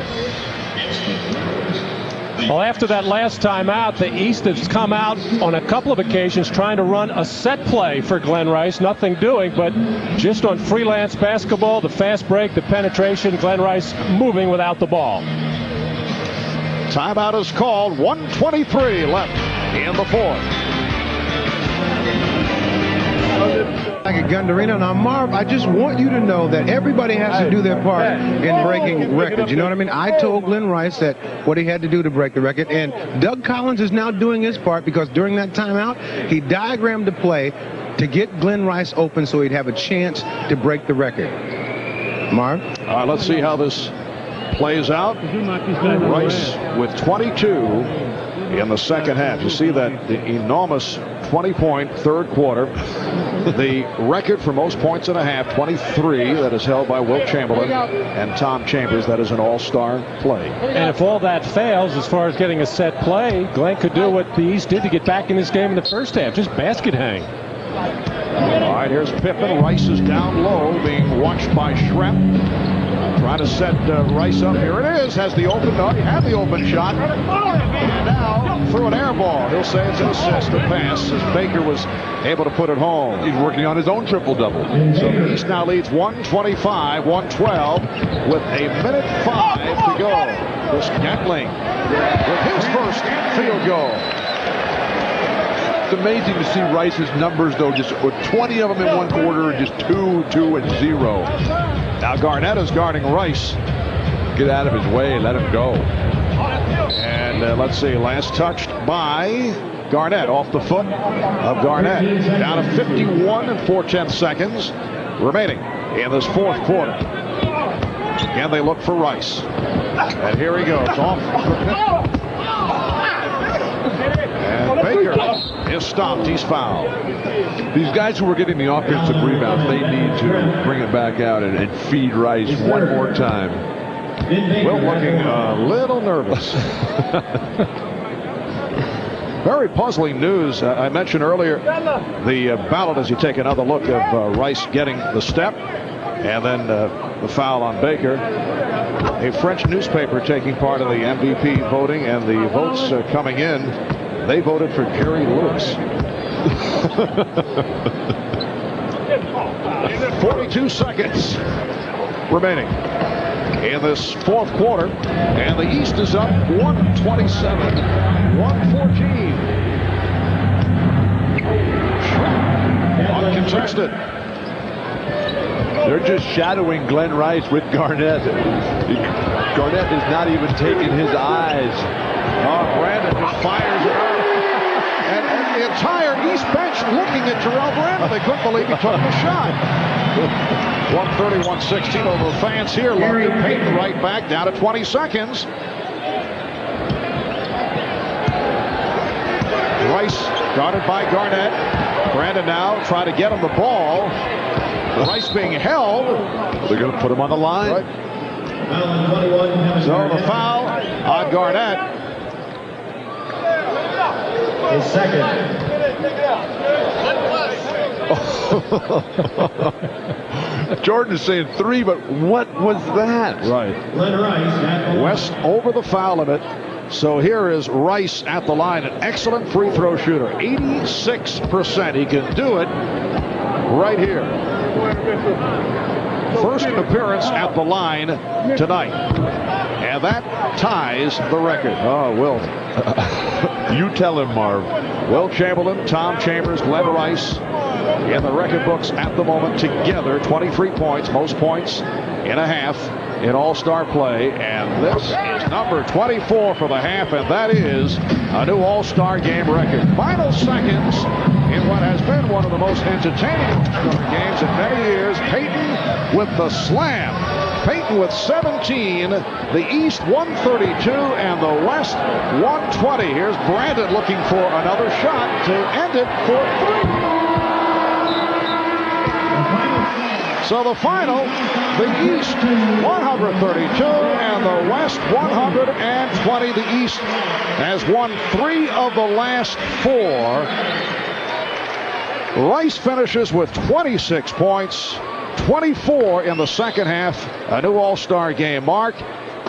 Well, after that last time out, the East has come out on a couple of occasions trying to run a set play for Glen Rice. Nothing doing, but just on freelance basketball, the fast break, the penetration, Glen Rice moving without the ball. Timeout is called. 1:23 left in the fourth. Like a Gundarino. Now, Marv, I just want you to know that everybody has to do their part in breaking records. You know what I mean? I told Glen Rice that what he had to do to break the record, and Doug Collins is now doing his part because during that timeout, he diagrammed the play to get Glen Rice open so he'd have a chance to break the record. Marv? Let's see how this plays out. Rice with 22 in the second half. You see that the enormous 20-point third quarter. The record for most points in a half, 23, that is held by Wilt Chamberlain and Tom Chambers. That is an all-star play. And if all that fails, as far as getting a set play, Glenn could do what the East did to get back in this game in the first half, just basket hang. All right, here's Pippen. Rice is down low, being watched by Schrempf. Trying to set Rice up. Here it is. Has the open. No, he had the open shot. And now through an air ball. He'll say it's an assist, a pass, as Baker was able to put it home. He's working on his own triple-double. So the East now leads 125-112 with a minute 5 to go. This Gatling with his first field goal. It's amazing to see Rice's numbers, though, just 20 of them in one quarter, just 2, 2, and 0. Now Garnett is guarding Rice. Get out of his way, let him go. And let's see, last touched by Garnett off the foot of Garnett. Down to 51 and 4/10 seconds remaining in this fourth quarter. Again, they look for Rice. And here he goes off. And Baker is stopped. He's fouled. These guys who were getting the offensive rebounds, they need to bring it back out and feed Rice one more time. Wilt looking a little nervous. Very puzzling news. I mentioned earlier the ballot as you take another look of Rice getting the step and then the foul on Baker. A French newspaper taking part in the MVP voting, and the votes coming in, they voted for Jerry Lewis. 42 seconds remaining in this fourth quarter, and the East is up 127-114. Uncontested. They're just shadowing Glen Rice with Garnett. Garnett is not even taking his eyes. Brandon just fires it out. And the entire East bench looking at Terrell Brandon. They couldn't believe he took the shot. 130-116 over the fans here. London Payton right back, down to 20 seconds. Rice guarded by Garnett. Brandon now trying to get him the ball. Rice being held. They're going to put him on the line. Right. So the foul on Garnett. His second. Jordan is saying 3, but what was that? Right. West over the foul limit. So here is Rice at the line, an excellent free throw shooter. 86%. He can do it right here. First appearance at the line tonight. And that ties the record. Oh, Wilt. You tell him, Marv. Wilt Chamberlain, Tom Chambers, Glen Rice in the record books at the moment together. 23 points, most points in a half in All-Star play, and this is number 24 for the half, and that is a new All-Star game record. Final seconds in what has been one of the most entertaining All-Star games in many years. Peyton with the slam. Peyton with 17, the East 132 and the West 120. Here's Brandon looking for another shot to end it for 3. So the final, the East 132 and the West 120. The East has won 3 of the last 4. Rice finishes with 26 points, 24 in the second half, a new All-Star game mark,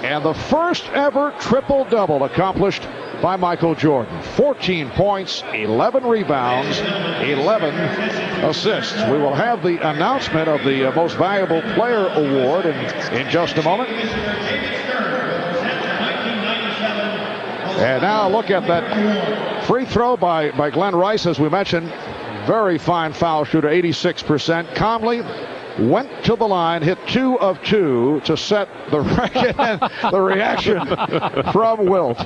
and the first ever triple-double accomplished by Michael Jordan. 14 points, 11 rebounds, 11 assists. We will have the announcement of the Most Valuable Player Award in just a moment. And now look at that free throw by Glen Rice, as we mentioned. Very fine foul shooter, 86%. Calmly went to the line, hit 2 of 2 to set the record, and the reaction from Wilt.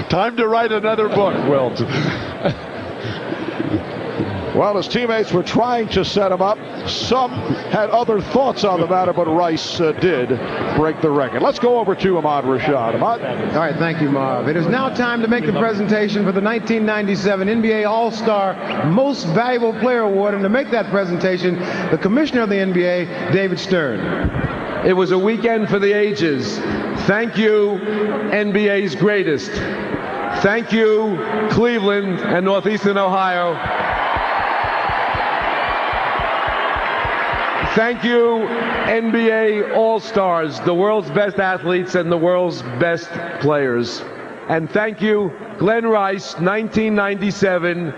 Time to write another book, Wilt. Well, his teammates were trying to set him up. Some had other thoughts on the matter, but Rice did break the record. Let's go over to Ahmad Rashad. Ahmad? All right, thank you, Marv. It is now time to make the presentation for the 1997 NBA All-Star Most Valuable Player Award. And to make that presentation, the commissioner of the NBA, David Stern. It was a weekend for the ages. Thank you, NBA's greatest. Thank you, Cleveland and Northeastern Ohio. Thank you, NBA All-Stars, the world's best athletes and the world's best players. And thank you, Glen Rice, 1997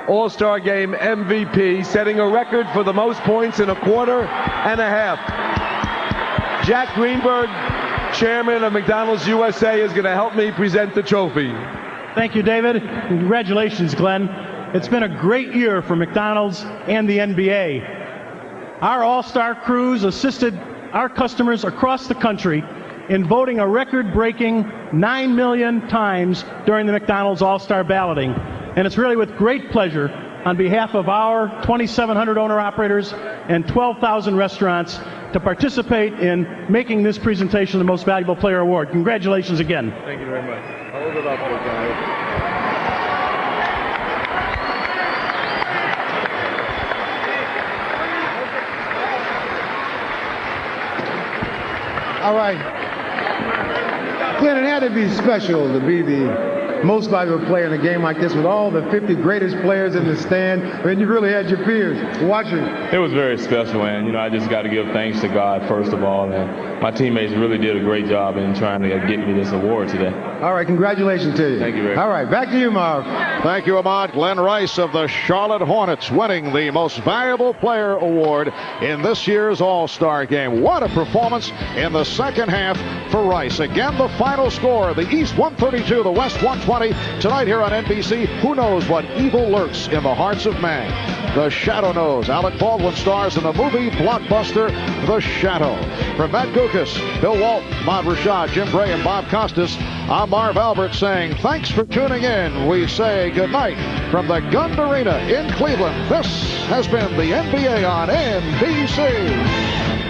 All-Star Game MVP, setting a record for the most points in a quarter and a half. Jack Greenberg, chairman of McDonald's USA, is going to help me present the trophy. Thank you, David. Congratulations, Glenn. It's been a great year for McDonald's and the NBA. Our All-Star crews assisted our customers across the country in voting a record-breaking 9 million times during the McDonald's All-Star balloting. And it's really with great pleasure on behalf of our 2,700 owner-operators and 12,000 restaurants to participate in making this presentation the Most Valuable Player Award. Congratulations again. Thank you very much. Hold it up there, guys. All right. Glenn, it had to be special to be the most valuable player in a game like this with all the 50 greatest players in the stand, and you really had your peers watching. It was very special, and I just got to give thanks to God first of all, and my teammates really did a great job in trying to get me this award today. All right, congratulations to you. Thank you very much. All right, back to you, Marv. Thank you, Ahmad. Glen Rice of the Charlotte Hornets winning the Most Valuable Player Award in this year's All-Star Game. What a performance in the second half for Rice. Again, the final score, the East 132, the West 120. Tonight here on NBC, who knows what evil lurks in the hearts of man? The Shadow knows. Alec Baldwin stars in the movie blockbuster The Shadow. From Matt Gukas, Bill Walton, Ahmad Rashad, Jim Bray, and Bob Costas, I'm Marv Albert saying thanks for tuning in. We say goodnight from the Gund Arena in Cleveland. This has been the NBA on NBC.